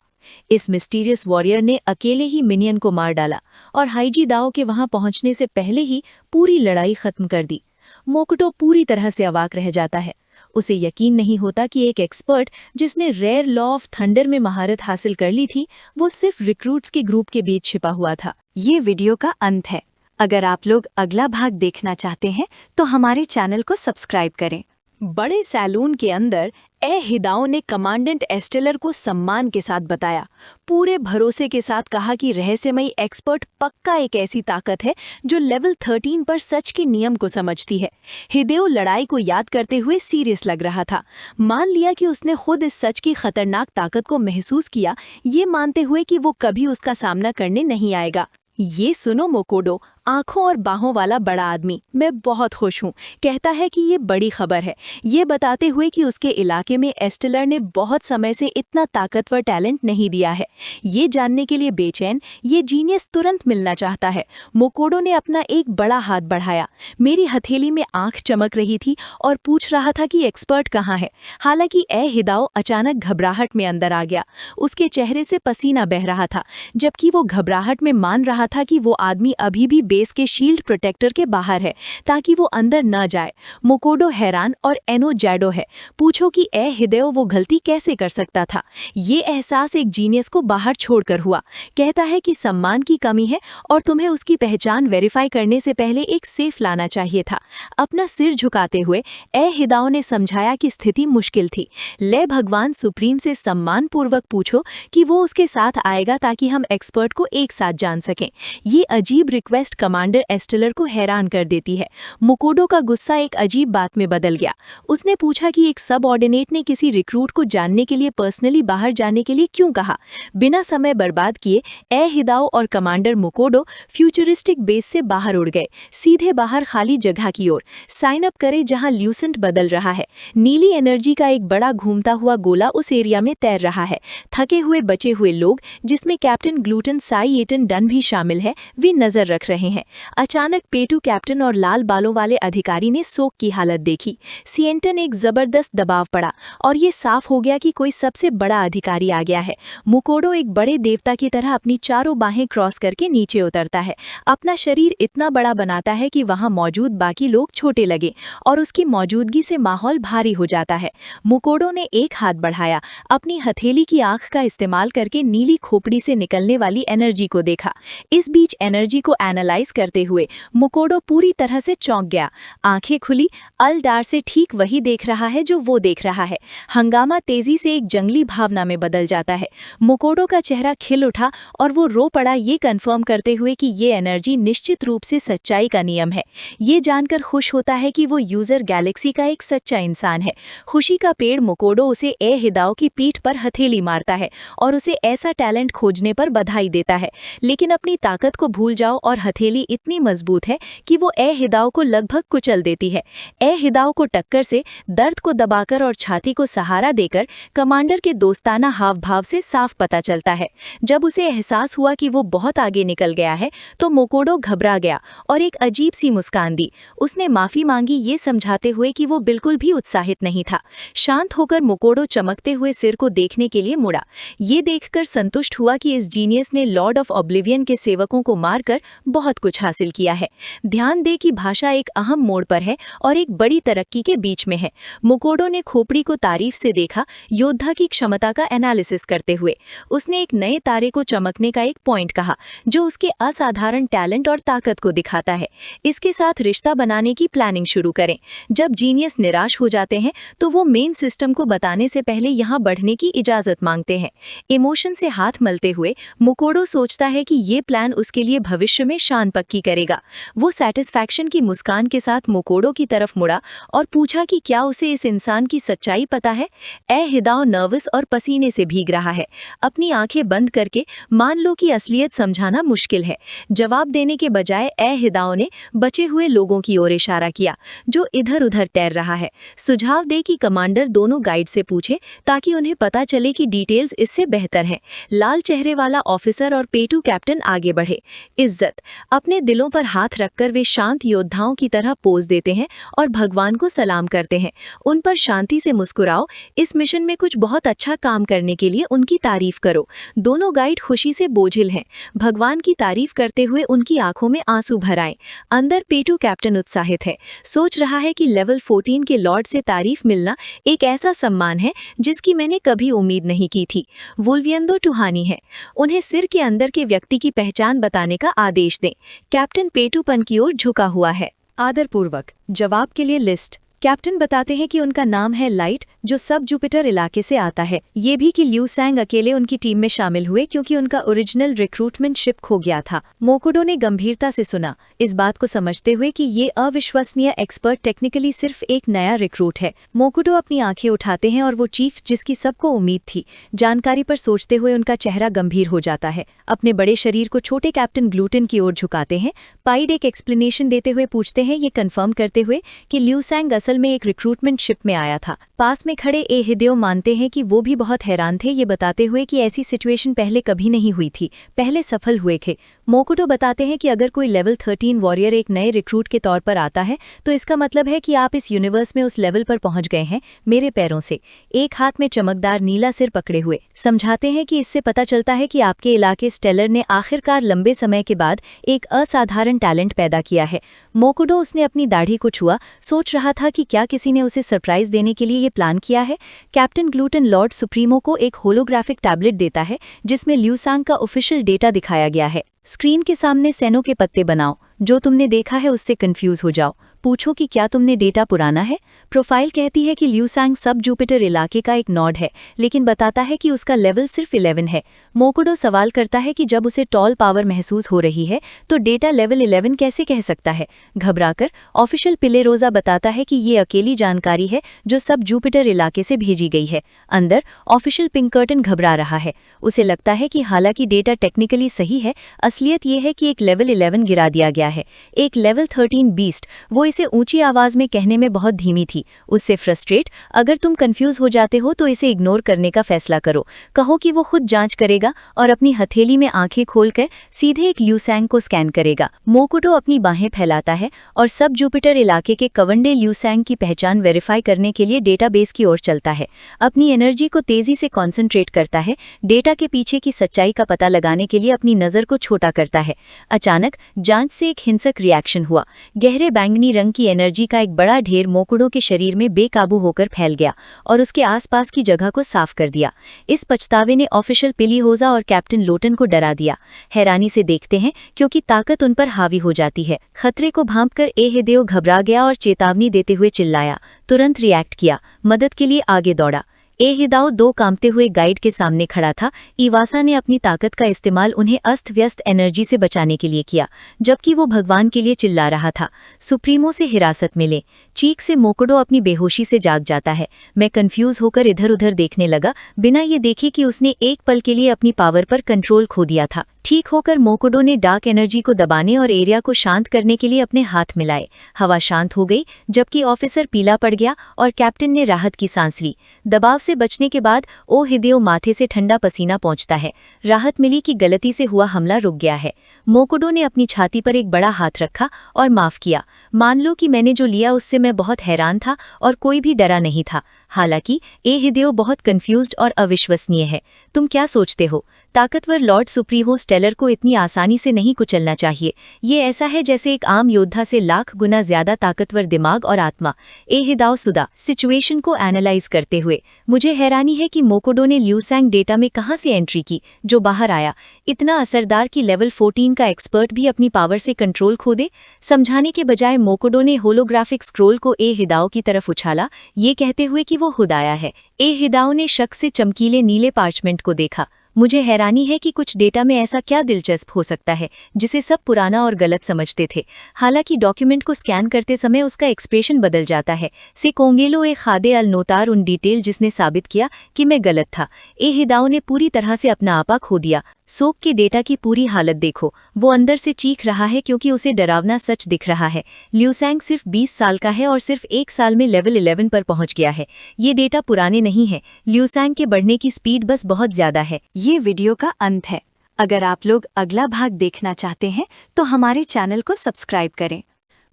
इस मिस्टीरियस वॉरियर ने अकेले ही मिनियन को मार डाला और हाईजी दाओ के वहां पहुंचने से पहले ही पूरी लड़ाई खत्म कर दी। मोकुटो पूरी तरह से अवाक रह जाता है। उसे यकीन नहीं होता कि एक एक्सपर्ट जिसने रेयर लॉ ऑफ थंडर में महारत हासिल कर ली थी, वो सिर्फ रिक्रूट्स के ग्रुप के बीच छिपा हुआ था। ये वीडियो का अंत है। अगर आप लोग अगला भाग देखना चाहते हैं तो हमारे चैनल को सब्सक्राइब करें। बड़े सैलून के अंदर ए हिदाओ ने कमांडेंट एस्टेलर को सम्मान के साथ बताया, पूरे भरोसे के साथ कहा कि रहस्यमयी एक्सपर्ट पक्का एक ऐसी ताकत है जो लेवल 13 पर सच के नियम को समझती है। हिदेओ लड़ाई को याद करते हुए सीरियस लग रहा था। मान लिया कि उसने खुद इस सच की खतरनाक ताकत को महसूस किया, ये मानते हुए कि वो कभी उसका सामना करने नहीं आएगा। ये सुनो मोकोडो, आंखों और बाहों वाला बड़ा आदमी, मैं बहुत खुश हूँ, कहता है कि ये बड़ी खबर है, ये बताते हुए कि उसके इलाके में एस्टेलर ने बहुत समय से इतना ताकतवर टैलेंट नहीं दिया है। ये जानने के लिए बेचैन, ये जीनियस तुरंत मिलना चाहता है। मोकोडो ने अपना एक बड़ा हाथ बढ़ाया। मेरी हथेली में आंख चमक रही थी और पूछ रहा था कि एक्सपर्ट कहाँ है। हालांकि ए हिदाओ अचानक घबराहट में अंदर आ गया। उसके चेहरे से पसीना बह रहा था, जबकि वो घबराहट में मान रहा था कि वो आदमी अभी भी बेस के शील्ड प्रोटेक्टर के बाहर है ताकि वो अंदर न जाए। मोकोडो हैरान और एनो जैडो है। पूछो कि ए हिदेओ वो गलती कैसे कर सकता था। ये एहसास एक जीनियस को बाहर छोड़कर हुआ। कहता है कि सम्मान की कमी है और तुम्हें उसकी पहचान वेरीफाई करने से पहले एक सेफ लाना चाहिए था। अपना सिर झुकाते हुए ए हिदाओ ने समझाया कि स्थिति मुश्किल थी। ले भगवान सुप्रीम से सम्मान पूर्वक पूछो कि वो उसके साथ आएगा ताकि हम एक्सपर्ट को एक साथ जान सकें। ये अजीब रिक्वेस्ट कमांडर एस्टेलर को हैरान कर देती है। मोकोडो का गुस्सा एक अजीब बात में बदल गया। उसने पूछा कि एक सबऑर्डिनेट ने किसी रिक्रूट को जानने के लिए पर्सनली बाहर जाने के लिए क्यों कहा। बिना समय बर्बाद किए ए हिदाओ और कमांडर मोकोडो फ्यूचरिस्टिक बेस से बाहर उड़ गए, सीधे बाहर खाली जगह की ओर। साइन अप करे जहां ल्यूसेंट बदल रहा है। नीली एनर्जी का एक बड़ा घूमता हुआ गोला उस एरिया में तैर रहा है। थके हुए बचे हुए लोग, जिसमें captain gluten Sai Eton done भी शामिल है, वे नजर रख रहे हैं। अचानक पेटू कैप्टन और लाल बालों वाले अधिकारी ने शोक की हालत देखी। सिएंटन एक जबरदस्त दबाव पड़ा और ये साफ हो गया कि कोई सबसे बड़ा अधिकारी आ गया है। मोकोडो एक बड़े देवता की तरह अपनी चारों बाहें क्रॉस करके नीचे उतरता है। अपना शरीर इतना बड़ा बनाता है कि वहां मौजूद बाकी लोग छोटे लगे और उसकी मौजूदगी से माहौल भारी हो जाता है। मोकोडो ने एक हाथ बढ़ाया, अपनी हथेली की आंख का इस्तेमाल करके नीली खोपड़ी से निकलने वाली एनर्जी को देखा। इस बीच एनर्जी को एनालाइज करते हुए मोकोडो पूरी तरह से चौंक गया। आंखें खुली, अलडार से ठीक वही देख रहा है जो वो देख रहा है। हंगामा तेजी से एक जंगली भावना में बदल जाता है। मोकोडो का चेहरा खिल उठा और वो रो पड़ा, ये कंफर्म करते हुए कि ये एनर्जी निश्चित रूप से सच्चाई का नियम है। ये जानकर खुश होता है कि वो यूजर गैलेक्सी का एक सच्चा इंसान है। खुशी का पेड़ मोकोडो उसे ए हिदाओ की पीठ पर हथेली मारता है और उसे ऐसा टैलेंट खोजने पर बधाई देता है। लेकिन अपनी ताकत को भूल जाओ और हथेली इतनी मजबूत है कि वो ए हिदाओ को लगभग कुचल देती है। ए हिदाओ को टक्कर से, दर्द को दबाकर और छाती को सहारा देकर कमांडर के दोस्ताना हाव भाव से साफ पता चलता है। जब उसे एहसास हुआ कि वो बहुत आगे निकल गया है तो मोकोडो घबरा गया और एक अजीब सी मुस्कान दी। उसने माफी मांगी, ये समझाते हुए कि वो बिल्कुल भी उत्साहित नहीं था। शांत होकर मोकोडो चमकते हुए सिर को देखने के लिए मुड़ा। ये देखकर संतुष्ट हुआ कि इस जीनियस ने लॉर्ड ऑफ ऑब्लिवियन के सेवकों को मारकर बहुत कुछ हासिल किया है। ध्यान दे कि भाषा एक अहम मोड़ पर है और एक बड़ी तरक्की के बीच में है। मोकोडो ने खोपड़ी को तारीफ से देखा, योद्धा की क्षमता का एनालिसिस करते हुए। उसने एक नए तारे को चमकने का एक पॉइंट कहा जो उसके असाधारण टैलेंट और ताकत को दिखाता है। इसके साथ रिश्ता बनाने की प्लानिंग शुरू करें। जब जीनियस निराश हो जाते हैं तो वो मेन सिस्टम को बताने से पहले यहाँ बढ़ने की इजाजत मांगते हैं। इमोशन से हाथ मलते हुए मोकोडो सोचता है कि ये प्लान उसके लिए भविष्य में शान पक्की करेगा। वो सैटिस्फैक्शन की मुस्कान के साथ मोकोडो की तरफ मुड़ा और पूछा कि क्या उसे इस इंसान की सच्चाई पता है। ए हिदाओ नर्वस और पसीने से भीग रहा है। अपनी आंखें बंद करके मान लो कि असलियत समझाना मुश्किल है। जवाब देने के बजाय ए हिदाओ ने बचे हुए लोगों की ओर इशारा किया जो इधर उधर तैर रहा है। सुझाव दे कि कमांडर दोनों गाइड से पूछे ताकि उन्हें पता चले कि डिटेल्स इससे बेहतर हैं। लाल चेहरे वाला ऑफिसर और पेटू कैप्टन आगे बढ़े। इज्जत, अपने दिलों पर हाथ रखकर वे शांत योद्धाओं की तरह पोज देते हैं और भगवान को सलाम करते हैं। उन पर शांति से मुस्कुराओ। इस मिशन में कुछ बहुत अच्छा काम करने के लिए उनकी तारीफ करो। दोनों गाइड खुशी से बोझिल हैं। भगवान की तारीफ करते हुए उनकी आंखों में आंसू भर आए। अंदर पेटू कैप्टन उत्साहित है। सोच रहा है कि लेवल 14 के लॉर्ड से तारीफ मिलना एक ऐसा सम्मान है जिसकी मैंने कभी उम्मीद नहीं की थी। वुल्वियंदो टुहानी है। उन्हें सिर के अंदर के व्यक्ति की पहचान बताने का आदेश दें। कैप्टन पेटूपन की ओर झुका हुआ है। आदरपूर्वक जवाब के लिए लिस्ट। कैप्टन बताते हैं कि उनका नाम है लाइट, जो सब जुपिटर इलाके से आता है। ये भी कि ल्यू सैंग अकेले उनकी टीम में शामिल हुए क्योंकि उनका ओरिजिनल रिक्रूटमेंट शिप खो गया था। मोकोडो ने गंभीरता से सुना, इस बात को समझते हुए कि ये अविश्वसनीय एक्सपर्ट टेक्निकली सिर्फ एक नया रिक्रूट है। मोकोडो अपनी आंखें उठाते हैं और वो चीफ जिसकी सबको उम्मीद थी, जानकारी पर सोचते हुए उनका चेहरा गंभीर हो जाता है। अपने बड़े शरीर को छोटे कैप्टन ग्लूटन की ओर झुकाते हैं। पाइड एक एक्सप्लेनेशन देते हुए पूछते हैं, ये कंफर्म करते हुए कि ल्यू सैंग असल में एक रिक्रूटमेंट शिप में आया था। पास में खड़े ए हिदेओ मानते हैं कि वो भी बहुत हैरान थे, ये बताते हुए कि ऐसी सिचुएशन पहले कभी नहीं हुई थी, पहले सफल हुए थे। मोकोडो बताते हैं कि अगर कोई लेवल 13 वॉरियर एक नए रिक्रूट के तौर पर आता है तो इसका मतलब है कि आप इस यूनिवर्स में उस लेवल पर पहुंच गए हैं मेरे पैरों से। एक हाथ में चमकदार नीला सिर पकड़े हुए समझाते हैं कि इससे पता चलता है कि आपके इलाके स्टेलर ने आखिरकार लंबे समय के बाद एक असाधारण टैलेंट पैदा किया है। मोकोडो उसने अपनी दाढ़ी को छुआ, सोच रहा था कि क्या किसी ने उसे सरप्राइज देने के लिए ये प्लान किया है। कैप्टन ग्लूटन लॉर्ड सुप्रीमो को एक होलोग्राफिक टैबलेट देता है जिसमें ल्यू सैंग का ऑफिशियल डेटा दिखाया गया है। स्क्रीन के सामने सेनो के पत्ते बनाओ, जो तुमने देखा है उससे कंफ्यूज हो जाओ, पूछो कि क्या तुमने डेटा पुराना है। प्रोफाइल कहती है कि ल्यू सैंग सब जुपिटर इलाके का एक नॉड है, लेकिन बताता है कि उसका लेवल सिर्फ 11 है। मोकोडो सवाल करता है कि जब उसे टॉल पावर महसूस हो रही है तो डेटा लेवल 11 कैसे कह सकता है। घबराकर ऑफिशियल पिलेरोजा बताता है कि ये अकेली जानकारी है जो सब जुपिटर इलाके से भेजी गई है। अंदर ऑफिशियल पिंकर्टन घबरा रहा है, उसे लगता है कि हालांकि डेटा टेक्निकली सही है, असलियत ये है कि एक लेवल 11 गिरा दिया गया है। एक लेवल 13 बीस्ट, वो इसे ऊंची आवाज में कहने में बहुत धीमी थी। उससे फ्रस्ट्रेट, अगर तुम कंफ्यूज हो जाते हो तो इसे इग्नोर करने का फैसला करो, कहो कि वो खुद जांच करेगा और अपनी हथेली में आंखें खोलकर सीधे एक ल्यू सैंग को स्कैन करेगा। मोकोडो अपनी बाहें फैलाता है और सब जुपिटर इलाके के कवंडे ल्यू सैंग की पहचान वेरीफाई करने के लिए डेटाबेस की ओर चलता है। अपनी एनर्जी को तेजी से कॉन्सेंट्रेट करता है, डेटा के पीछे की सच्चाई का पता लगाने के लिए अपनी नजर को छोटा करता है। अचानक जांच से एक हिंसक रिएक्शन हुआ। गहरे बैंगनी रंग की एनर्जी का एक बड़ा ढेर मोकोडो के शरीर में बेकाबू होकर फैल गया और उसके आसपास की जगह को साफ कर दिया। इस पछतावे ने ऑफिशियल पिलीहोजा और कैप्टन लोटन को डरा दिया। हैरानी से देखते हैं क्योंकि ताकत उन पर हावी हो जाती है। खतरे को भांपकर ए हिदेओ घबरा गया और चेतावनी देते हुए चिल्लाया, तुरंत रिएक्ट किया, मदद के लिए आगे दौड़ा। ए हिदाओ दो कांपते हुए गाइड के सामने खड़ा था। इवासा ने अपनी ताकत का इस्तेमाल उन्हें अस्त व्यस्त एनर्जी से बचाने के लिए किया, जबकि वो भगवान के लिए चिल्ला रहा था, सुप्रीमो से हिरासत में ले। चीख से मोकोडो अपनी बेहोशी से जाग जाता है। मैं कंफ्यूज होकर इधर उधर देखने लगा, बिना ये देखे कि उसने एक पल के लिए अपनी पावर पर कंट्रोल खो दिया था। ठीक होकर मोकोडो ने डार्क एनर्जी को दबाने और एरिया को शांत करने के लिए अपने हाथ मिलाए। हवा शांत हो गई, जबकि ऑफिसर पीला पड़ गया और कैप्टन ने राहत की सांस ली। दबाव से बचने के बाद ओ हिदेओ माथे से ठंडा पसीना पहुंचता है। राहत मिली कि गलती से हुआ हमला रुक गया है। मोकोडो ने अपनी छाती पर एक बड़ा हाथ रखा और माफ किया। मान लो कि मैंने जो लिया उससे मैं बहुत हैरान था और कोई भी डरा नहीं था। हालांकि ए हिदेओ बहुत कंफ्यूज्ड और अविश्वसनीय है। तुम क्या सोचते हो? ताकतवर लॉर्ड सुप्रीमो स्टेलर को इतनी आसानी से नहीं कुचलना चाहिए। ये ऐसा है जैसे एक आम योद्धा से लाख गुना ज्यादा ताकतवर दिमाग और आत्मा। ए हिदाओ सुदा सिचुएशन को एनालाइज करते हुए, मुझे हैरानी है कि मोकोडो ने ल्यू सैंग डेटा में कहां से एंट्री की जो बाहर आया। इतना असरदार कि लेवल 14 का एक्सपर्ट भी अपनी पावर से कंट्रोल खो दे। समझाने के बजाय मोकोडो ने होलोग्राफिक स्क्रोल को ए हिदाओ की तरफ उछाला, ये कहते हुए कि वो खुद आया है। ए हिदाओ ने शक से चमकीले नीले पार्चमेंट को देखा। मुझे हैरानी है कि कुछ डेटा में ऐसा क्या दिलचस्प हो सकता है जिसे सब पुराना और गलत समझते थे। हालांकि डॉक्यूमेंट को स्कैन करते समय उसका एक्सप्रेशन बदल जाता है। से कोंगेलो ए खादे अल नोतार उन डिटेल जिसने साबित किया कि मैं गलत था। ए हिदाओ ने पूरी तरह से अपना आपा खो दिया। सोक के डेटा की पूरी हालत देखो, वो अंदर से चीख रहा है क्योंकि उसे डरावना सच दिख रहा है। ल्यू सैंग सिर्फ 20 साल का है और सिर्फ 1 साल में लेवल 11 पर पहुंच गया है। ये डेटा पुराने नहीं है, ल्यू सैंग के बढ़ने की स्पीड बस बहुत ज्यादा है। ये वीडियो का अंत है। अगर आप लोग अगला भाग देखना चाहते हैं तो हमारे चैनल को सब्सक्राइब करें।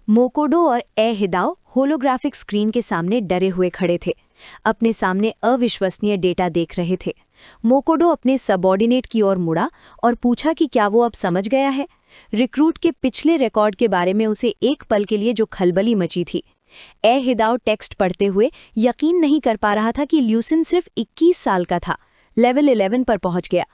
मोकोडो और ए हिदाओ होलोग्राफिक स्क्रीन के सामने डरे हुए खड़े थे, अपने सामने अविश्वसनीय डेटा देख रहे थे। मोकोडो अपने सबऑर्डिनेट की ओर मुड़ा और पूछा कि क्या वो अब समझ गया है। रिक्रूट के पिछले रिकॉर्ड के बारे में उसे एक पल के लिए जो खलबली मची थी। ए हिदाओ टेक्स्ट पढ़ते हुए यकीन नहीं कर पा रहा था कि ल्यूसिन सिर्फ 21 साल का था। लेवल 11 पर पहुंच गया।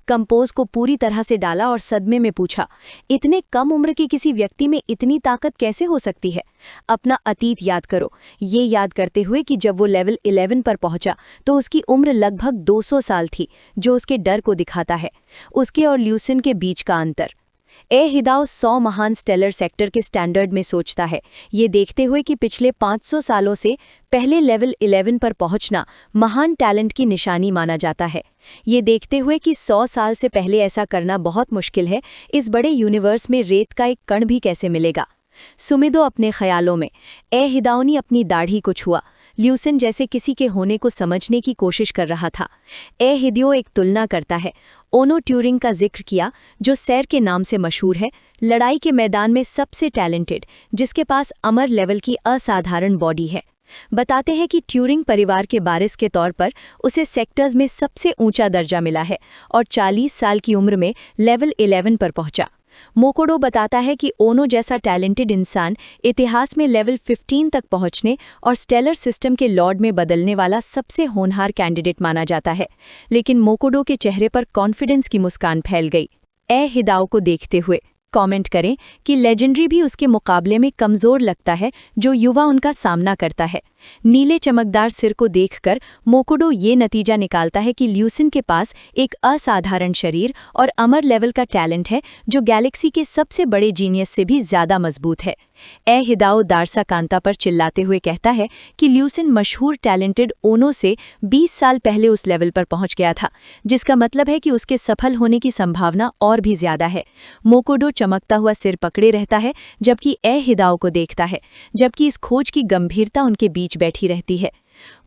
कंपोज को पूरी तरह से डाला और सदमे में पूछा, इतने कम उम्र के किसी व्यक्ति में इतनी ताकत कैसे हो सकती है? अपना अतीत याद करो, ये याद करते हुए कि जब वो लेवल 11 पर पहुंचा तो उसकी उम्र लगभग 200 साल थी, जो उसके डर को दिखाता है, उसके और ल्यूसिन के बीच का अंतर। हिदाओ 100 महान स्टेलर सेक्टर के स्टैंडर्ड में सोचता है, ये देखते हुए कि पिछले 500 सालों से पहले लेवल 11 पर पहुंचना महान टैलेंट की निशानी माना जाता है। ये देखते हुए कि 100 साल से पहले ऐसा करना बहुत मुश्किल है, इस बड़े यूनिवर्स में रेत का एक कण भी कैसे मिलेगा? सुमिदो अपने ख्यालों में। हिदाओ ने अपनी दाढ़ी को छुआ, ल्यूसिन जैसे किसी के होने को समझने की कोशिश कर रहा था। हिदियो एक तुलना करता है, ओनो ट्यूरिंग का जिक्र किया, जो सैर के नाम से मशहूर है, लड़ाई के मैदान में सबसे टैलेंटेड, जिसके पास अमर लेवल की असाधारण बॉडी है। बताते हैं कि ट्यूरिंग परिवार के वारिस के तौर पर उसे सेक्टर्स में सबसे ऊंचा दर्जा मिला है और 40 साल की उम्र में लेवल 11 पर पहुंचा। मोकोडो बताता है कि ओनो जैसा टैलेंटेड इंसान इतिहास में लेवल 15 तक पहुंचने और स्टेलर सिस्टम के लॉर्ड में बदलने वाला सबसे होनहार कैंडिडेट माना जाता है। लेकिन मोकोडो के चेहरे पर कॉन्फिडेंस की मुस्कान फैल गई। हिदाओ को देखते हुए कमेंट करें कि लेजेंडरी भी उसके मुकाबले में कमज़ोर लगता है जो युवा उनका सामना करता है। नीले चमकदार सिर को देखकर मोकोडो ये नतीजा निकालता है कि ल्यूसिन के पास एक असाधारण शरीर और अमर लेवल का टैलेंट है जो गैलेक्सी के सबसे बड़े जीनियस से भी ज़्यादा मजबूत है। हिदाओ दारसा कांता पर चिल्लाते हुए कहता है कि ल्यूसिन मशहूर टैलेंटेड ओनो से 20 साल पहले उस लेवल पर पहुंच गया था, जिसका मतलब है कि उसके सफल होने की संभावना और भी ज़्यादा है। मोकोडो चमकता हुआ सिर पकड़े रहता है जबकि हिदाओ को देखता है, जबकि इस खोज की गंभीरता उनके बीच बैठी रहती है।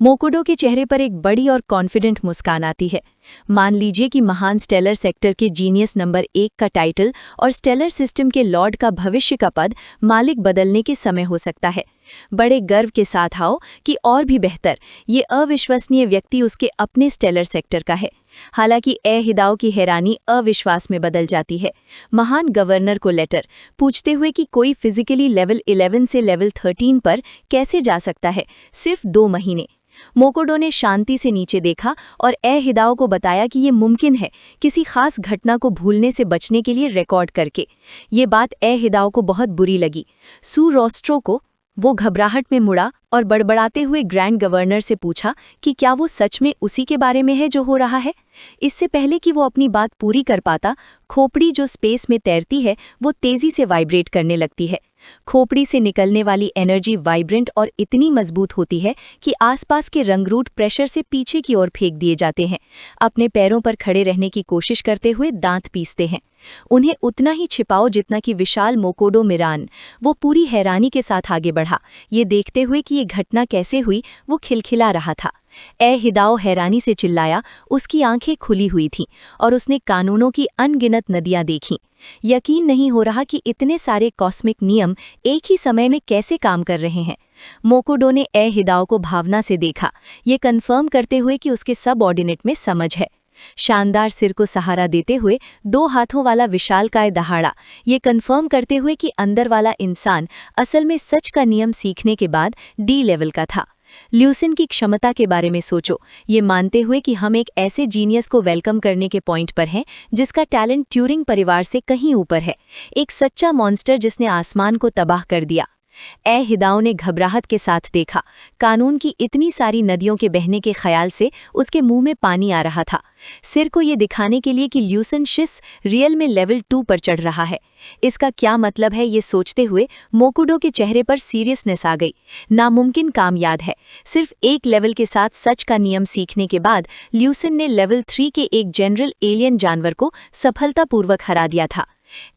मोकोडो के चेहरे पर एक बड़ी और कॉन्फिडेंट मुस्कान आती है। मान लीजिए कि महान स्टेलर सेक्टर के जीनियस नंबर 1 का टाइटल और स्टेलर सिस्टम के लॉर्ड का भविष्य का पद मालिक बदलने के समय हो सकता है। बड़े गर्व के साथ आओ कि और भी बेहतर, ये अविश्वसनीय व्यक्ति उसके अपने स्टेलर सेक्टर का है। हालांकि हिदाओ की हैरानी अविश्वास में बदल जाती है। महान गवर्नर को लेटर पूछते हुए कि कोई फिजिकली लेवल 11 से लेवल 13 पर कैसे जा सकता है, सिर्फ 2 महीने। मोकोडो ने शांति से नीचे देखा और हिदाओ को बताया कि ये मुमकिन है, किसी खास घटना को भूलने से बचने के लिए रिकॉर्ड करके। ये बात हिदाओ को बहुत बुरी लगी। सू रोस्ट्रो को वो घबराहट में मुड़ा और बड़बड़ाते हुए ग्रैंड गवर्नर से पूछा कि क्या वो सच में उसी के बारे में है जो हो रहा है। इससे पहले कि वो अपनी बात पूरी कर पाता, खोपड़ी जो स्पेस में तैरती है वो तेजी से वाइब्रेट करने लगती है। खोपड़ी से निकलने वाली एनर्जी वाइब्रेंट और इतनी मजबूत होती है कि आसपास के रंगरूट प्रेशर से पीछे की ओर फेंक दिए जाते हैं। अपने पैरों पर खड़े रहने की कोशिश करते हुए दांत पीसते हैं। उन्हें उतना ही छिपाओ जितना कि विशाल मोकोडो मिरान। वो पूरी हैरानी के साथ आगे बढ़ा, ये देखते हुए कि ये घटना कैसे हुई। वो खिलखिला रहा था। हिदाओ हैरानी से चिल्लाया, उसकी आंखें खुली हुई थीं और उसने कानूनों की अनगिनत नदियां देखीं। यकीन नहीं हो रहा कि इतने सारे कॉस्मिक नियम एक ही समय में कैसे काम कर रहे हैं। मोकोडो ने हिदाओ को भावना से देखा, ये कन्फर्म करते हुए कि उसके सबऑर्डिनेट में समझ है। शानदार सिर को सहारा देते हुए 2 हाथों वाला विशालकाय दहाड़ा, ये कन्फर्म करते हुए कि अंदर वाला इंसान असल में सच का नियम सीखने के बाद डी लेवल का था। ल्यूसिन की क्षमता के बारे में सोचो, ये मानते हुए कि हम एक ऐसे जीनियस को वेलकम करने के पॉइंट पर हैं जिसका टैलेंट ट्यूरिंग परिवार से कहीं ऊपर है, एक सच्चा मॉन्स्टर जिसने आसमान को तबाह कर दिया। हिदाओ ने घबराहट के साथ देखा। कानून की इतनी सारी नदियों के बहने के ख्याल से उसके मुंह में पानी आ रहा था, सिर को ये दिखाने के लिए कि ल्यूसिन शिस रियल में लेवल 2 पर चढ़ रहा है। इसका क्या मतलब है, ये सोचते हुए मोकोडो के चेहरे पर सीरियसनेस आ गई। नामुमकिन काम याद है। सिर्फ एक लेवल के साथ सच का नियम सीखने के बाद ल्यूसिन ने लेवल 3 के एक जनरल एलियन जानवर को सफलतापूर्वक हरा दिया था।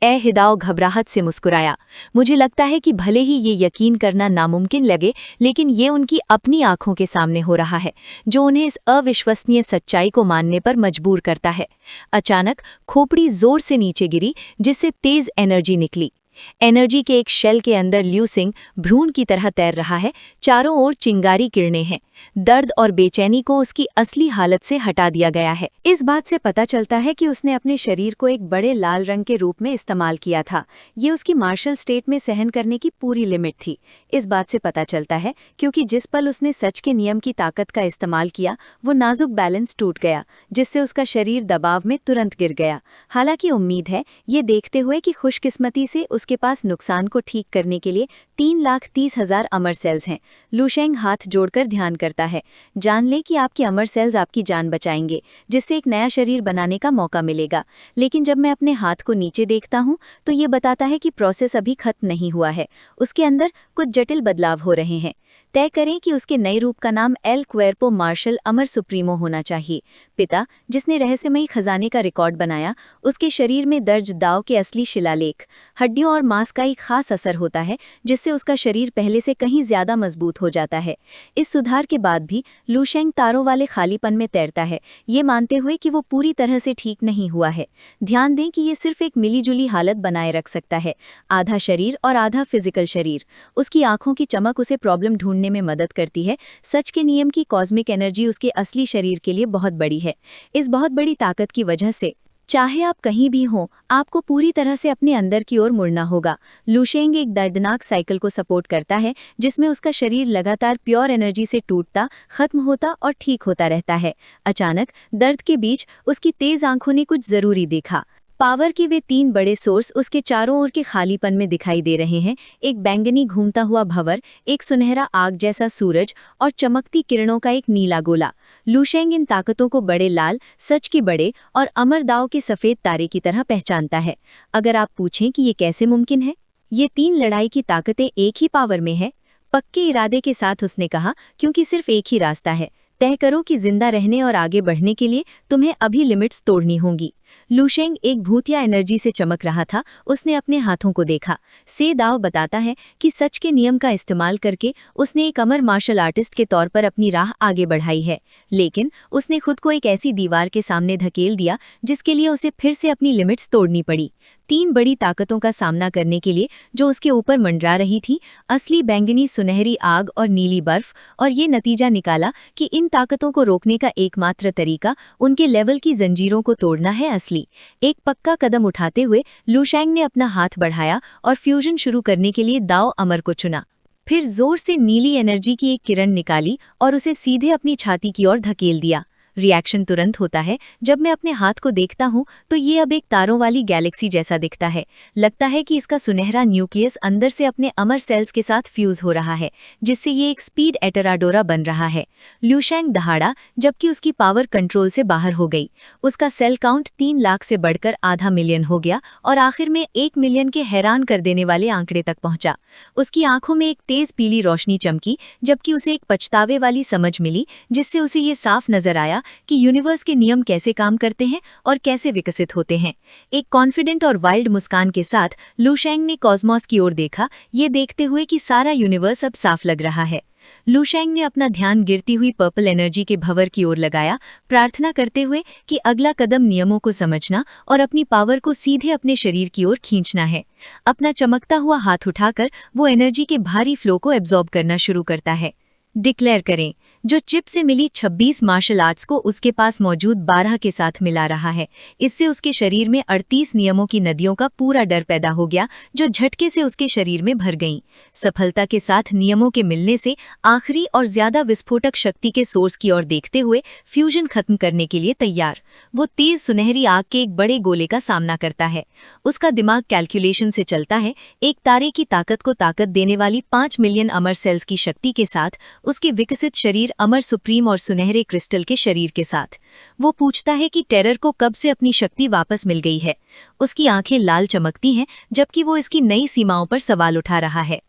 हिदाओ घबराहट से मुस्कुराया। मुझे लगता है कि भले ही ये यकीन करना नामुमकिन लगे, लेकिन ये उनकी अपनी आंखों के सामने हो रहा है, जो उन्हें इस अविश्वसनीय सच्चाई को मानने पर मजबूर करता है। अचानक खोपड़ी जोर से नीचे गिरी, जिससे तेज एनर्जी निकली। एनर्जी के एक शेल के अंदर लिू सिंह भ्रूण की तरह तैर रहा है, चारों ओर चिंगारी किरणें हैं। दर्द और बेचैनी को उसकी असली हालत से हटा दिया गया है। इस बात से पता चलता है कि उसने अपने शरीर को एक बड़े लाल रंग के रूप में इस्तेमाल किया था। ये उसकी मार्शल स्टेट में सहन करने की पूरी लिमिट थी। इस बात से पता चलता है क्योंकि जिस पल उसने सच के नियम की ताकत का इस्तेमाल किया, वो नाजुक बैलेंस टूट गया, जिससे उसका शरीर दबाव में तुरंत गिर गया। हालांकि उम्मीद है ये देखते हुए कि खुशकिस्मती से उसके पास नुकसान को ठीक करने के लिए 3,30,000 अमर सेल्स हैं। लू शेंग हाथ जोड़कर ध्यान करता है। जान ले कि आपके अमर सेल्स आपकी जान बचाएंगे, जिससे एक नया शरीर बनाने का मौका मिलेगा। लेकिन जब मैं अपने हाथ को नीचे देखता हूँ तो ये बताता है कि प्रोसेस अभी खत्म नहीं हुआ है। उसके अंदर कुछ जटिल बदलाव हो रहे हैं। तय करें कि उसके नए रूप का नाम एल क्वेर्पो मार्शल अमर सुप्रीमो होना चाहिए। पिता, जिसने रहस्यमयी खजाने का रिकॉर्ड बनाया, उसके शरीर में दर्ज दाव के असली शिलालेख। हड्डियों और मांस का एक खास असर होता है, जिससे उसका शरीर पहले से कहीं ज्यादा मजबूत हो जाता है। इस सुधार के बाद भी लू शेंग तारों वाले खालीपन में तैरता है, ये मानते हुए कि वो पूरी तरह से ठीक नहीं हुआ है। ध्यान दें कि ये सिर्फ एक मिलीजुली हालत बनाए रख सकता है, आधा शरीर और आधा फिजिकल शरीर। उसकी आंखों की चमक उसे प्रॉब्लम ढूंढने में मदद करती है। सच के नियम की कॉस्मिक एनर्जी उसके असली शरीर के लिए बहुत बड़ी है। इस बहुत बड़ी ताकत की वजह से चाहे आप कहीं भी हों, आपको पूरी तरह से अपने अंदर की ओर मुड़ना होगा। लू शेंग एक दर्दनाक साइकिल को सपोर्ट करता है, जिसमें उसका शरीर लगातार प्योर एनर्जी से टूटता, खत्म होता और ठीक होता रहता है। अचानक दर्द के बीच उसकी तेज आंखों ने कुछ जरूरी देखा। पावर के वे 3 बड़े सोर्स उसके चारों ओर के खालीपन में दिखाई दे रहे हैं। एक बैंगनी घूमता हुआ भंवर, एक सुनहरा आग जैसा सूरज और चमकती किरणों का एक नीला गोला। लू शेंग इन ताकतों को बड़े लाल, सच के बड़े और अमर दाव के सफेद तारे की तरह पहचानता है। अगर आप पूछें कि ये कैसे मुमकिन है, ये 3 लड़ाई की ताकतें एक ही पावर में है, पक्के इरादे के साथ उसने कहा, क्योंकि सिर्फ एक ही रास्ता है। तय करो कि जिंदा रहने और आगे बढ़ने के लिए तुम्हें अभी लिमिट्स तोड़नी होंगी। लू शेंग एक भूतिया एनर्जी से चमक रहा था। उसने अपने हाथों को देखा। से दाव बताता है कि सच के नियम का इस्तेमाल करके उसने एक अमर मार्शल आर्टिस्ट के तौर पर अपनी राह आगे बढ़ाई है, लेकिन उसने खुद को एक ऐसी दीवार के सामने धकेल दिया जिसके लिए उसे फिर से अपनी लिमिट्स तोड़नी पड़ी। 3 बड़ी ताकतों का सामना करने के लिए जो उसके ऊपर मंडरा रही थी, असली बैंगनी सुनहरी आग और नीली बर्फ, और ये नतीजा निकाला कि इन ताकतों को रोकने का एकमात्र तरीका उनके लेवल की जंजीरों को तोड़ना है। असली एक पक्का कदम उठाते हुए लू शेंग ने अपना हाथ बढ़ाया और फ्यूजन शुरू करने के लिए दाव अमर को चुना। फिर जोर से नीली एनर्जी की एक किरण निकाली और उसे सीधे अपनी छाती की ओर धकेल दिया। रिएक्शन तुरंत होता है। जब मैं अपने हाथ को देखता हूँ तो ये अब एक तारों वाली गैलेक्सी जैसा दिखता है। लगता है कि इसका सुनहरा न्यूक्लियस अंदर से अपने अमर सेल्स के साथ फ्यूज हो रहा है, जिससे ये एक स्पीड एटराडोरा बन रहा है। लू शेंग दहाड़ा, जबकि उसकी पावर कंट्रोल से बाहर हो गई। उसका सेल काउंट 3 लाख से बढ़कर आधा मिलियन हो गया और आखिर में 1 मिलियन के हैरान कर देने वाले आंकड़े तक पहुंचा। उसकी आंखों में एक तेज पीली रोशनी चमकी, जबकि उसे एक पछतावे वाली समझ मिली, जिससे उसे ये साफ नजर आया कि यूनिवर्स के नियम कैसे काम करते हैं और कैसे विकसित होते हैं। एक कॉन्फिडेंट और वाइल्ड मुस्कान के साथ लू शेंग ने कॉस्मोस की ओर देखा, ये देखते हुए कि सारा यूनिवर्स अब साफ लग रहा है। लू शेंग ने अपना ध्यान गिरती हुई पर्पल एनर्जी के भंवर की ओर लगाया, प्रार्थना करते हुए कि अगला कदम नियमों को समझना और अपनी पावर को सीधे अपने शरीर की ओर खींचना है। अपना चमकता हुआ हाथ उठाकर वो एनर्जी के भारी फ्लो को एब्जॉर्ब करना शुरू करता है। डिक्लेयर करें, जो चिप से मिली 26 मार्शल आर्ट्स को उसके पास मौजूद 12 के साथ मिला रहा है। इससे उसके शरीर में 38 नियमों की नदियों का पूरा डर पैदा हो गया, जो झटके से उसके शरीर में भर गईं। सफलता के साथ नियमों के मिलने से आखिरी और ज्यादा विस्फोटक शक्ति के सोर्स की ओर देखते हुए फ्यूजन खत्म करने के लिए तैयार, वो तेज सुनहरी आग के एक बड़े गोले का सामना करता है। उसका दिमाग कैलकुलेशन से चलता है। एक तारे की ताकत को ताकत देने वाली 5 मिलियन अमर सेल्स की शक्ति के साथ उसके विकसित शरीर अमर सुप्रीम और सुनहरे क्रिस्टल के शरीर के साथ। वो पूछता है कि टेरर को कब से अपनी शक्ति वापस मिल गई है। उसकी आंखें लाल चमकती हैं, जबकि वो इसकी नई सीमाओं पर सवाल उठा रहा है।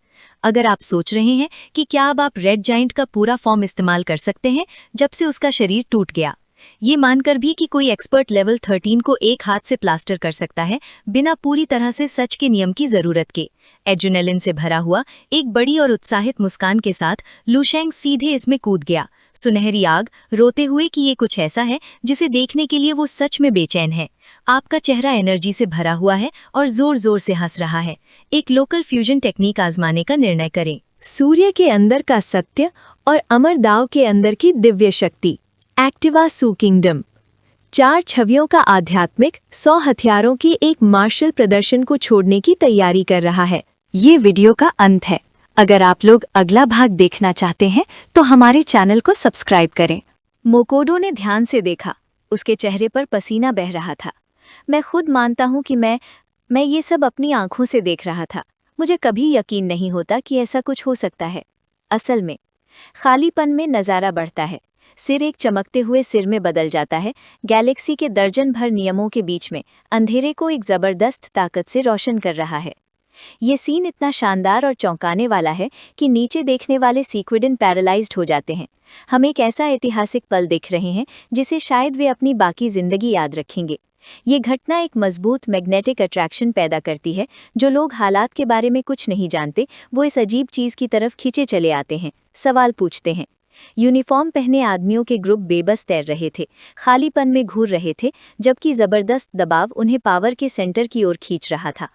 अगर आप सोच रहे हैं कि क्या अब आप रेड जाइंट का पूरा फॉर्म इस्तेमाल कर सकते हैं जब से उसका शरीर टूट गया, ये मानकर भी कि कोई एक्सपर्ट लेवल 13 को एक हाथ से प्लास्टर कर सकता है बिना पूरी तरह से सच के नियम की जरूरत के। एड्रेनलिन से भरा हुआ एक बड़ी और उत्साहित मुस्कान के साथ लू शेंग सीधे इसमें कूद गया। सुनहरी आग, रोते हुए कि ये कुछ ऐसा है जिसे देखने के लिए वो सच में बेचैन है। आपका चेहरा एनर्जी से भरा हुआ है और जोर जोर से हंस रहा है। एक लोकल फ्यूजन टेक्निक आजमाने का निर्णय करें। सूर्य के अंदर का सत्य और अमरदाव के अंदर की दिव्य शक्ति। एक्टिवा सू किंगडम 4 छवियों का आध्यात्मिक 100 हथियारों के एक मार्शल प्रदर्शन को छोड़ने की तैयारी कर रहा है। ये वीडियो का अंत है। अगर आप लोग अगला भाग देखना चाहते हैं तो हमारे चैनल को सब्सक्राइब करें। मोकोडो ने ध्यान से देखा। उसके चेहरे पर पसीना बह रहा था। मैं खुद मानता हूँ कि मैं ये सब अपनी आंखों से देख रहा था। मुझे कभी यकीन नहीं होता कि ऐसा कुछ हो सकता है। असल में खालीपन में नज़ारा बढ़ता है। सिर एक चमकते हुए सिर में बदल जाता है। गैलेक्सी के दर्जन भर नियमों के बीच में अंधेरे को एक ज़बरदस्त ताकत से रोशन कर रहा है। ये सीन इतना शानदार और चौंकाने वाला है कि नीचे देखने वाले सीक्विडन पैरालाइज्ड हो जाते हैं। हम एक ऐसा ऐतिहासिक पल देख रहे हैं जिसे शायद वे अपनी बाकी जिंदगी याद रखेंगे। ये घटना एक मजबूत मैग्नेटिक अट्रैक्शन पैदा करती है। जो लोग हालात के बारे में कुछ नहीं जानते वो इस अजीब चीज़ की तरफ खींचे चले आते हैं, सवाल पूछते हैं। यूनिफॉर्म पहने आदमियों के ग्रुप बेबस तैर रहे थे, खालीपन में घूर रहे थे, जबकि ज़बरदस्त दबाव उन्हें पावर के सेंटर की ओर खींच रहा था।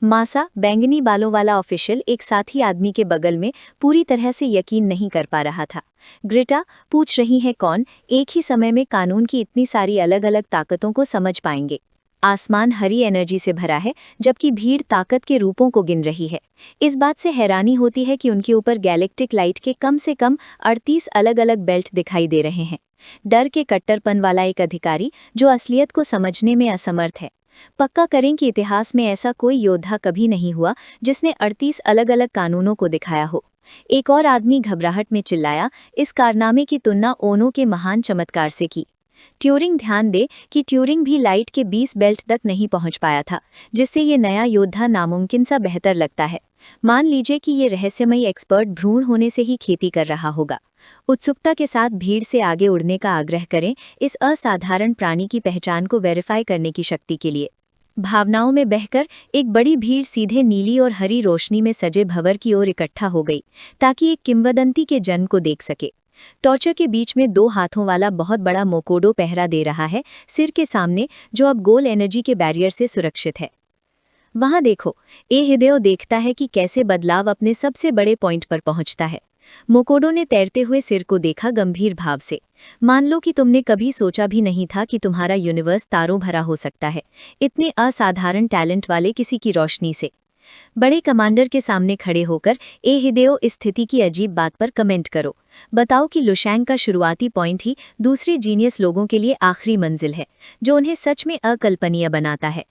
मासा, बैंगनी बालों वाला ऑफिशियल, एक साथी आदमी के बगल में पूरी तरह से यकीन नहीं कर पा रहा था। ग्रेटा पूछ रही है कौन एक ही समय में कानून की इतनी सारी अलग अलग ताकतों को समझ पाएंगे। आसमान हरी एनर्जी से भरा है जबकि भीड़ ताकत के रूपों को गिन रही है। इस बात से हैरानी होती है कि उनके ऊपर गैलेक्टिक लाइट के कम से कम 38 अलग अलग बेल्ट दिखाई दे रहे हैं। डर के कट्टरपन वाला एक अधिकारी जो असलियत को समझने में असमर्थ है। पक्का करें कि इतिहास में ऐसा कोई योद्धा कभी नहीं हुआ जिसने 38 अलग अलग कानूनों को दिखाया हो। एक और आदमी घबराहट में चिल्लाया। इस कारनामे की तुलना ओनो के महान चमत्कार से की। ट्यूरिंग ध्यान दे कि ट्यूरिंग भी लाइट के 20 बेल्ट तक नहीं पहुंच पाया था, जिससे ये नया योद्धा नामुमकिन सा बेहतर लगता है। मान लीजिए कि ये रहस्यमयी एक्सपर्ट भ्रूण होने से ही खेती कर रहा होगा। उत्सुकता के साथ भीड़ से आगे उड़ने का आग्रह करें इस असाधारण प्राणी की पहचान को वेरीफाई करने की शक्ति के लिए। भावनाओं में बहकर एक बड़ी भीड़ सीधे नीली और हरी रोशनी में सजे भंवर की ओर इकट्ठा हो गई ताकि एक किंवदंती के जन्म को देख सके। टॉर्चर के बीच में 2 हाथों वाला बहुत बड़ा मोकोडो पहरा दे रहा है, सिर के सामने, जो अब गोल एनर्जी के बैरियर से सुरक्षित है। वहां देखो, ए हिदेओ देखता है कि कैसे बदलाव अपने सबसे बड़े पॉइंट पर पहुंचता है। मोकोडो ने तैरते हुए सिर को देखा गंभीर भाव से। मान लो कि तुमने कभी सोचा भी नहीं था कि तुम्हारा यूनिवर्स तारों भरा हो सकता है, इतने असाधारण टैलेंट वाले किसी की रोशनी से। बड़े कमांडर के सामने खड़े होकर ए हिदेओ इस स्थिति की अजीब बात पर कमेंट करो। बताओ कि लुशैंग का शुरुआती पॉइंट ही दूसरे जीनियस लोगों के लिए आखिरी मंजिल है, जो उन्हें सच में अकल्पनीय बनाता है।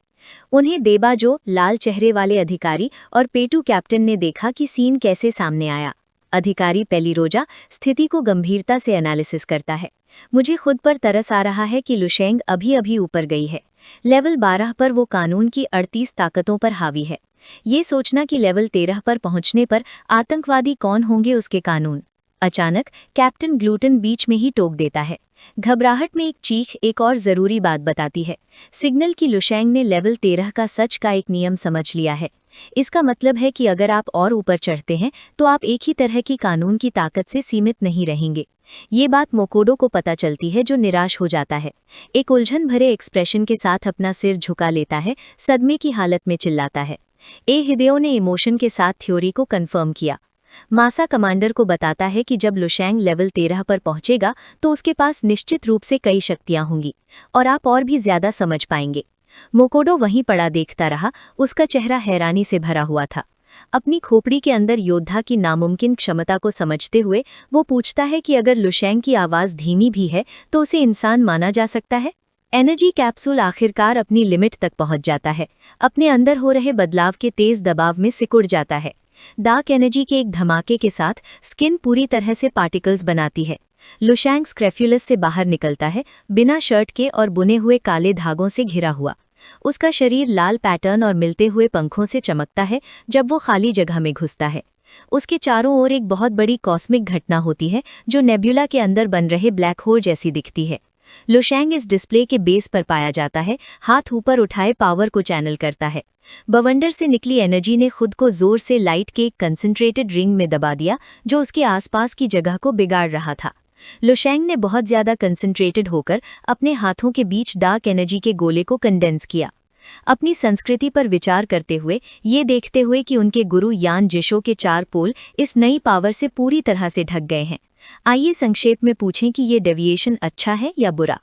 उन्हें देबाजो, लाल चेहरे वाले अधिकारी और पेटू कैप्टन ने देखा कि सीन कैसे सामने आया। अधिकारी पेलिरोजा स्थिति को गंभीरता से एनालिसिस करता है। मुझे खुद पर तरस आ रहा है कि लुशैंग अभी ऊपर गई है। लेवल 12 पर वो कानून की 38 ताकतों पर हावी है। ये सोचना कि लेवल 13 पर पहुंचने पर आतंकवादी कौन होंगे उसके कानून। अचानक कैप्टन ग्लूटन बीच में ही टोक देता है। घबराहट में एक चीख एक और जरूरी बात बताती है। सिग्नल की लुशैंग ने लेवल 13 का सच का एक नियम समझ लिया है। इसका मतलब है कि अगर आप और ऊपर चढ़ते हैं तो आप एक ही तरह की कानून की ताकत से सीमित नहीं रहेंगे। ये बात मोकोडो को पता चलती है, जो निराश हो जाता है। एक उलझन भरे एक्सप्रेशन के साथ अपना सिर झुका लेता है, सदमे की हालत में चिल्लाता है। ए हिदेओ ने इमोशन के साथ थ्योरी को कंफर्म किया। मासा कमांडर को बताता है कि जब लुशैंग लेवल 13 पर पहुंचेगा तो उसके पास निश्चित रूप से कई शक्तियां होंगी और आप और भी ज्यादा समझ पाएंगे। मोकोडो वहीं पड़ा देखता रहा, उसका चेहरा हैरानी से भरा हुआ था। अपनी खोपड़ी के अंदर योद्धा की नामुमकिन क्षमता को समझते हुए वो पूछता है कि अगर लुशैंग की आवाज़ धीमी भी है तो उसे इंसान माना जा सकता है। एनर्जी कैप्सूल आखिरकार अपनी लिमिट तक पहुंच जाता है, अपने अंदर हो रहे बदलाव के तेज दबाव में सिकुड़ जाता है। डार्क एनर्जी के एक धमाके के साथ स्किन पूरी तरह से पार्टिकल्स बनाती है। लुशैंग स्क्रेफ्यूलस से बाहर निकलता है, बिना शर्ट के और बुने हुए काले धागों से घिरा हुआ। उसका शरीर लाल पैटर्न और मिलते हुए पंखों से चमकता है जब वो खाली जगह में घुसता है। उसके चारों ओर एक बहुत बड़ी कॉस्मिक घटना होती है जो नेब्यूला के अंदर बन रहे ब्लैक होल जैसी दिखती है। लुशैंग इस डिस्प्ले के बेस पर पाया जाता है, हाथ ऊपर उठाए पावर को चैनल करता है। बवंडर से निकली एनर्जी ने खुद को जोर से लाइट के एक कंसंट्रेटेड रिंग में दबा दिया जो उसके आसपास की जगह को बिगाड़ रहा था। लुशैंग ने बहुत ज़्यादा कंसंट्रेटेड होकर अपने हाथों के बीच डार्क एनर्जी के गोले को कंडेंस किया। अपनी संस्कृति पर विचार करते हुए, ये देखते हुए कि उनके गुरु यान जिशो के 4 पोल इस नई पावर से पूरी तरह से ढक गए हैं, आइए संक्षेप में पूछें कि ये डेविएशन अच्छा है या बुरा।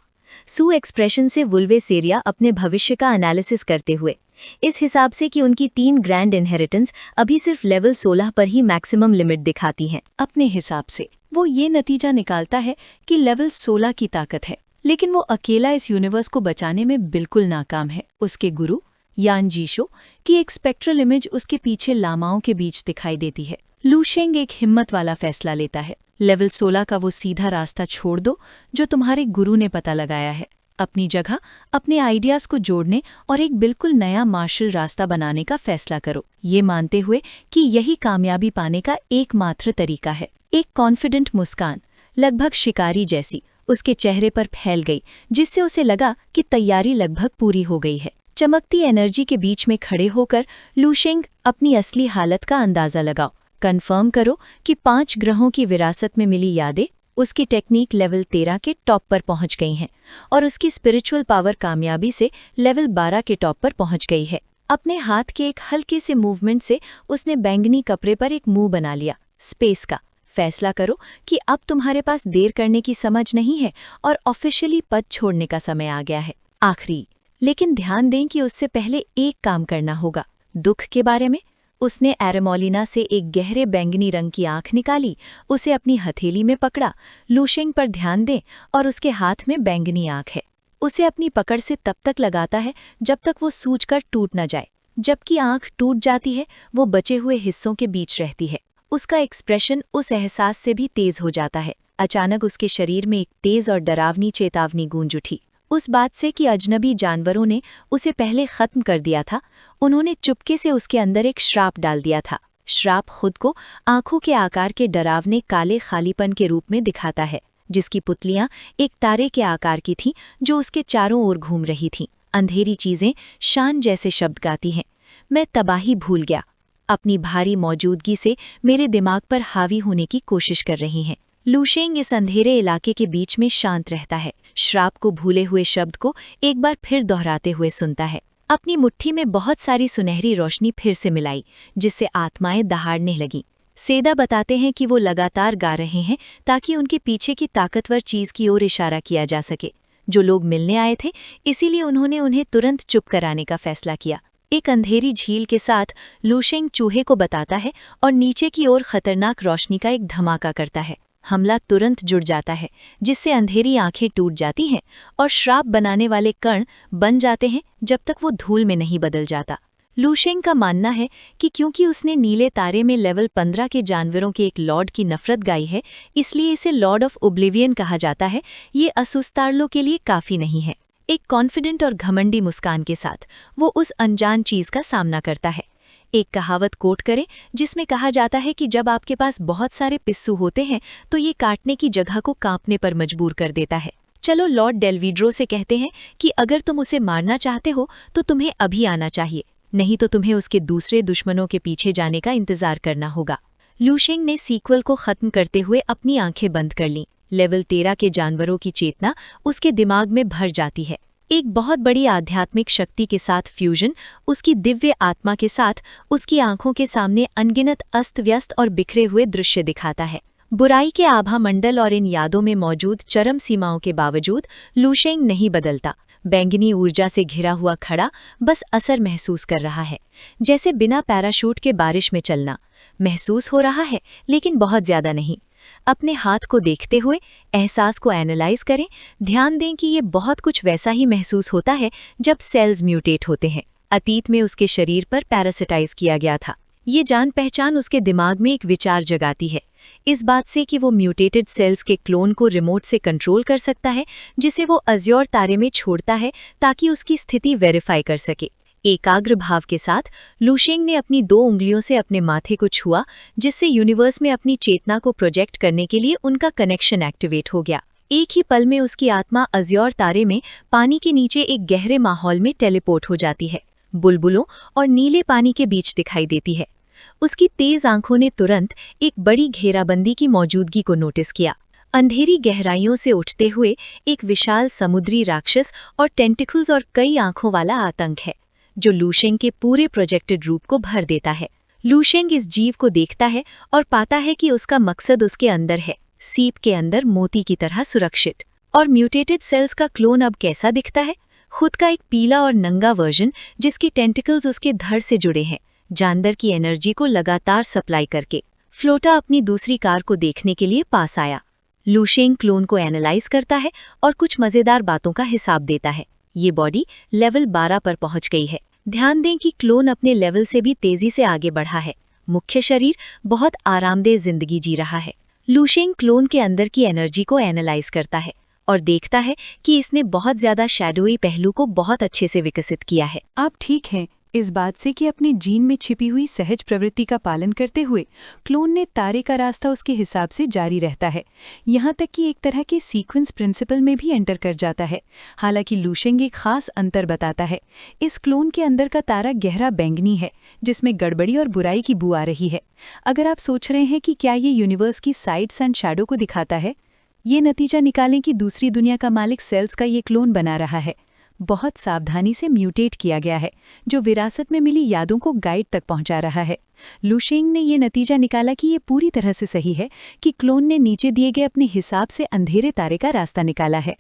सू एक्सप्रेशन से वुल्वेसेरिया अपने भविष्य का एनालिसिस करते हुए, इस हिसाब से कि उनकी 3 ग्रैंड इनहेरिटेंस अभी सिर्फ लेवल 16 पर ही मैक्सिमम लिमिट दिखाती हैं। अपने हिसाब से वो ये नतीजा निकालता है कि लेवल 16 की ताकत है, लेकिन वो अकेला इस यूनिवर्स को बचाने में बिल्कुल नाकाम है। उसके गुरु यान जिशो की एक स्पेक्ट्रल इमेज उसके पीछे लामाओं के बीच दिखाई देती है। लुशेंग एक हिम्मत वाला फैसला लेता है, लेवल 16 का वो सीधा रास्ता छोड़ दो जो तुम्हारे गुरु ने पता लगाया है। अपनी जगह अपने आइडियाज को जोड़ने और एक बिल्कुल नया मार्शल रास्ता बनाने का फैसला करो, ये मानते हुए कि यही कामयाबी पाने का एकमात्र तरीका है। एक कॉन्फिडेंट मुस्कान, लगभग शिकारी जैसी, उसके चेहरे पर फैल गई, जिससे उसे लगा कि तैयारी लगभग पूरी हो गई है। चमकती एनर्जी के बीच में खड़े होकर लुशेंग अपनी असली हालत का अंदाजा लगाओ। कंफर्म करो कि 5 ग्रहों की विरासत में मिली यादें उसकी टेक्निक लेवल 13 के टॉप पर पहुंच गई हैं और उसकी स्पिरिचुअल पावर कामयाबी से लेवल 12 के टॉप पर पहुंच गई है। अपने हाथ के एक हल्के से मूवमेंट से उसने बैंगनी कपड़े पर एक मुंह बना लिया, स्पेस का। फैसला करो कि अब तुम्हारे पास देर करने की समझ नहीं है और ऑफिशियली पद छोड़ने का समय आ गया है। आखिरी, लेकिन ध्यान दें कि उससे पहले एक काम करना होगा, दुख के बारे में। उसने एरेमोलिना से एक गहरे बैंगनी रंग की आंख निकाली, उसे अपनी हथेली में पकड़ा। लुशेंग पर ध्यान दें और उसके हाथ में बैंगनी आंख है। उसे अपनी पकड़ से तब तक लगाता है जब तक वो सूजकर टूट न जाए। जबकि आंख टूट जाती है, वो बचे हुए हिस्सों के बीच रहती है। उसका एक्सप्रेशन उस एहसास से भी तेज हो जाता है। अचानक उसके शरीर में एक तेज और डरावनी चेतावनी गूंज उठी, उस बात से कि अजनबी जानवरों ने उसे पहले खत्म कर दिया था। उन्होंने चुपके से उसके अंदर एक श्राप डाल दिया था। श्राप खुद को आंखों के आकार के डरावने काले खालीपन के रूप में दिखाता है, जिसकी पुतलियां एक तारे के आकार की थीं जो उसके चारों ओर घूम रही थीं। अंधेरी चीजें शान जैसे शब्द गाती हैं, मैं तबाही भूल गया। अपनी भारी मौजूदगी से मेरे दिमाग पर हावी होने की कोशिश कर रही हैं। लुशेंग इस अंधेरे इलाके के बीच में शांत रहता है, श्राप को भूले हुए शब्द को एक बार फिर दोहराते हुए सुनता है। अपनी मुट्ठी में बहुत सारी सुनहरी रोशनी फिर से मिलाई, जिससे आत्माएं दहाड़ने लगीं। सेदा बताते हैं कि वो लगातार गा रहे हैं ताकि उनके पीछे की ताकतवर चीज की ओर इशारा किया जा सके। जो लोग मिलने आए थे, इसीलिए उन्होंने उन्हें तुरंत चुप कराने का फैसला किया। एक अंधेरी झील के साथ लुशेंग चूहे को बताता है और नीचे की ओर खतरनाक रोशनी का एक धमाका करता है। हमला तुरंत जुड़ जाता है, जिससे अंधेरी आंखें टूट जाती हैं और श्राप बनाने वाले कण बन जाते हैं जब तक वो धूल में नहीं बदल जाता। लुशेंग का मानना है कि क्योंकि उसने नीले तारे में लेवल 15 के जानवरों के एक लॉर्ड की नफरत गाई है, इसलिए इसे लॉर्ड ऑफ ओब्लिवियन कहा जाता है। ये असुस्तारलो के लिए काफी नहीं है। एक कॉन्फिडेंट और घमंडी मुस्कान के साथ वो उस अनजान चीज का सामना करता है। एक कहावत कोट करें जिसमें कहा जाता है कि जब आपके पास बहुत सारे पिस्सू होते हैं तो ये काटने की जगह को कांपने पर मजबूर कर देता है। चलो लॉर्ड डेलविड्रो से कहते हैं कि अगर तुम उसे मारना चाहते हो तो तुम्हें अभी आना चाहिए, नहीं तो तुम्हें उसके दूसरे दुश्मनों के पीछे जाने का इंतजार करना होगा। लुशेंग ने सीक्वल को खत्म करते हुए अपनी आंखें बंद कर लीं। लेवल 13 के जानवरों की चेतना उसके दिमाग में भर जाती है। एक बहुत बड़ी आध्यात्मिक शक्ति के साथ फ्यूजन उसकी दिव्य आत्मा के साथ उसकी आंखों के सामने अनगिनत अस्त व्यस्त और बिखरे हुए दृश्य दिखाता है। बुराई के आभा मंडल और इन यादों में मौजूद चरम सीमाओं के बावजूद लुशेंग नहीं बदलता। बैंगनी ऊर्जा से घिरा हुआ खड़ा बस असर महसूस कर रहा है, जैसे बिना पैराशूट के बारिश में चलना। महसूस हो रहा है, लेकिन बहुत ज्यादा नहीं। अपने हाथ को देखते हुए एहसास को एनालाइज करें। ध्यान दें कि ये बहुत कुछ वैसा ही महसूस होता है जब सेल्स म्यूटेट होते हैं। अतीत में उसके शरीर पर पैरासिटाइज किया गया था। ये जान पहचान उसके दिमाग में एक विचार जगाती है, इस बात से कि वो म्यूटेटेड सेल्स के क्लोन को रिमोट से कंट्रोल कर सकता है, जिसे वो अज्योर तारे में छोड़ता है ताकि उसकी स्थिति वेरीफाई कर सके। एकाग्र भाव के साथ लुशेंग ने अपनी 2 उंगलियों से अपने माथे को छुआ, जिससे यूनिवर्स में अपनी चेतना को प्रोजेक्ट करने के लिए उनका कनेक्शन एक्टिवेट हो गया। एक ही पल में उसकी आत्मा अज्योर तारे में पानी के नीचे एक गहरे माहौल में टेलीपोर्ट हो जाती है, बुलबुलों और नीले पानी के बीच दिखाई देती है। उसकी तेज आंखों ने तुरंत एक बड़ी घेराबंदी की मौजूदगी को नोटिस किया। अंधेरी गहराइयों से उठते हुए एक विशाल समुद्री राक्षस और टेंटिकल्स और कई आंखों वाला आतंक है जो लूशेंग के पूरे प्रोजेक्टेड रूप को भर देता है। लूशेंग इस जीव को देखता है और पाता है कि उसका मकसद उसके अंदर है, सीप के अंदर मोती की तरह सुरक्षित। और म्यूटेटेड सेल्स का क्लोन अब कैसा दिखता है? खुद का एक पीला और नंगा वर्जन जिसके टेंटिकल्स उसके धड़ से जुड़े हैं, जानवर की एनर्जी को लगातार सप्लाई करके। फ्लोटा अपनी दूसरी कार को देखने के लिए पास आया। लूशेंग क्लोन को एनालाइज करता है और कुछ मजेदार बातों का हिसाब देता है। ये बॉडी लेवल 12 पर पहुंच गई है। ध्यान दें कि क्लोन अपने लेवल से भी तेजी से आगे बढ़ा है। मुख्य शरीर बहुत आरामदेह जिंदगी जी रहा है। लूशेंग क्लोन के अंदर की एनर्जी को एनालाइज करता है और देखता है कि इसने बहुत ज्यादा शैडोई पहलू को बहुत अच्छे से विकसित किया है। आप ठीक हैं इस बात से कि अपने जीन में छिपी हुई सहज प्रवृत्ति का पालन करते हुए क्लोन ने तारे का रास्ता उसके हिसाब से जारी रहता है, यहाँ तक कि एक तरह के सीक्वेंस प्रिंसिपल में भी एंटर कर जाता है। हालांकि लूशेंग एक खास अंतर बताता है। इस क्लोन के अंदर का तारा गहरा बैंगनी है जिसमें गड़बड़ी और बुराई की बू आ रही है। अगर आप सोच रहे हैं कि क्या ये यूनिवर्स की साइड्स एंड शैडो को दिखाता है, ये नतीजा निकालें कि दूसरी दुनिया का मालिक सेल्स का ये क्लोन बना रहा है। बहुत सावधानी से म्यूटेट किया गया है जो विरासत में मिली यादों को गाइड तक पहुंचा रहा है। लूशेंग ने ये नतीजा निकाला कि ये पूरी तरह से सही है कि क्लोन ने नीचे दिए गए अपने हिसाब से अंधेरे तारे का रास्ता निकाला है।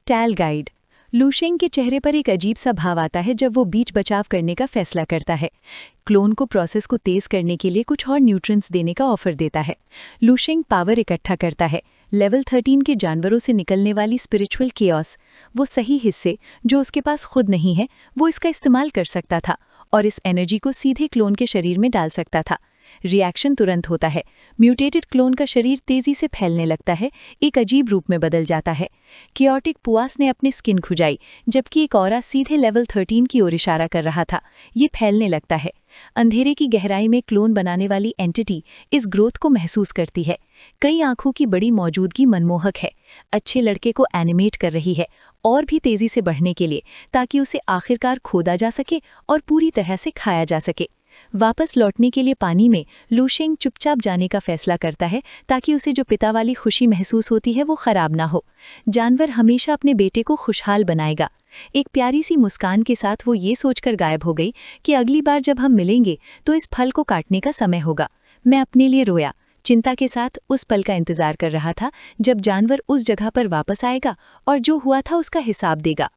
Tail guide. लूशेंग के चेहरे पर एक अजीब सा भाव आता है जब वो बीच बचाव करने का फैसला करता है। क्लोन को प्रोसेस को तेज करने के लिए कुछ और न्यूट्रिएंट्स देने का ऑफर देता है। लूशेंग पावर इकट्ठा करता है। लेवल 13 के जानवरों से निकलने वाली स्पिरिचुअल केओस, वो सही हिस्से जो उसके पास खुद नहीं है, वो इसका इस्तेमाल कर सकता था और इस एनर्जी को सीधे क्लोन के शरीर में डाल सकता था। रिएक्शन तुरंत होता है। म्यूटेटेड क्लोन का शरीर तेजी से फैलने लगता है, एक अजीब रूप में बदल जाता है। कियोटिक पुआस ने अपनी स्किन खुजाई जबकि एक ऑरा सीधे लेवल 13 की ओर इशारा कर रहा था। ये फैलने लगता है। अंधेरे की गहराई में क्लोन बनाने वाली एंटिटी इस ग्रोथ को महसूस करती है। कई आंखों की बड़ी मौजूदगी मनमोहक है। अच्छे लड़के को एनिमेट कर रही है और भी तेजी से बढ़ने के लिए, ताकि उसे आखिरकार खोदा जा सके और पूरी तरह से खाया जा सके। वापस लौटने के लिए पानी में लूशेंग चुपचाप जाने का फैसला करता है ताकि उसे जो पिता वाली खुशी महसूस होती है वो खराब ना हो। जानवर हमेशा अपने बेटे को खुशहाल बनाएगा। एक प्यारी सी मुस्कान के साथ वो ये सोचकर गायब हो गई कि अगली बार जब हम मिलेंगे तो इस फल को काटने का समय होगा। मैं अपने लिए रोया, चिंता के साथ उस पल का इंतजार कर रहा था जब जानवर उस जगह पर वापस आएगा और जो हुआ था उसका हिसाब देगा।